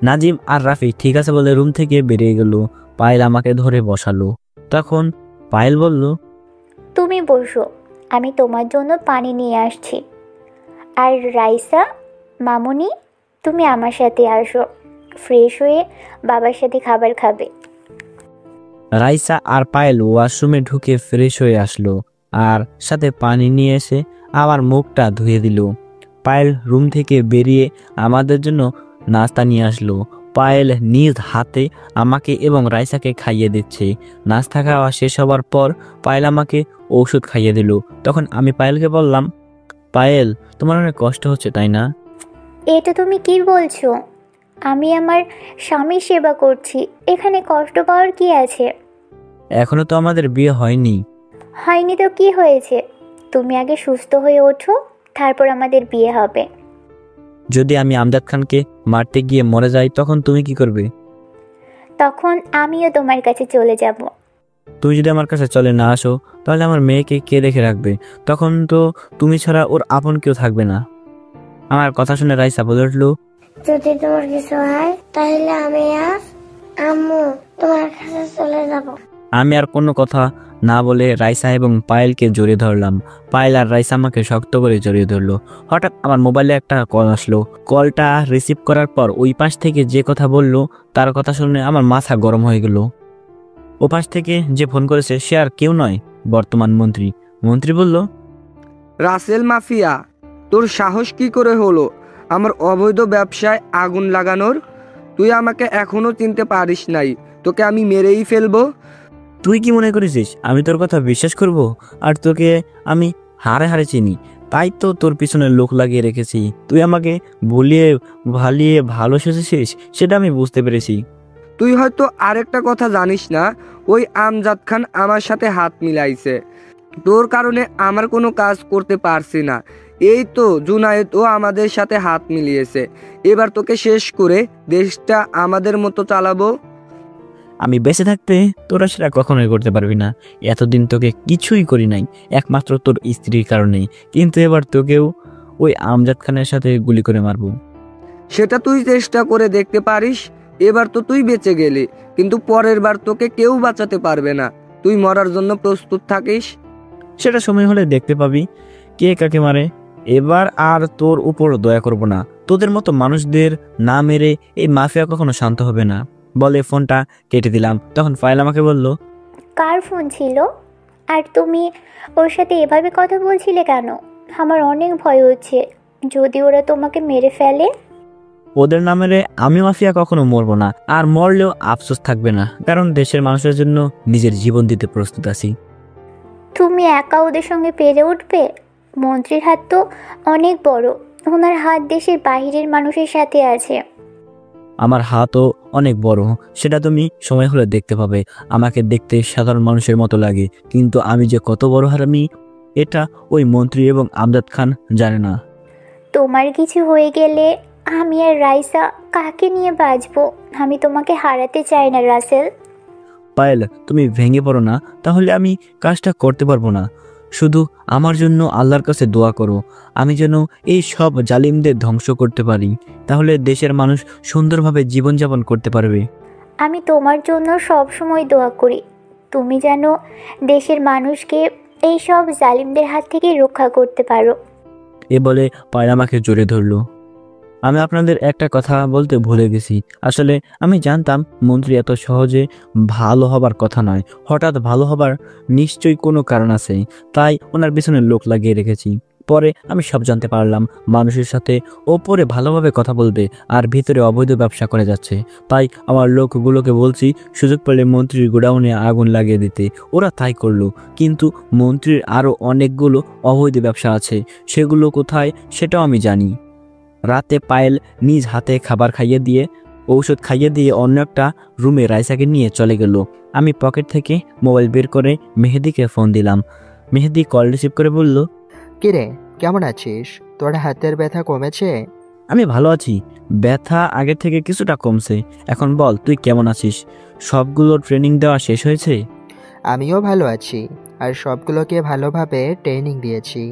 নাজিম আর রাফি ঠিক আছে বলে রুম থেকে বেরিয়ে গেল। পায়েল আমাকে ধরে বসালো। তখন পায়েল বলল, তুমি বসো, আমি তোমার জন্য পানি নিয়ে আসছি। আর রাইসা, মামুনি, তুমি আমার সাথে আসো, ফ্রেশ হয়ে বাবার সাথে খাবার খাবে। রাইসা আর পায়েল ওয়াশরুমে ঢুকে ফ্রেশ হয়ে আসলো আর সাথে পানি নিয়ে এসে আমার মুখটা ধুয়ে দিল। পায়েল রুম থেকে বেরিয়ে আমাদের জন্য নাস্তা নিয়ে আসলো। পায়েল নিজ হাতে আমাকে এবং রাইসাকে খাইয়ে দিচ্ছে। নাস্তা খাওয়া শেষ হওয়ার পর পায়েল আমাকে ঔষধ খাইয়ে দিল। তখন আমি পায়েলকে বললাম, পায়েল, তোমার অনেক কষ্ট হচ্ছে তাই না? এটা তুমি কি বলছো? আমি আমার স্বামীর সেবা করছি, এখানে কষ্ট পাওয়ার কি আছে? এখনো তো আমাদের বিয়ে হয়নি। হয়নি তো কি হয়েছে? তুমি আগে সুস্থ হয়ে ওঠো, তারপর আমাদের বিয়ে হবে। যদি আমি আমজাদ খানকে মারতে গিয়ে মরে যাই তখন তুমি কি করবে? তখন আমিও তোমার কাছে চলে যাব। তুমি যদি আমার কাছে চলে না আসো তাহলে আমার মেয়েকে কে দেখে রাখবে? তখন তো তুমি ছাড়া ওর আপন কেউ থাকবে না। আমার কথা শুনে রাইসা বলে উঠলো, যদি তোমার কিছু হয় তাহলে আমি আর আম্মু তোমার কাছে চলে যাব। আমি আর কোনো কথা না বলে রাইসা এবং পায়েলকে জড়িয়ে ধরলাম। পায়েল আর রাইসা আমাকে শক্ত করে জড়িয়ে ধরলো। হঠাৎ আমার মোবাইলে একটা কল আসলো। কলটা রিসিভ করার পর ওই পাশ থেকে যে কথা বললো তার কথা শুনে আমার মাথা গরম হয়ে গেল। ও পাশ থেকে যে ফোন করেছে সে আর কেউ নয়, বর্তমান মন্ত্রী। মন্ত্রী বলল, রাসেল মাফিয়া, তোর সাহস কি করে হলো আমার অবৈধ ব্যবসায় আগুন লাগানোর? তুই আমাকে এখনো চিনতে পারিস নাই, তোকে আমি মেরেই ফেলবো। তুই কি মনে করেছিস আমি তোর কথা বিশ্বাস করব? আর তোকে আমি হারে হারে চিনি, তাই তো তোর পিছনে লোক লাগিয়ে রেখেছি। তুই আমাকে ভুলিয়ে ভালিয়ে ভালো সেজেছিস সেটা আমি বুঝতে পেরেছি। তুই হয়তো আরেকটা কথা জানিস না, ওই আমজাদ খান আমার সাথে হাত মিলাইছে। তোর কারণে আমার কোনো কাজ করতে পারছি না। এই তো জুনায়েদও আমাদের সাথে হাত মিলিয়েছে। এবার তোকে শেষ করে দেশটা আমাদের মতো চালাবো। আমি বেঁচে থাকতে তোরা সেটা কখনোই করতে পারবি না। এতদিন তোকে কিছুই করি নাই একমাত্র তোর স্ত্রীর কারণে, কিন্তু এবার তোকেও ওই আমজাদ খানের সাথে গুলি করে মারবো। সেটা তুই চেষ্টা করে দেখতে পারিস। এবার তো তুই বেঁচে গেলি, কিন্তু পরের বার তোকে কেউ বাঁচাতে পারবে না। তুই মরার জন্য প্রস্তুত থাকিস। সেটা সময় হলে দেখতে পাবি কে কাকে মারে। এবার আর তোর উপর দয়া করব না। তোদের মতো মানুষদের না মেরে এই মাফিয়া কখনো শান্ত হবে না। বলে ফোনটা কেটে দিলাম। তখন ফাইল আমাকে বলল, কার ফোন ছিল? আর তুমি ওর সাথে এভাবে কথা বলছিলে কেন? আমার অনেক ভয় হচ্ছে, যদি ওরা তোমাকে মেরে ফেলে। ওদের না মেরে আমি মাফিয়া কখনো মরবো না, আর মরলেও আফসোস থাকবে না, কারণ দেশের মানুষের জন্য নিজের জীবন দিতে প্রস্তুত আছি। তুমি একা ওদের সঙ্গে পেরে উঠবে? মন্ত্রীর হাত তো অনেক বড়, ওনার হাত দেশের বাহিরের মানুষের সাথে আছে। আমার হাতও অনেক বড়, সেটা তুমি সময় হলে দেখতে পাবে। আমাকে দেখতে সাধারণ মানুষের মতো লাগে, কিন্তু আমি যে কত বড় হারামি এটা ওই মন্ত্রী এবং আমজাদ খান জানে না। তোমার কিছু হয়ে গেলে আমি আর রাইসা কাকে নিয়ে বাঁচবো? আমি তোমাকে হারাতে চাই না রাসেল। পায়েল, তুমি ভেঙে পড়ো না, তাহলে আমি কাজটা করতে পারবো না। শুধু আমার জন্য আল্লাহর কাছে দোয়া করো, আমি যেন এই সব জালিমদের ধ্বংস করতে পারি। তাহলে দেশের মানুষ সুন্দরভাবে জীবনযাপন করতে পারবে। আমি তোমার জন্য সব সময় দোয়া করি, তুমি যেন দেশের মানুষকে এই সব জালিমদের হাত থেকে রক্ষা করতে পারো। এ বলে পায়েল আমাকে জড়িয়ে ধরলো। আমি আপনাদের একটা কথা বলতে ভুলে গেছি। আসলে আমি জানতাম মন্ত্রী এত সহজে ভালো হবার কথা নয়। হঠাৎ ভালো হবার নিশ্চয়ই কোনো কারণ আছে, তাই ওনার পিছনে লোক লাগিয়ে রেখেছি। পরে আমি সব জানতে পারলাম মানুষের সাথে ওপরে ভালোভাবে কথা বলবে আর ভিতরে অবৈধ ব্যবসা করে যাচ্ছে। তাই আমার লোকগুলোকে বলছি সুযোগ পেলে মন্ত্রীর গোডাউনে আগুন লাগিয়ে দিতে। ওরা তাই করলো, কিন্তু মন্ত্রীর আরও অনেকগুলো অবৈধ ব্যবসা আছে, সেগুলো কোথায় সেটাও আমি জানি। রাতে পায়েল নিজ হাতে খাবার খাইয়ে দিয়ে ঔষধ খাইয়ে দিয়ে অন্য একটা রুমে রাইসাকে নিয়ে চলে গেল। আমি পকেট থেকে মোবাইল বের করে মেহেদিকে ফোন দিলাম। মেহেদি কল রিসিভ করে বলল, কিরে, কেমন আছিস? তোর হাতের ব্যথা কমেছে? আমি ভালো আছি, ব্যথা আগের থেকে কিছুটা কমছে। এখন বল তুই কেমন আছিস? সবগুলো ট্রেনিং দেওয়া শেষ হয়েছে? আমিও ভালো আছি, আর সবগুলোকে ভালোভাবে ট্রেনিং দিয়েছি।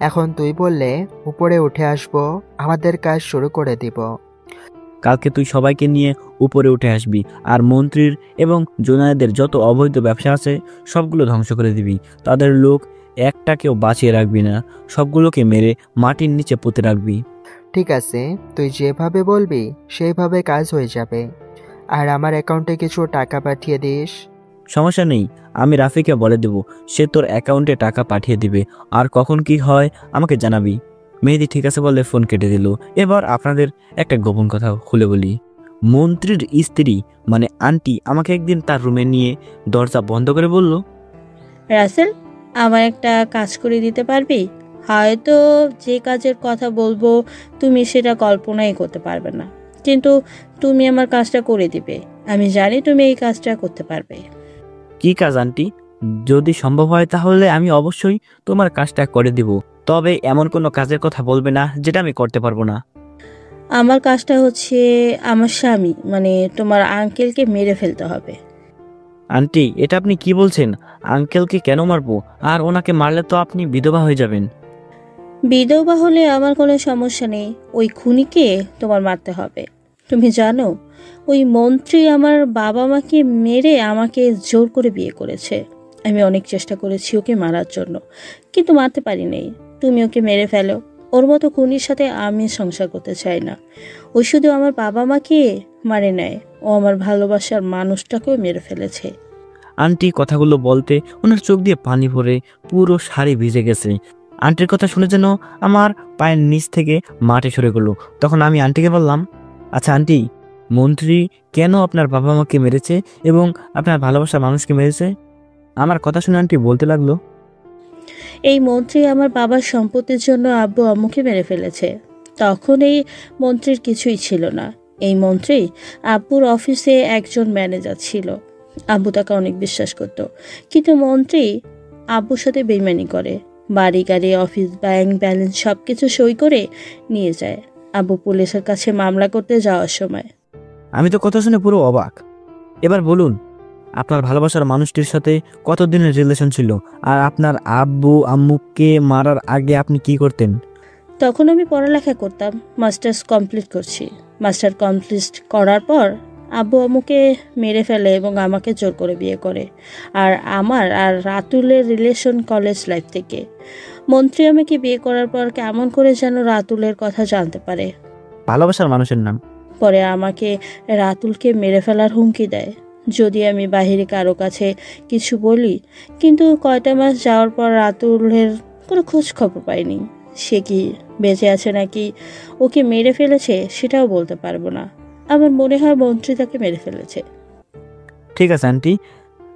এখন তুই বললে উপরে উঠে আসবো, আমাদের কাজ শুরু করে দিব। কালকে তুই সবাইকে নিয়ে উপরে উঠে আসবি আর মন্ত্রীর এবং জোনায়েদের যত অবৈধ ব্যবসা আছে সবগুলো ধ্বংস করে দিবি। তাদের লোক একটাকেও বাঁচিয়ে রাখবি না, সবগুলোকে মেরে মাটির নিচে পুঁতে রাখবি। ঠিক আছে, তুই যেভাবে বলবি সেইভাবে কাজ হয়ে যাবে। আর আমার অ্যাকাউন্টে কিছু টাকা পাঠিয়ে দিস। সমস্যা নেই, আমি রাফিকে বলে দেব, সে তোর অ্যাকাউন্টে টাকা পাঠিয়ে দিবে। আর কখন কি হয় আমাকে জানাবি। মেহেদি ঠিক আছে বলে ফোন কেটে দিল। এবার আপনাদের একটা গোপন কথা খুলে বলি। মন্ত্রীর স্ত্রী মানে আন্টি আমাকে একদিন তার রুমে নিয়ে দরজা বন্ধ করে বলল, রাসেল, আমার একটা কাজ করে দিতে পারবি? হয়তো যে কাজের কথা বলবো তুমি সেটা কল্পনাই করতে পারবে না, কিন্তু তুমি আমার কাজটা করে দিবে। আমি জানি তুমি এই কাজটা করতে পারবে। কি কাজ আন্টি? যদি সম্ভব হয় তাহলে আমি অবশ্যই তোমার কাজটা করে দিব, তবে এমন কোনো কাজের কথা বলবে না যেটা আমি করতে পারবো না। আমার কাজটা হচ্ছে আমার স্বামী মানে তোমার আঙ্কেলকে মেরে ফেলতে হবে। আন্টি, এটা আপনি কি বলছেন? আঙ্কেলকে কেন মারবো? আর ওনাকে মারলে তো আপনি বিধবা হয়ে যাবেন। বিধবা হলে আমার কোনো সমস্যা নেই, ওই খুনিকে তোমার মারতে হবে। তুমি জানো ওই মন্ত্রী আমার বাবা মাকে মেরে আমাকে জোর করে বিয়ে করেছে। আমি অনেক চেষ্টা করেছি ওকে মারার জন্য, কিন্তু মারতে পারি নাই। তুমি ওকে মেরে ফেলো। ওর মতো খুনির সাথে আমি সংসার করতে চাই না। ও শুধু আমার বাবা মাকে মারে নেয়, ও আমার ভালোবাসার মানুষটাকেও মেরে ফেলেছে। আন্টি কথাগুলো বলতে ওনার চোখ দিয়ে পানি পড়ে পুরো শাড়ি ভিজে গেছে। আন্টির কথা শুনে যেন আমার পায়ের নিচ থেকে মাটি সরে গেল। তখন আমি আন্টিকে বললাম, আচ্ছা আন্টি, মন্ত্রী কেন আপনার বাবা মাকে মেরেছে এবং আপনার ভালোবাসার মানুষকে মেরেছে? আমার কথা শুনে আন্টি বলতে লাগলো, এই মন্ত্রী আমার বাবার সম্পত্তির জন্য আব্বু আম্মুকে মেরে ফেলেছে। তখন এই মন্ত্রীর কিছুই ছিল না। এই মন্ত্রী আব্বুর অফিসে একজন ম্যানেজার ছিল। আব্বু তাকে অনেক বিশ্বাস করত, কিন্তু মন্ত্রী আব্বুর সাথে বেইমানি করে। বাড়ি গাড়ি অফিস ব্যাংক ব্যালেন্স সব কিছু সই করে নিয়ে যায়। আব্বু পুলিশের কাছে মামলা করতে যাওয়ার সময়। আমি তো কথা শুনে পুরো অবাক। এবার বলুন, আপনার ভালোবাসার মানুষটির সাথে কতদিনের রিলেশন ছিল? আর আপনার আব্বু আম্মুকে মারার আগে আপনি কি করতেন? তখন আমি পড়ালেখা করতাম, মাস্টার্স কমপ্লিট করছি। মাস্টার কমপ্লিট করার পর আব্বু আম্মুকে মেরে ফেলে এবং আমাকে জোর করে বিয়ে করে। আর আমার আর রাতুলের রিলেশন কলেজ লাইফ থেকে। মন্ত্রী আমাকে বিয়ে করার পর কেমন করে যেন রাতুলের কথা জানতে পারে। ভালোবাসার মানুষের নাম। পরে আমাকে রাতুলকে মেরে ফেলার হুমকি দেয় যদি আমি বাহিরে কারো কাছে কিছু বলি। কিন্তু কয়টা মাস যাওয়ার পর রাতুলের কোনো খোঁজ খবর পাইনি। সে কি বেঁচে আছে নাকি ওকে মেরে ফেলেছে সেটাও বলতে পারবো না। আমার মনে হয় মন্ত্রী তাকে মেরে ফেলেছে। ঠিক আছে আন্টি,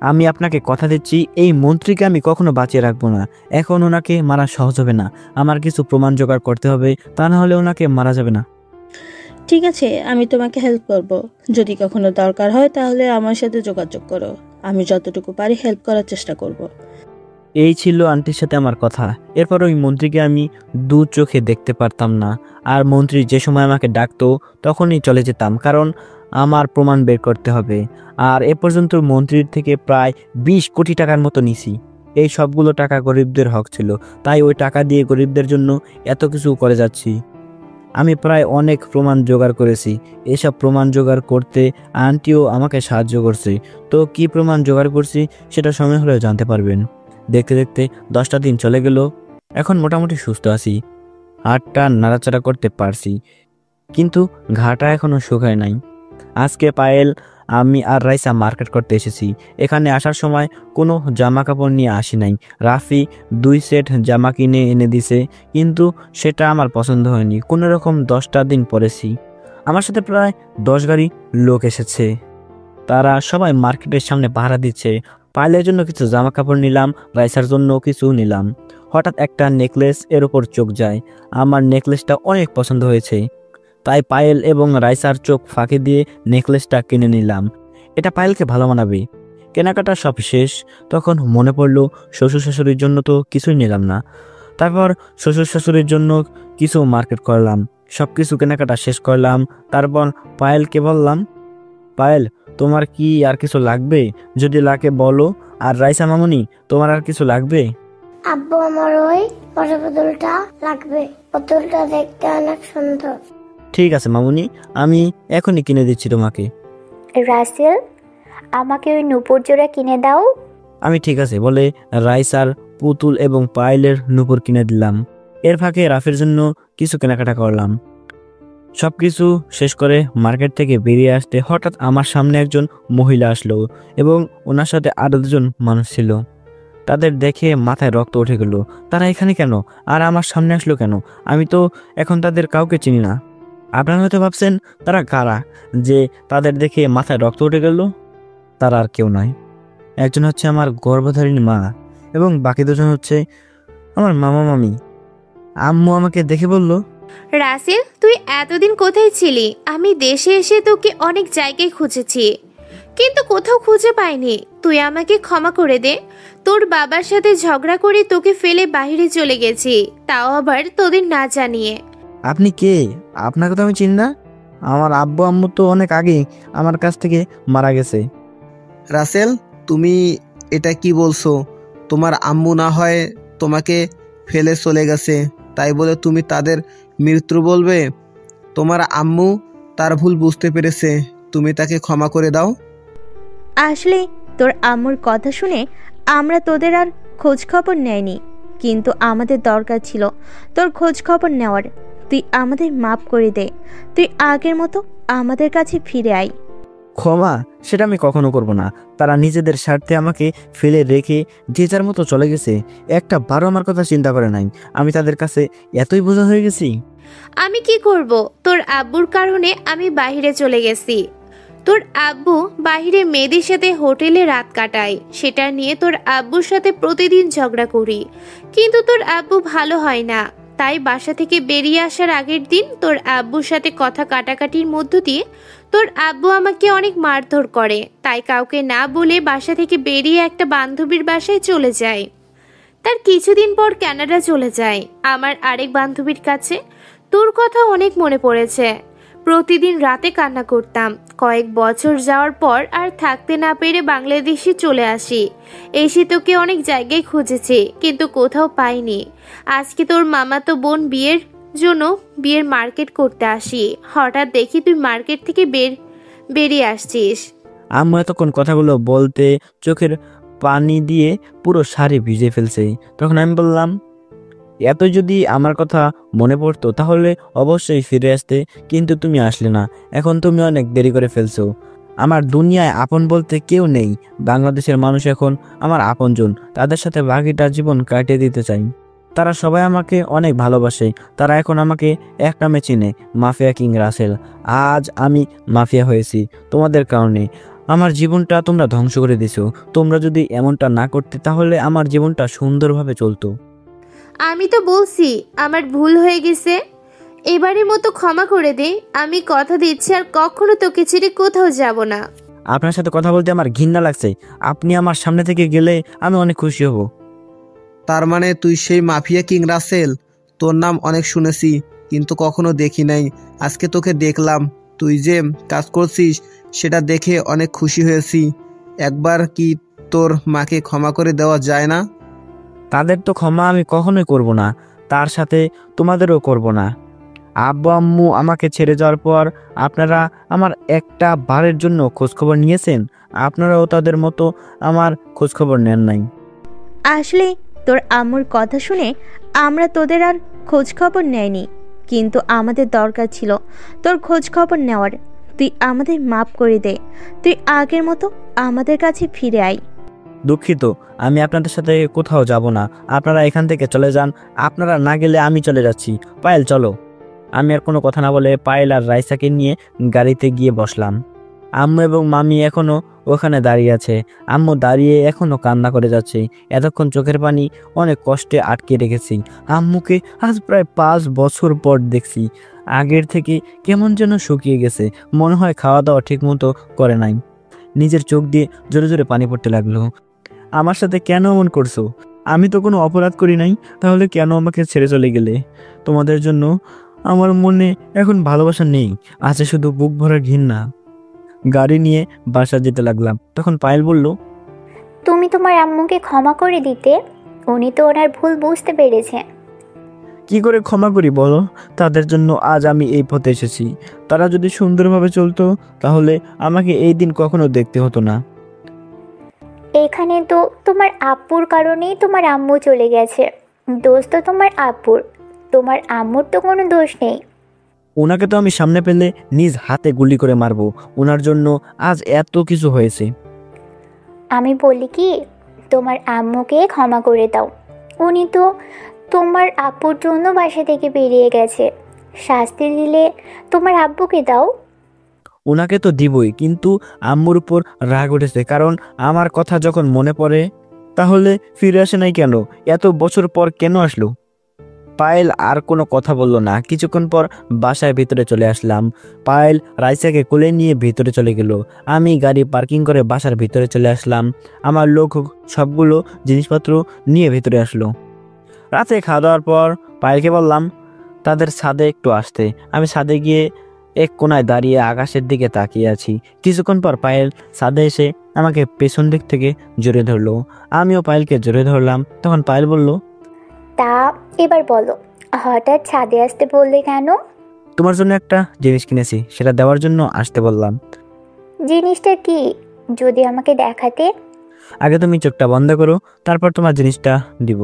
আমি আপনাকে কথা দিচ্ছি এই মন্ত্রীকে আমি কখনো বাঁচিয়ে রাখবো না। এখন ওনাকে মারা সহজ হবে না, আমার কিছু প্রমাণ জোগাড় করতে হবে, তা না হলে ওনাকে মারা যাবে না। ঠিক আছে, আমি তোমাকে হেল্প করব। যদি কখনো দরকার হয় তাহলে আমার সাথে যোগাযোগ করো। আমি যতটুকু পারি হেল্প করার চেষ্টা করব। এই ছিল আন্টির সাথে আমার কথা। এরপর ওই মন্ত্রীকে আমি দু চোখে দেখতে পারতাম না। আর মন্ত্রী যে সময় আমাকে ডাকতো তখনই চলে যেতাম, কারণ আমার প্রমাণ বের করতে হবে। আর এ পর্যন্ত মন্ত্রীর থেকে প্রায় 20 কোটি টাকার মতো নিছি। এই সবগুলো টাকা গরিবদের হক ছিল, তাই ওই টাকা দিয়ে গরিবদের জন্য এত কিছু করে যাচ্ছি। আমি প্রায় অনেক প্রমাণ জোগাড় করেছি। এসব প্রমাণ জোগাড় করতে আন্টিও আমাকে সাহায্য করছে। তো কি প্রমাণ জোগাড় করছি সেটা সময় হলে জানতে পারবেন। দেখতে দেখতে 10টা দিন চলে গেল। এখন মোটামুটি সুস্থ আছি, হাতটা নাড়াচাড়া করতে পারছি, কিন্তু ঘাটা এখনো শুকায় নাই। আজকে পায়েল, আমি আর রাইসা মার্কেট করতে এসেছি। এখানে আসার সময় কোনো জামা কাপড় নিয়ে আসি নাই। রাফি 2 সেট জামা কিনে এনে দিছে, কিন্তু সেটা আমার পছন্দ হয়নি। কোনো রকম 10টা দিন পরেছি। আমার সাথে প্রায় 10 গাড়ি লোক এসেছে। তারা সবাই মার্কেটের সামনে পাহারা দিচ্ছে। পায়েলের জন্য কিছু জামা কাপড় নিলাম, রাইসার জন্য কিছু নিলাম। হঠাৎ একটা নেকলেস এর উপর চোখ যায়। আমার নেকলেসটা অনেক পছন্দ হয়েছে, তাই পায়েল এবং রাইসার চোখ ফাঁকি দিয়ে নেকলেসটা কিনে নিলাম। এটা পায়েলকে ভালো মানাবে। কেনাকাটা সব শেষ। তখন মনে পড়লো শ্বশুর শাশুড়ির জন্য তো কিছুই নিলাম না। তারপর শ্বশুর শাশুড়ির জন্য কিছু মার্কেট করলাম, সব কিছু কেনাকাটা শেষ করলাম। তারপর পায়েলকে বললাম, পায়েল, তোমার কি আর কিছু লাগবে? যদি লাগে বলো। আর রাইসা মামুনি, তোমার আর কিছু লাগবে? আব্বু, আমার ওই বড় পুতুলটা লাগবে। পুতুলটা দেখতে অনেক সুন্দর। ঠিক আছে মামুনি, আমি এখনই কিনে দিচ্ছি তোমাকে। রাসেল, আমাকে ওই নূপুর জোড়া কিনে দাও। আমি ঠিক আছে বলে রাইস আর পুতুল এবং পায়েলের নূপুর কিনে দিলাম। এর ফাঁকে রাফির জন্য কিছু কেনাকাটা করলাম। সব কিছু শেষ করে মার্কেট থেকে বেরিয়ে আসতে হঠাৎ আমার সামনে একজন মহিলা আসলো এবং ওনার সাথে আরো দুজন মানুষ ছিল। তাদের দেখে মাথায় রক্ত উঠে গেল। তারা এখানে কেন আর আমার সামনে আসলো কেন? আমি তো এখন তাদের কাউকে চিনি না। আপনারা হয়তো ভাবছেন তারা কারা যে তাদের দেখে মাথায় রক্ত উঠে গেল। তারা আর কেউ নয়, একজন হচ্ছে আমার গর্ভধারিণী মা এবং বাকি দুজন হচ্ছে আমার মামা মামি। আম্মু আমাকে দেখে বলল, রাসেল, তুই এতদিন কোথায় ছিলি? আমি দেশে এসে তোকে অনেক জায়গায় খুঁজেছি, কিন্তু কোথাও খুঁজে পাইনি। তুই আমাকে ক্ষমা করে দে। তোর বাবার সাথে ঝগড়া করে তোকে ফেলে বাইরে চলে গেছি, তাও আবার তোদের না জানিয়ে। আপনি কে? আপনাকে তো আমি চিনি না। আমার আব্বু আম্মু তো অনেক আগে আমার কাছ থেকে মারা গেছে। রাসেল, তুমি এটা কি বলছো? তোমার আম্মু না হয় তোমাকে ফেলে চলে গেছে, তাই বলে তুমি তাদের মৃত্যু বলবে? তোমার আম্মু তার ভুল বুঝতে পেরেছে, তুমি তাকে ক্ষমা করে দাও। আসলে তোর আম্মুর কথা শুনে আমরা তোদের আর খোঁজ খবর নেয়নি, কিন্তু আমাদের দরকার ছিল তোর খোঁজ খবর নেওয়ার। তুই আমাদের মাফ করে দে। তুই আগের মতো আমাদের কাছে ফিরে আয়। ক্ষমা? সেটা আমি কখনো করব না। তারা নিজেদের স্বার্থে আমাকে ফেলে রেখে যে যার মতো চলে গেছে, একটা বারো আমার কথা চিন্তা করে নাই। আমি তাদের কাছে এতই বোঝা হয়ে গেছি। আমি কি করব? তোর আব্বুর কারণে আমি বাইরে চলে গেছি। তোর আব্বু বাইরে মেয়েদের সাথে হোটেলে রাত কাটায়, সেটা নিয়ে তোর আব্বুর সাথে প্রতিদিন ঝগড়া করি, কিন্তু তোর আব্বু ভালো হয় না। তাই বাসা থেকে বেরিয়ে আসার আগের দিন তোর আব্বুর সাথে কথা কাটাকাটির মধ্য দিয়ে তোর আব্বু আমাকে অনেক মারধর করে। তাই কাউকে না বলে বাসা থেকে বেরিয়ে একটা বান্ধবীর বাসায় চলে যায়। তার কিছুদিন পর কানাডা চলে যায় আমার আরেক বান্ধবীর কাছে। তোর কথা অনেক মনে পড়েছে। প্রতিদিন রাতে কান্না করতাম। কয়েক বছর যাওয়ার পর আর থাকতে না পেরে বাংলাদেশে চলে আসি। এসে তোকে অনেক জায়গায় খুঁজেছি, কিন্তু কোথাও পাইনি। আজকে তোর মামাতো বোন বিয়ের জন্য বিয়ের মার্কেট করতে আসি। হঠাৎ দেখি তুই মার্কেট থেকে বেরিয়ে আসছিস। আম্মু এতক্ষণ কথাগুলো বলতে চোখের পানি দিয়ে পুরো শাড়ি ভিজে ফেলছে। তখন আমি বললাম, এত যদি আমার কথা মনে পড়তো তাহলে অবশ্যই ফিরে আসতে, কিন্তু তুমি আসলে না। এখন তুমি অনেক দেরি করে ফেলছো। আমার দুনিয়ায় আপন বলতে কেউ নেই। বাংলাদেশের মানুষ এখন আমার আপনজন। তাদের সাথে বাকিটা জীবন কাটিয়ে দিতে চাই। তারা সবাই আমাকে অনেক ভালোবাসে। তারা এখন আমাকে এক নামে চিনে, মাফিয়া কিং রাসেল। আজ আমি মাফিয়া হয়েছি তোমাদের কারণে। আমার জীবনটা তোমরা ধ্বংস করে দিছো। তোমরা যদি এমনটা না করতে তাহলে আমার জীবনটা সুন্দরভাবে চলতো। আমি তো বলছি আমার ভুল হয়ে গেছে, এবারের মতো ক্ষমা করে দে। আমি কথা দিচ্ছি আর কখনো তোকে ছেড়ে কোথাও যাব না। আপনার সাথে কথা বলতে আমার ঘৃণা লাগছে। আপনি আমার সামনে থেকে গেলে আমি অনেক খুশি হব। তার মানে তুই সেই মাফিয়া কিং রাসেল? তোর নাম অনেক শুনেছি, কিন্তু কখনো দেখি নাই। আজকে তোকে দেখলাম। তুই যে কাজ করছিস সেটা দেখে অনেক খুশি হয়েছি। একবার কি তোর মাকে ক্ষমা করে দেওয়া যায় না? তাদের তো ক্ষমা আমি কখনোই করব না, তার সাথে তোমাদেরও করব না। আব্বু আম্মু আমাকে ছেড়ে যাওয়ার পর আপনারা আমার একটা বারের জন্য খোঁজখবর নিয়েছেন? আপনারাও তাদের মতো আমার খোঁজখবর নেন নাই। আসলে তোর আম্মুর কথা শুনে আমরা তোদের আর খোঁজ খবর নেয়নি, কিন্তু আমাদের দরকার ছিল তোর খোঁজ খবর নেওয়ার। তুই আমাদের মাফ করে দে। তুই আগের মতো আমাদের কাছে ফিরে আয়। দুঃখিত, আমি আপনাদের সাথে কোথাও যাব না। আপনারা এখান থেকে চলে যান। আপনারা না গেলে আমি চলে যাচ্ছি। পায়েল চলো। আমি আর কোনো কথা না বলে পায়েল আর রাইসাকে নিয়ে গাড়িতে গিয়ে বসলাম। আম্মু এবং মামি এখনো ওখানে দাঁড়িয়ে আছে। আম্মু দাঁড়িয়ে এখনো কান্না করে যাচ্ছে। এতক্ষণ চোখের পানি অনেক কষ্টে আটকে রেখেছি। আম্মুকে আজ প্রায় 5 বছর পর দেখছি। আগের থেকে কেমন যেন শুকিয়ে গেছে। মনে হয় খাওয়া দাওয়া ঠিক মতো করে নাই। নিজের চোখ দিয়ে জোরে জোরে পানি পড়তে লাগলো। আমার সাথে কেন এমন করছো? আমি তো কোনো অপরাধ করি নাই, তাহলে কেন আমাকে ছেড়ে চলে গেলে? তোমাদের জন্য আমার মনে এখন ভালোবাসা নেই, আছে শুধু বুক ভরা ঘৃণা। গাড়ি নিয়ে বাসা যেতে লাগলাম। তখন পায়েল বলল, তুমি তোমার আম্মুকে ক্ষমা করে দিতে, উনি তো ওনার ভুল বুঝতে পেরেছে। কি করে ক্ষমা করি বলো? তাদের জন্য আজ আমি এই পথে এসেছি। তারা যদি সুন্দরভাবে চলতো তাহলে আমাকে এই দিন কখনো দেখতে হতো না। এখানে তো তোমার আব্বুর কারণেই তোমার আম্মু চলে গেছে। দোষ তো তোমার আব্বুর, তোমার আম্মুর তো কোনো দোষ নেই। ওনাকে তো আমি সামনে পেলে নিজ হাতে গুলি করে মারবো। ওনার জন্য আজ এত কিছু হয়েছে। আমি বলি কি, তোমার আম্মুকে ক্ষমা করে দাও। উনি তো তোমার আব্বুর জন্য বাসা থেকে বেরিয়ে গেছে। শাস্তি দিলে তোমার আব্বুকে দাও। ওনাকে তো দিবই, কিন্তু আম্মুর উপর রাগ উঠেছে, কারণ আমার কথা যখন মনে পড়ে। তাহলে ফিরে আসে নাই কেন? এত বছর পর কেন আসলো? পায়েল আর কোনো কথা বলল না। কিছুক্ষণ পর বাসায় ভিতরে চলে আসলাম। পায়েল রাইসাকে কোলে নিয়ে ভিতরে চলে গেল। আমি গাড়ি পার্কিং করে বাসার ভিতরে চলে আসলাম। আমার লোক সবগুলো জিনিসপত্র নিয়ে ভিতরে আসলো। রাতে খাওয়া দাওয়ার পর পায়েলকে বললাম তাদের ছাদে একটু আসতে। আমি ছাদে গিয়ে এক কোনায় দাঁড়িয়ে আকাশের দিকে তাকিয়ে আছি। কিছুক্ষণ পর পায়েল ছাদে এসে আমাকে পেছন দিক থেকে জড়িয়ে ধরলো। আমিও পায়েলকে জড়িয়ে ধরলাম। তখন পায়েল বলল, তা এবার বলো, হঠাৎ ছাদে আসতে বললে কেন? তোমার জন্য একটা জিনিস কিনেছি, সেটা দেওয়ার জন্য আসতে বললাম। জিনিসটা কি, যদি আমাকে দেখাতে? আগে তুমি চোখটা বন্ধ করো, তারপর তোমার জিনিসটা দিব।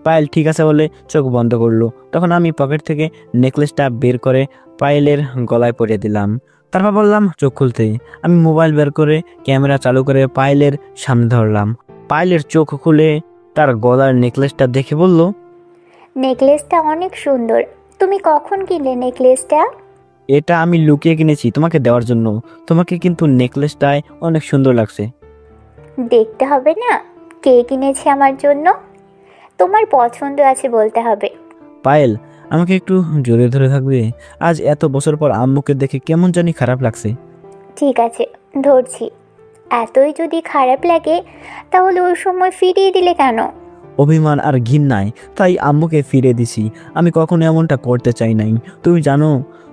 পায়েল ঠিক আছে বলে চোখ বন্ধ করলো। তখন আমি পকেট থেকে নেকলেসটা বের করে পায়েলের গলায় পরিয়ে দিলাম। তারপর বললাম চোখ খুলতে। আমি মোবাইল বের করে ক্যামেরা চালু করে পায়েলের সামনে ধরলাম। পায়েলের চোখ খুলে তার গলার নেকলেসটা দেখে বলল, নেকলেসটা অনেক সুন্দর। তুমি কখন কিনলে নেকলেসটা? এটা আমি লুকিয়ে কিনেছি তোমাকে দেওয়ার জন্য। তোমাকে কিন্তু নেকলেসটায় অনেক সুন্দর লাগছে। দেখতে হবে না কে কিনেছে আমার জন্য? তোমার পছন্দ আছে বলতে হবে। পায়েল, আমাকে একটু জোরে ধরে থাকবে? আজ এত বছর পর আম্মুকে দেখে কেমন জানি খারাপ লাগছে। ঠিক আছে, ধরছি। এতই যদি খারাপ লাগে তাহলে ওই সময় ফিরিয়ে দিলে কেন? অভিমান আর ঘৃণায় তাই আম্মুকে ফিরে দিছি। আমি কখনো এমনটা করতে চাই নাই। তুমি জানো,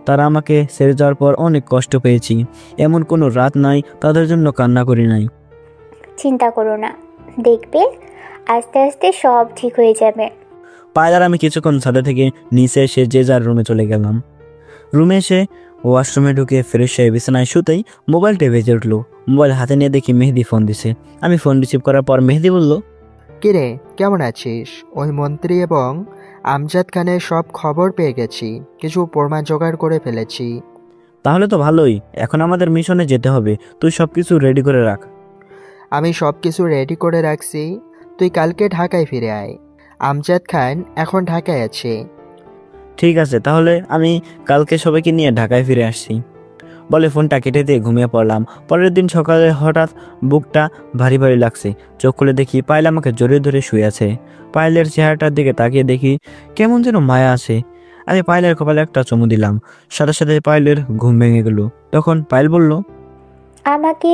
তারা আমাকে ছেড়ে যাওয়ার পর অনেক কষ্ট পেয়েছি। এমন কোনো রাত নাই তাদের জন্য কান্না করি নাই। চিন্তা করো না, দেখবে আস্তে আস্তে সব ঠিক হয়ে যাবে। পায়েল আর আমি কিছুক্ষণ ছাদে থেকে নিচে এসে যে যার রুমে চলে গেলাম। রুমে এসে ওয়াশরুমে ঢুকে ফ্রেশ হয়ে বিছানায় শুতেই মোবাইলটা বেজে উঠলো। মোবাইল হাতে নিয়ে দেখি মেহেদি ফোন দিছে। আমি ফোন রিসিভ করার পর মেহেদি বলল, কিরে কেমন আছিস? ওই মন্ত্রী এবং আমজাদ খানের সব খবর পেয়ে গেছি, কিছু প্রমাণ জোগাড় করে ফেলেছি। তাহলে তো ভালোই। এখন আমাদের মিশনে যেতে হবে। তুই সব কিছু রেডি করে রাখ। আমি সব কিছু রেডি করে রাখছি, তুই কালকে ঢাকায় ফিরে আয়। আমজাদ খান এখন ঢাকায় আছে। ঠিক আছে, তাহলে আমি কালকে সবাইকে নিয়ে ঢাকায় ফিরে আসছি বলে ফোনটা কেটে দিয়ে ঘুমিয়ে পড়লাম। পরের দিন সকালে হঠাৎ বুকটা ভারী ভারী লাগছে। চোখ খুলে দেখি পায়েল আমাকে জড়িয়ে ধরে শুয়ে আছে। পায়েলের চেহারাটার দিকে তাকিয়ে দেখি কেমন যেন মায়া আছে। আমি পায়েলের কপালে একটা চুমু দিলাম। সাথে সাথে পায়েলের ঘুম ভেঙে গেল। তখন পায়েল বলল, আমাকে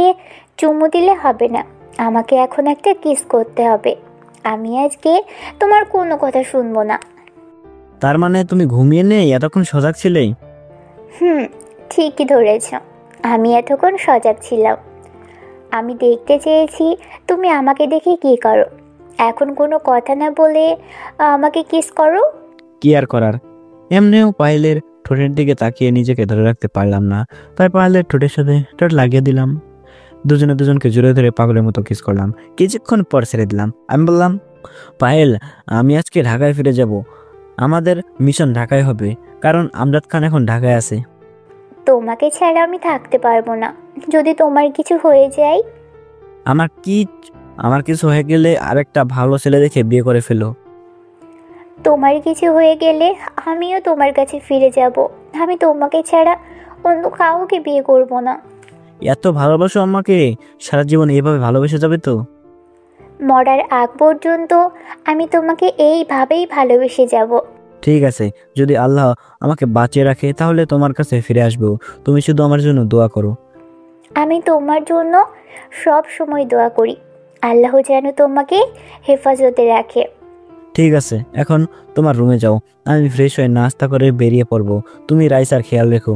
চুমু দিলে হবে না, আমাকে এখন একটা কিস করতে হবে। আমি আজকে তোমার কোনো কথা শুনবো না। তার মানে তুমি ঘুমিয়ে নেই, এতক্ষণ সজাগ ছিলে? ঠিকই ধরেছ, আমি এতক্ষণ সজাগ ছিলাম। আমি দেখতে চেয়েছি তুমি আমাকে দেখে কি করো। এখন কোনো কথা না বলে আমাকে কিস করো। কি আর করার, এমনিও পায়েলের ঠোঁটের দিকে তাকিয়ে নিজেকে ধরে রাখতে পারলাম না, তাই পায়েলের ঠোঁটের সাথে ঠোঁট লাগিয়ে দিলাম। দুজনে দুজনকে জোরে ধরে পাগলের মতো কিস করলাম। কিছুক্ষণ পর ছেড়ে দিলাম। আমি বললাম, পায়েল, আমি আজকে ঢাকায় ফিরে যাব। আমাদের মিশন ঢাকায় হবে, কারণ আমজাদ খান এখন ঢাকায় আছে। তোমাকে ছাড়া আমি থাকতে পারবো না। যদি তোমার কিছু হয়ে যায়? আমার কিছু হয়ে গেলে আরেকটা ভালো ছেলে দেখে বিয়ে করে ফেলো। তোমার কিছু হয়ে গেলে আমিও তোমার কাছে ফিরে যাব। আমি তোমাকে ছাড়া অন্য কাউকে বিয়ে করব না। এত ভালোবাসো আমাকে, সারা জীবন এইভাবে ভালোবেসে যাবে তো? মরার আগ পর্যন্ত আমি তোমাকে এইভাবেই ভালোবেসে যাব। ঠিক আছে, যদি আল্লাহ আমাকে বাঁচিয়ে রাখে তাহলে তোমার কাছে ফিরে আসবো। তুমি শুধু আমার জন্য দোয়া করো। আমি তোমার জন্য সব সময় দোয়া করি, আল্লাহ যেন তোমাকে হেফাজতে রাখে। ঠিক আছে, এখন তোমার রুমে যাও। আমি ফ্রেশ হয়ে নাস্তা করে বেরিয়ে পড়বো। তুমি রাইসার খেয়াল রেখো।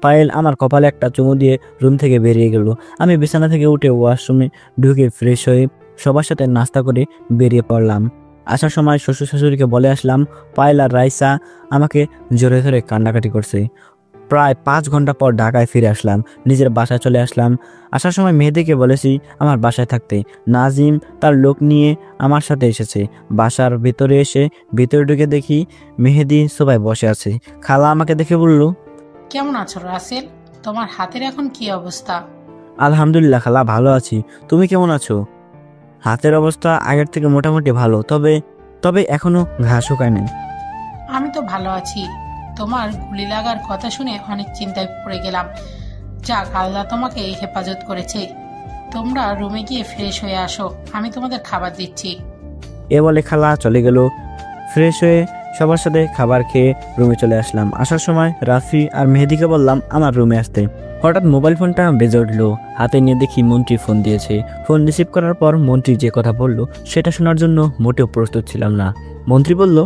পায়েল আমার কপালে একটা চুমু দিয়ে রুম থেকে বেরিয়ে গেল। আমি বিছানা থেকে উঠে ওয়াশরুমে ঢুকে ফ্রেশ হয়ে সবার সাথে নাস্তা করে বেরিয়ে পড়লাম। আসার সময় শ্বশুর শাশুড়িকে বলে আসলাম। পায়েল আর রাইসা আমাকে জোরে ধরে কান্নাকাটি করছে। প্রায় 5 ঘন্টা পর ঢাকায় ফিরে আসলাম, নিজের বাসায় চলে আসলাম। আসার সময় মেহেদিকে বলেছি আমার বাসায় থাকতে। নাজিম তার লোক নিয়ে আমার সাথে এসেছে। বাসার ভেতরে এসে ভেতরে ঢুকে দেখি মেহেদি সোফায় বসে আছে। খালা আমাকে দেখে বলল, কেমন আছো রাসেল? তোমার হাতের এখন কি অবস্থা? আলহামদুলিল্লাহ খালা, ভালো আছি। তুমি কেমন আছো? হাতের অবস্থা আগের থেকে মোটামুটি ভালো, তবে এখনো ঘা শুকায় নাই। আমি তো ভালো আছি। তোমার গুলি লাগার কথা শুনে অনেক চিন্তায় পড়ে গেলাম। যাক, আল্লাহ তোমাকে হেফাজত করেছে। তোমরা রুমে গিয়ে ফ্রেশ হয়ে আসো, আমি তোমাদের খাবার দিচ্ছি। এ বলে খালা চলে গেল। ফ্রেশ হয়ে সবার সাথে খাবার খেয়ে রুমে চলে আসলাম। আসার সময় রাফি আর মেহেদিকে বললাম আমার রুমে আসতে। হঠাৎ মোবাইল ফোনটা বেজে উঠলো। হাতে নিয়ে দেখি মন্ত্রী ফোন দিয়েছে। ফোন রিসিভ করার পর মন্ত্রী যে কথা বলল সেটা শোনার জন্য মোটেও প্রস্তুত ছিলাম না। মন্ত্রী বলল,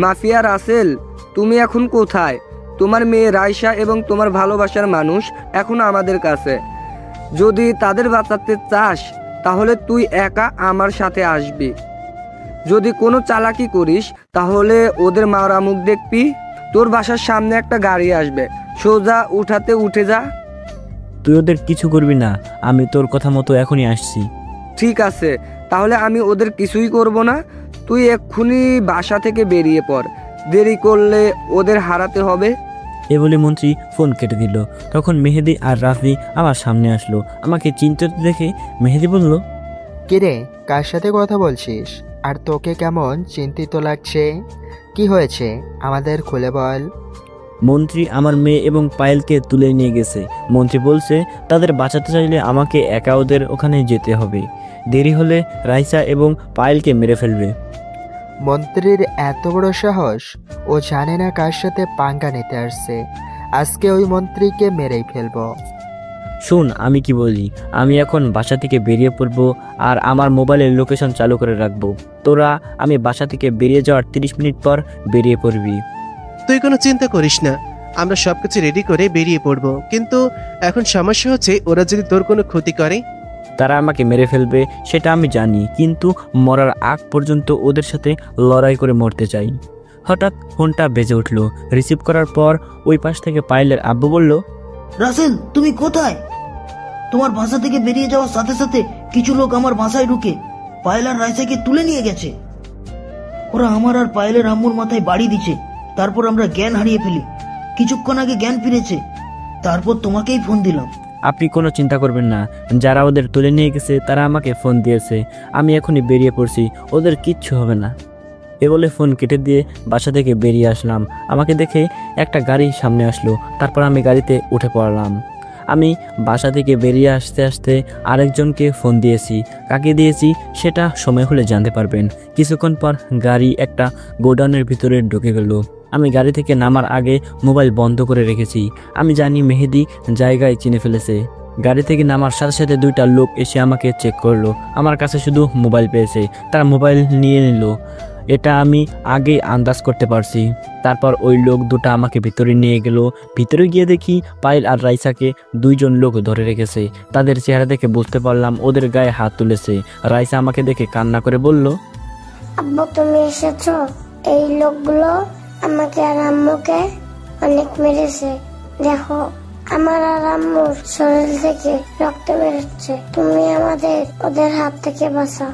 মাফিয়া রাসেল, তুমি এখন কোথায়? তোমার মেয়ে রাইসা এবং তোমার ভালোবাসার মানুষ এখন আমাদের কাছে। যদি তাদের বাঁচাতে চাস তাহলে তুই একা আমার সাথে আসবি। যদি কোনো চালাকি করিস তাহলে ওদের মারা মুখ দেখবি। তোর বাসার সামনে একটা গাড়ি আসবে, সোজা উঠাতে উঠে যা। তুই ওদের কিছু করবি না, আমি তোর কথা মতো এখনই আসছি। ঠিক আছে, তাহলে আমি ওদের কিছুই করব না। তুই এক্ষুনি বাসা থেকে বেরিয়ে পড়, দেরি করলে ওদের হারাতে হবে। এ বলে মন্ত্রী ফোন কেটে দিল। তখন মেহেদি আর রাফি আমার সামনে আসলো। আমাকে চিন্তিত দেখে মেহেদি বলল, কিরে, কার সাথে কথা বলছিস? আর তোকে কেমন চিন্তিত লাগছে? কি হয়েছে আমাদের খুলে বল। মন্ত্রী আমার মেয়ে এবং পায়েলকে তুলে নিয়ে গেছে। মন্ত্রী বলছে তাদের বাঁচাতে চাইলে আমাকে একা ওদের ওখানে যেতে হবে। দেরি হলে রাইসা এবং পায়েলকে মেরে ফেলবে। মন্ত্রীর এত বড় সাহস! ও জানে না কার সাথে পাঙ্গা নিতে আসছে। আজকে ওই মন্ত্রীকে মেরেই ফেলবো। শোন আমি কি বলি, আমি এখন বাসা থেকে বেরিয়ে পড়বো আর আমার মোবাইলের লোকেশন চালু করে রাখবো। তোরা আমি বাসা থেকে বেরিয়ে যাওয়ার 30 মিনিট পর বেরিয়ে পড়বি। তুই কোনো চিন্তা করিস না, আমরা সবকিছু রেডি করে বেরিয়ে পড়বো। কিন্তু এখন সমস্যা হচ্ছে ওরা যদি তোর কোনো ক্ষতি করে। তারা আমাকে মেরে ফেলবে সেটা আমি জানি, কিন্তু মরার আগ পর্যন্ত ওদের সাথে লড়াই করে মরতে চাই। হঠাৎ ফোনটা বেজে উঠলো। রিসিভ করার পর ওই পাশ থেকে পায়েলের আব্বু বলল, রাসেল তুমি কোথায়? তোমার বাসা থেকে বেরিয়ে যাওয়ার সাথে সাথে কিছু লোক আমার বাসায় ঢুকে পায়েল আর রাইসাকে তুলে নিয়ে গেছে। ওরা আমার আর পায়েলের আম্মুর মাথায় বাড়ি দিচ্ছে। তারপর আমরা জ্ঞান হারিয়ে ফেলি। কিছুক্ষণ আগে জ্ঞান ফিরেছে, তারপর তোমাকেই ফোন দিলাম। আপনি কোনো চিন্তা করবেন না, যারা ওদের তুলে নিয়ে গেছে তারা আমাকে ফোন দিয়েছে। আমি এখনই বেরিয়ে পড়ছি, ওদের কিচ্ছু হবে না। এ বলে ফোন কেটে দিয়ে বাসা থেকে বেরিয়ে আসলাম। আমাকে দেখে একটা গাড়ি সামনে আসলো। তারপর আমি গাড়িতে উঠে পড়লাম। আমি বাসা থেকে বেরিয়ে আসতে আসতে আরেকজনকে ফোন দিয়েছি। কাকে দিয়েছি সেটা সময় হলে জানতে পারবেন। কিছুক্ষণ পর গাড়ি একটা গোডাউনের ভিতরে ঢুকে গেল। আমি গাড়ি থেকে নামার আগে মোবাইল বন্ধ করে রেখেছি। আমি জানি মেহেদি জায়গায় চিনে ফেলেছে। গাড়ি থেকে নামার সাথে সাথে 2টা লোক এসে আমাকে চেক করলো। আমার কাছে শুধু মোবাইল পেয়েছে, তারা মোবাইল নিয়ে নিল। এটা আমি আগেই আন্দাজ করতে পারছি। তারপর ওই লোক 2টা আমাকে ভিতরে নিয়ে গেল। ভিতরে গিয়ে দেখি পায়েল আর রাইসাকে 2 জন লোক ধরে রেখেছে। তাদের চেহারা দেখে বুঝতে পারলাম ওদের গায়ে হাত তুলেছে। রাইসা আমাকে দেখে কান্না করে বলল, আব্বু তুমি এসেছো? এই লোকগুলো আমাকে আর আম্মুকে অনেক মেরেছে। দেখো আমার আর আম্মুর শরীর থেকে রক্ত বেরোচ্ছে। তুমি আমাদের ওদের হাত থেকে বাঁচাও।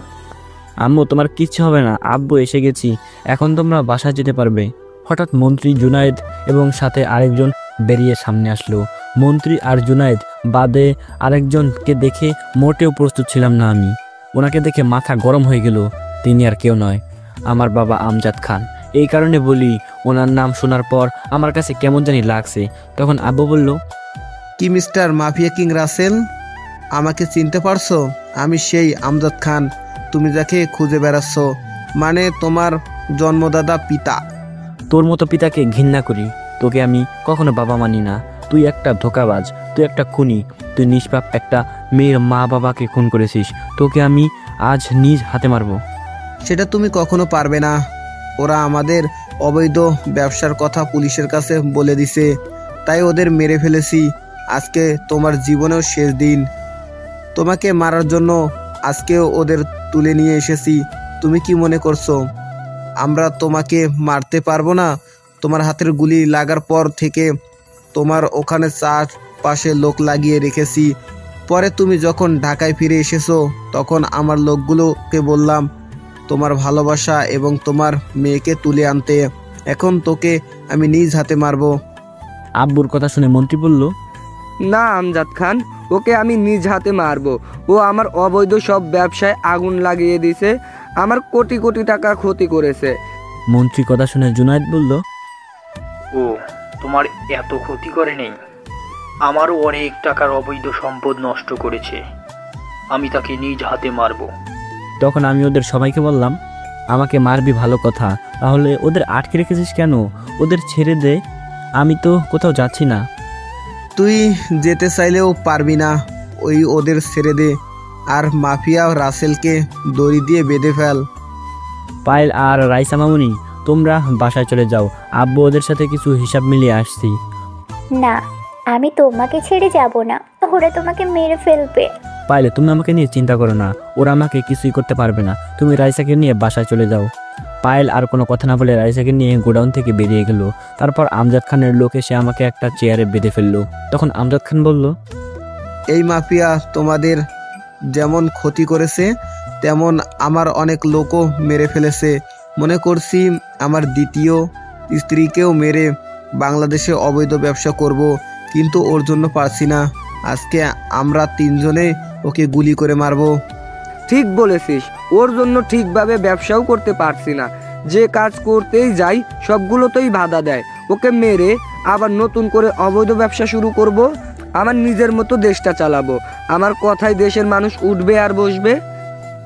আম্মু তোমার কিচ্ছু হবে না, আব্বু এসে গেছি, এখন তোমরা বাসা যেতে পারবে। হঠাৎ মন্ত্রী জুনায়েদ এবং সাথে আরেকজন বেরিয়ে সামনে আসলো। মন্ত্রী আর জুনায়েদ বাদে আরেকজনকে দেখে মোটেও প্রস্তুত ছিলাম না আমি। ওনাকে দেখে মাথা গরম হয়ে গেল। তিনি আর কেউ নয়, আমার বাবা আমজাদ খান। এই কারণে বলি ওনার নাম শোনার পর আমার কাছে কেমন জানি লাগছে। তখন আব্বু বলল, কি মিস্টার মাফিয়া কিং রাসেল, আমাকে চিনতে পারছো? আমি সেই আমজাদ খান, তুমি যাকে খুঁজে বেড়াচ্ছ, মানে তোমার জন্মদাতা পিতা। তোর মতো পিতাকে ঘৃণা করি, তোকে আমি কখনো বাবা মানি না। তুই একটা ধোঁকাবাজ, তুই একটা খুনি, তুই নিষ্পাপ একটা মেয়ের মা বাবাকে খুন করেছিস। তোকে আমি আজ নিজ হাতে মারবো। সেটা তুমি কখনো পারবে না। ওরা আমাদের অবৈধ ব্যবসার কথা পুলিশের কাছে বলে দিছে, তাই ওদের মেরে ফেলেছি। আজকে তোমার জীবনেও শেষ দিন। তোমাকে মারার জন্য আজকেও ওদের তুলে নিয়ে এসেছি। তুমি কি মনে করছো আমরা তোমাকে মারতে পারবো না? তোমার হাতের গুলি লাগার পর থেকে তোমার ওখানে চারপাশে লোক লাগিয়ে রেখেছি। পরে তুমি যখন ঢাকায় ফিরে এসেছো তখন আমার লোকগুলোকে বললাম তোমার ভালোবাসা এবং তোমার মেয়েকে তুলে আনতে। এখন তোকে আমি নিজ হাতে মারবো। আব্বুর কথা শুনে মন্ত্রী বলল, না আমজাদ খান, ওকে আমি নিজ হাতে মারবো। ও আমার অবৈধ সব ব্যবসায় আগুন লাগিয়ে দিছে, আমার কোটি কোটি টাকা ক্ষতি করেছে। মন্ত্রী কথা শুনে জুনায়েদ বলল, ও তোমার এত ক্ষতি করে নেই, আমারও অনেক টাকার অবৈধ সম্পদ নষ্ট করেছে, আমি তাকে নিজ হাতে মারবো। তখন আমি ওদের সবাইকে বললাম, আমাকে মারবি ভালো কথা, তাহলে ওদের আটকে রেখেছিস কেন? ওদের ছেড়ে দে, আমি তো কোথাও যাচ্ছি না। তুই যেতে চাইলেও পারবি না, ওদের ছেড়ে দে, আর মাফিয়া রাসেলকে দড়ি দিয়ে বেঁধে ফেল। পায়েল আর রাইসা মামুনি, তোমরা বাসায় চলে যাও, আব্বু ওদের সাথে কিছু হিসাব মিলিয়ে আসছি। না, আমি তোমাকে ছেড়ে যাব না, ওরা তোমাকে মেরে ফেলবে। পাইলে তুমি আমাকে নিয়ে চিন্তা করো না, ওরা আমাকে কিছুই করতে পারবে না, তুমি রাইসাকে নিয়ে বাসায় চলে যাও। পায়েল আর কোনো কথা না বলে রাইসাকে নিয়ে গোডাউন থেকে বেরিয়ে গেল। তারপর আমজাদ খানের লোক এসে আমাকে একটা চেয়ারে বেঁধে ফেললো। তখন আমজাদ খান বলল, এই মাফিয়া তোমাদের যেমন ক্ষতি করেছে তেমন আমার অনেক লোকও মেরে ফেলেছে। মনে করছি আমার দ্বিতীয় স্ত্রীকেও মেরে বাংলাদেশে অবৈধ ব্যবসা করব, কিন্তু ওর জন্য পারছি না। আজকে আমরা তিনজনে ওকে গুলি করে মারবো। ঠিক বলেছিস, ওর জন্য ঠিকভাবে ব্যবসাও করতে পারছি না। যে কাজ করতেই যাই সবগুলোতেই বাধা দেয়। ওকে মেরে আবার নতুন করে অবৈধ ব্যবসা শুরু করব, আমার নিজের মতো দেশটা চালাবো। আমার কথায় দেশের মানুষ উঠবে আর বসবে।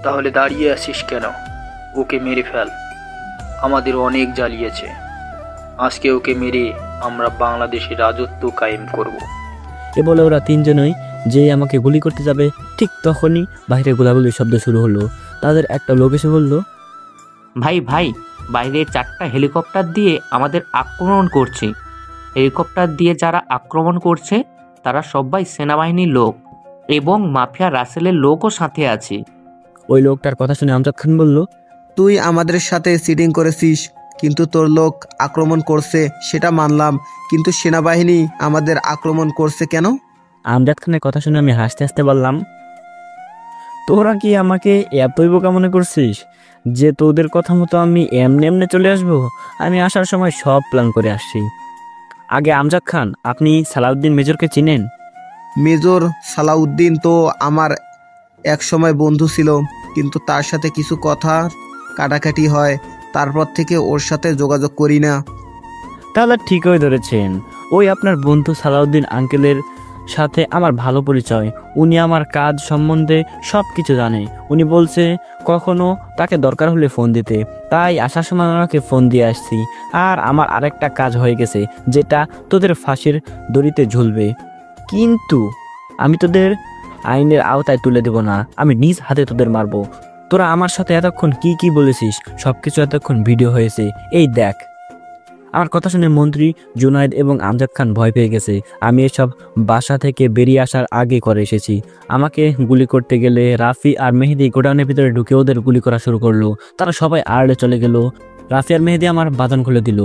তাহলে দাঁড়িয়ে আছিস কেন? ওকে মেরে ফেল, আমাদের অনেক জ্বালিয়েছে। আজকে ওকে মেরে আমরা বাংলাদেশে রাজত্ব কায়েম করব। এ বলে ওরা তিনজনই যে আমাকে গুলি করতে যাবে, ঠিক তখনই বাইরে গোলাগুলির শব্দ শুরু হলো। তাদের একটা লোক এসে বলল, ভাই ভাই, বাইরে 4টা হেলিকপ্টার দিয়ে আমাদের আক্রমণ করছে। হেলিকপ্টার দিয়ে যারা আক্রমণ করছে তারা সবাই সেনাবাহিনীর লোক এবং মাফিয়া রাসেলের লোকও সাথে আছে। ওই লোকটার কথা শুনে আমজাদ খান বলল, তুই আমাদের সাথে সিটিং করেছিস, কিন্তু তোর লোক আক্রমণ করছে সেটা মানলাম, কিন্তু সেনাবাহিনী আমাদের আক্রমণ করছে কেন? আমজাদ খানের কথা শুনে আমি হাসতে হাসতে বললাম, তোরা কি আমাকে এতই বোকা মনে করছিস যে তোদের কথা মতো আমি এমনি এমনি চলে আসবো? আমি আসার সময় সব প্ল্যান করে আসছি। আগে আমজাদ খান, আপনি সালাউদ্দিন মেজরকে চিনেন? মেজর সালাউদ্দিন তো আমার এক সময় বন্ধু ছিল, কিন্তু তার সাথে কিছু কথা কাটাকাটি হয়, তারপর থেকে ওর সাথে যোগাযোগ করি না। তাহলে ঠিকই ধরেছেন, ওই আপনার বন্ধু সালাউদ্দিন আঙ্কেলের সাথে আমার ভালো পরিচয়। উনি আমার কাজ সম্বন্ধে সব কিছু জানে। উনি বলছে কখনো তাকে দরকার হলে ফোন দিতে, তাই আসার সময় ওনাকে ফোন দিয়ে আসছি। আর আমার আরেকটা কাজ হয়ে গেছে, যেটা তোদের ফাঁসির দড়িতে ঝুলবে, কিন্তু আমি তোদের আইনের আওতায় তুলে দেব না, আমি নিজ হাতে তোদের মারবো। তোরা আমার সাথে এতক্ষণ কি কি বলেছিস সবকিছু এতক্ষণ ভিডিও হয়েছে, এই দেখ। আমার কথা শুনে মন্ত্রী জুনায়েদ এবং আমজাদ খান ভয় পেয়ে গেছে। আমি এসব বাসা থেকে বেরিয়ে আসার আগে করে এসেছি। আমাকে গুলি করতে গেলে রাফি আর মেহেদি গোডাউনের ভিতরে ঢুকে ওদের গুলি করা শুরু করলো। তারা সবাই আড়ালে চলে গেল। রাফি আর মেহেদি আমার বাঁধন খুলে দিল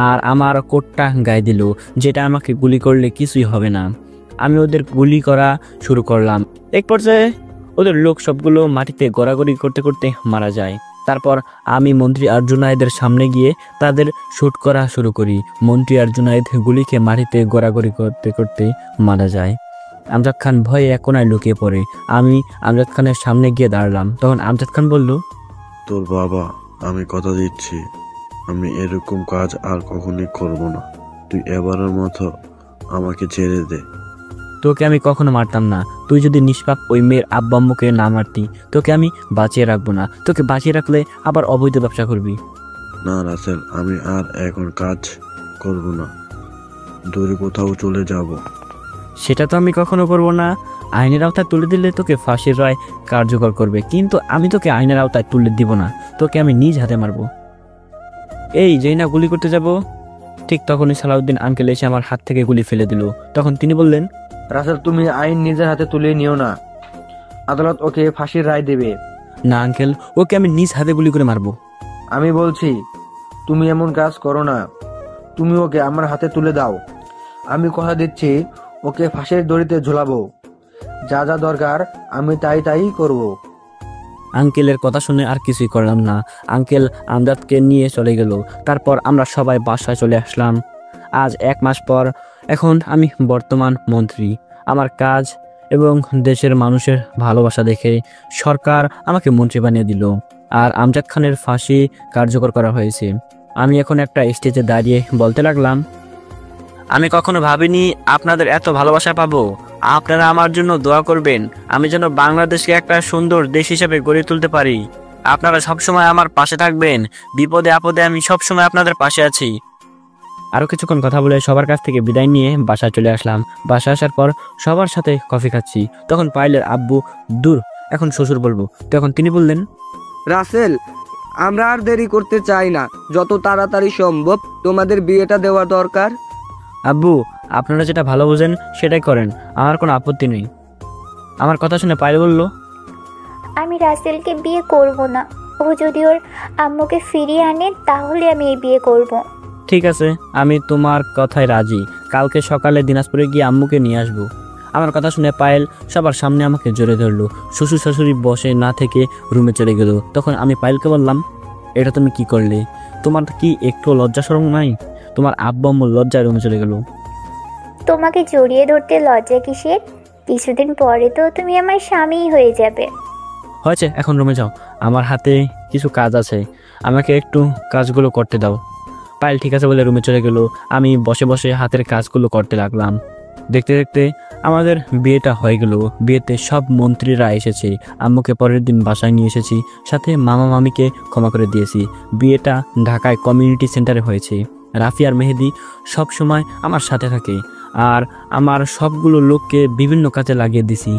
আর আমার কোটটা গায়ে দিল, যেটা আমাকে গুলি করলে কিছুই হবে না। আমি ওদের গুলি করা শুরু করলাম। এক পর্যায়ে ওদের লোক সবগুলো মাটিতে গড়াগড়ি করতে করতে মারা যায়। তারপর আমি মন্ত্রী আর জুনায়েদের সামনে গিয়ে তাদের শুট করা শুরু করি। মন্ত্রী আর জুনায়েদ গুলিকে মাটিতে গড়াগড়ি করতে করতে মারা যায়। আমজাদ খান ভয়ে এক কোনায় লুকিয়ে পড়ে। আমি আমজাদ খানের সামনে গিয়ে দাঁড়ালাম। তখন আমজাদ খান বলল, তোর বাবা, আমি কথা দিচ্ছি আমি এরকম কাজ আর কখনোই করব না। তুই এবারের মতো আমাকে ছেড়ে দে। তোকে আমি কখনো মারতাম না। তুই যদি নিষ্পাপ ওই মেয়ের আব্বা আম্মুকে না মারতি, তোকে আমি বাঁচিয়ে রাখবো না। তোকে বাঁচিয়ে রাখলে আবার অবৈধ ব্যবসা করবি। না রাসেল, আমি আর এখন কাজ করব না, দূরে কোথাও চলে যাব। সেটা তো আমি কখনো করব না। আইনের আওতায় তুলে দিলে তোকে ফাঁসির রায় কার্যকর করবে, কিন্তু আমি তোকে আইনের আওতায় তুলে দিব না। তোকে আমি নিজ হাতে মারবো। এই যেই না গুলি করতে যাব, ঠিক তখনই সালাউদ্দিন আঙ্কেল এসে আমার হাত থেকে গুলি ফেলে দিল। তখন তিনি বললেন, রাসেল, তুমি আইন নিজের হাতে তুলে নিও না, আদালত ওকে ফাঁসির রায় দেবে। না আঙ্কেল, ওকে আমি নিজ হাতে গুলি করে মারবো। আমি বলছি তুমি এমন কাজ করো না, তুমি ওকে আমার হাতে তুলে দাও। আমি কথা দিচ্ছি ওকে ফাঁসের দড়িতে ঝোলাবো। যা যা দরকার আমি তাই করব। আঙ্কেলের কথা শুনে আর কিছুই করলাম না। আঙ্কেল আমজাদকে নিয়ে চলে গেল। তারপর আমরা সবাই বাসায় চলে আসলাম। আজ 1 মাস পর এখন আমি বর্তমান মন্ত্রী। আমার কাজ এবং দেশের মানুষের ভালোবাসা দেখে সরকার আমাকে মন্ত্রী বানিয়ে দিল, আর আমজাদ খানের ফাঁসি কার্যকর করা হয়েছে। আমি এখন একটা স্টেজে দাঁড়িয়ে বলতে লাগলাম, আমি কখনো ভাবিনি আপনাদের এত ভালোবাসা পাবো। আপনারা আমার জন্য দোয়া করবেন, আমি যেন বাংলাদেশকে একটা সুন্দর দেশ হিসেবে গড়ে তুলতে পারি। আপনারা সবসময় আমার পাশে থাকবেন, বিপদে আপদে আমি সবসময় আপনাদের পাশে আছি। আরও কিছুক্ষণ কথা বলে সবার কাছ থেকে বিদায় নিয়ে বাসায় চলে আসলাম। বাসায় আসার পর সবার সাথে কফি খাচ্ছি। তখন পায়েলের আব্বু, দূর এখন শ্বশুর বলবো, তখন তিনি বললেন, রাসেল, আমরা আর দেরি করতে চাই না, যত তাড়াতাড়ি সম্ভব তোমাদের বিয়েটা দেওয়া দরকার। আব্বু আপনারা যেটা ভালো বোঝেন সেটাই করেন, আমার কোনো আপত্তি নেই। আমার কথা শুনে পায়েল বলল, আমি রাসেলকে বিয়ে করব না। ও যদি ওর আম্মুকে ফিরিয়ে আনে তাহলে আমি এই বিয়ে করব। ঠিক আছে, আমি তোমার কথায় রাজি। কালকে সকালে দিনাজপুরে গিয়ে আম্মুকে নিয়ে আসবো। আমার কথা শুনে পায়েল সবার সামনে আমাকে জড়িয়ে ধরলো। শ্বশুর শাশুড়ি বসে না থেকে রুমে চলে গেল। তখন আমি পায়েলকে বললাম, এটা তুমি কি করলে? তোমার কি একটু লজ্জা শরম নাই? তোমার আব্বু আম্মু লজ্জায় রুমে চলে গেল। তোমাকে জড়িয়ে ধরতে লজ্জা কিসের? কিছুদিন পরে তো তুমি আমার স্বামীই হয়ে যাবে। হয়েছে, এখন রুমে যাও, আমার হাতে কিছু কাজ আছে, আমাকে একটু কাজগুলো করতে দাও। পায়েল ঠিক আছে বলে রুমে চলে গেল। আমি বসে বসে হাতের কাজগুলো করতে লাগলাম। দেখতে দেখতে আমাদের বিয়েটা হয়ে গেল। বিয়েতে সব মন্ত্রীরা এসেছে। আম্মুকে পরের দিন বাসায় নিয়ে এসেছি, সাথে মামা মামিকে ক্ষমা করে দিয়েছি। বিয়েটা ঢাকায় কমিউনিটি সেন্টারে হয়েছে। রাফি আর মেহেদি সব সময় আমার সাথে থাকে, আর আমার সবগুলো লোককে বিভিন্ন কাজে লাগিয়ে দিছি।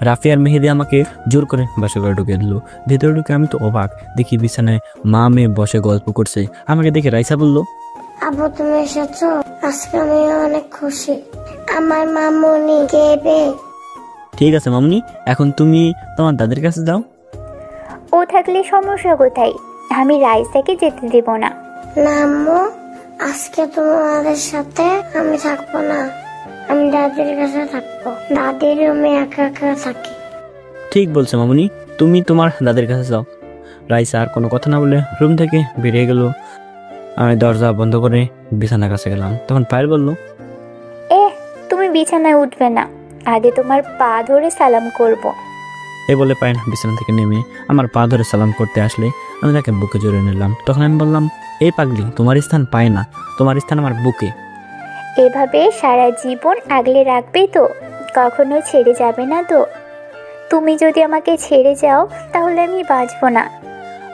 রাফি আর মেহেদি আমাকে জোর করে বাসা ঘরে ঢুকে দিল। ভেতরে ঢুকে আমি তো অবাক, দেখি বিছানায় মা মেয়ে বসে গল্প করছে। আমাকে দেখে রাইসা বলল, আব্বু তুমি এসেছো, আজকে আমি অনেক খুশি। আমার মামুনি কেবে। ঠিক আছে মামুনি, এখন তুমি তোমার দাদির কাছে যাও। ও থাকলে সমস্যা কোথায়? আমি রাইসাকে যেতে দেব না। না আম্মু, আজকে তোমাদের সাথে আমি থাকবো না, আমি দাদির কাছে থাকবো। দাদির রুমে একা একা থাকি। ঠিক বলছো মামুনি, তুমি তোমার দাদির কাছে যাও। রাইসা আর কোনো কথা না বলে রুম থেকে বেরিয়ে গেল। আমি দরজা বন্ধ করে বিছানার কাছে গেলাম। তখন পায়েল বলল, তুমি বিছানায় উঠবে না, আগে তোমার পা ধরে সালাম করব। এই বলে পায়েল বিছানা থেকে নেমে আমার পা ধরে সালাম করতে আসলে আমি তাকে বুকে জড়িয়ে নিলাম। তখন আমি বললাম, এই পাগলি, তোমার স্থান পায় না, তোমার স্থান আমার বুকে। এভাবে সারা জীবন আগলে রাখবে তো? কখনো ছেড়ে যাবে না তো? তুমি যদি আমাকে ছেড়ে যাও তাহলে আমি বাঁচবো না।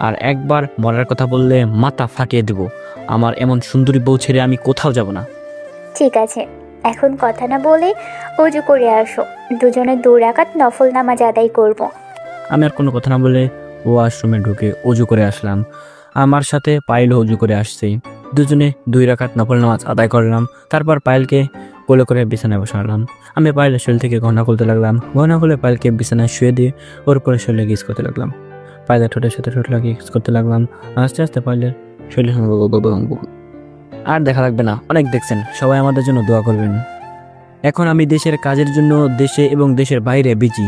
আর একবার মরার কথা বললে মাথা ফাটিয়ে দেব। আমার এমন সুন্দরী বউ ছেড়ে আমি কোথাও যাব না। ঠিক আছে, এখন কথা না বলে অজু করে আসো, দুজনে 2 রাকাত নফল নামাজ আদায় করব। আমি আর কোনো কথা না বলে ওয়াশরুমে ঢুকে অজু করে আসলাম। আমার সাথে পায়েলও অজু করে আসছে। দুজনে 2 রাকাত নফল নামাজ আদায় করলাম। তারপর পায়েলকে কোলে করে বিছানায় বসালাম। আমি পায়েলের শরীর থেকে ঘনা খুলতে লাগলাম। ঘনা খুলে পায়েলকে বিছানায় শুয়ে দিয়ে ওর উপরে শরীরে গিজ করতে লাগলাম। পায়েলের ঠোঁটের সাথে ঠোঁট লাগিয়ে গিজ করতে লাগলাম। আস্তে আস্তে পায়েলের শরীর আর দেখা লাগবে না, অনেক দেখছেন, সবাই আমাদের জন্য দোয়া করবেন। এখন আমি দেশের কাজের জন্য দেশে এবং দেশের বাইরে বিজি।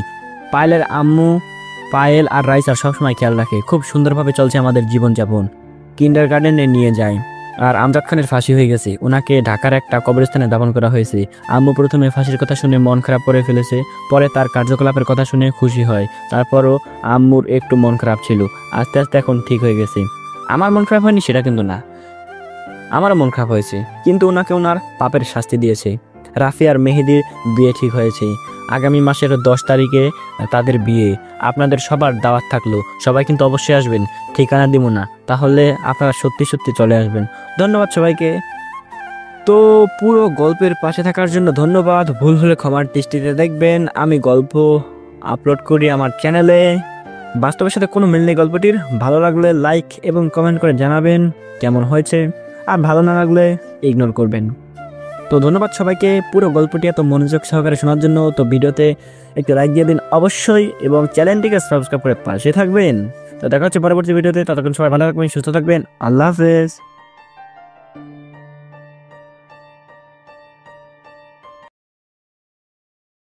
পায়েলের আম্মু, পায়েল আর রাইসা সবসময় খেয়াল রাখে। খুব সুন্দরভাবে চলছে আমাদের জীবনযাপন। কিন্ডার গার্ডেনে নিয়ে যায়। আর আমজাদ খানের ফাঁসি হয়ে গেছে, ওনাকে ঢাকার একটা কবরস্থানে দাফন করা হয়েছে। আম্মু প্রথমে ফাঁসির কথা শুনে মন খারাপ করে ফেলেছে, পরে তার কার্যকলাপের কথা শুনে খুশি হয়। তারপরও আম্মুর একটু মন খারাপ ছিল, আস্তে আস্তে এখন ঠিক হয়ে গেছে। আমার মন খারাপ হয়নি সেটা কিন্তু না, আমারও মন খারাপ হয়েছে, কিন্তু ওনাকে ওনার পাপের শাস্তি দিয়েছে। রাফি আর মেহেদির বিয়ে ঠিক হয়েছে। আগামী মাসের 10 তারিখে তাদের বিয়ে। আপনাদের সবার দাওয়াত থাকলো, সবাই কিন্তু অবশ্যই আসবেন। ঠিকানা দিব না, তাহলে আপনারা সত্যি সত্যি চলে আসবেন। ধন্যবাদ সবাইকে। তো পুরো গল্পের পাশে থাকার জন্য ধন্যবাদ। ভুল হলে ক্ষমার দৃষ্টিতে দেখবেন। আমি গল্প আপলোড করি আমার চ্যানেলে। বাস্তবের সাথে কোনো মিল নেই গল্পটির। ভালো লাগলে লাইক এবং কমেন্ট করে জানাবেন কেমন হয়েছে, আর ভালো না লাগলে ইগনোর করবেন। তো ধন্যবাদ সবাইকে পুরো গল্পটি এত মনোযোগ সহকারে শোনার জন্য। তো ভিডিওতে একটু লাইক দিয়ে দিন অবশ্যই, এবং চ্যানেলটিকে সাবস্ক্রাইব করে পাশে থাকবেন। তো দেখা হচ্ছে পরবর্তী ভিডিওতে, ততক্ষণ সবাই ভালো থাকবেন, সুস্থ থাকবেন, আল্লাহ হাফেজ।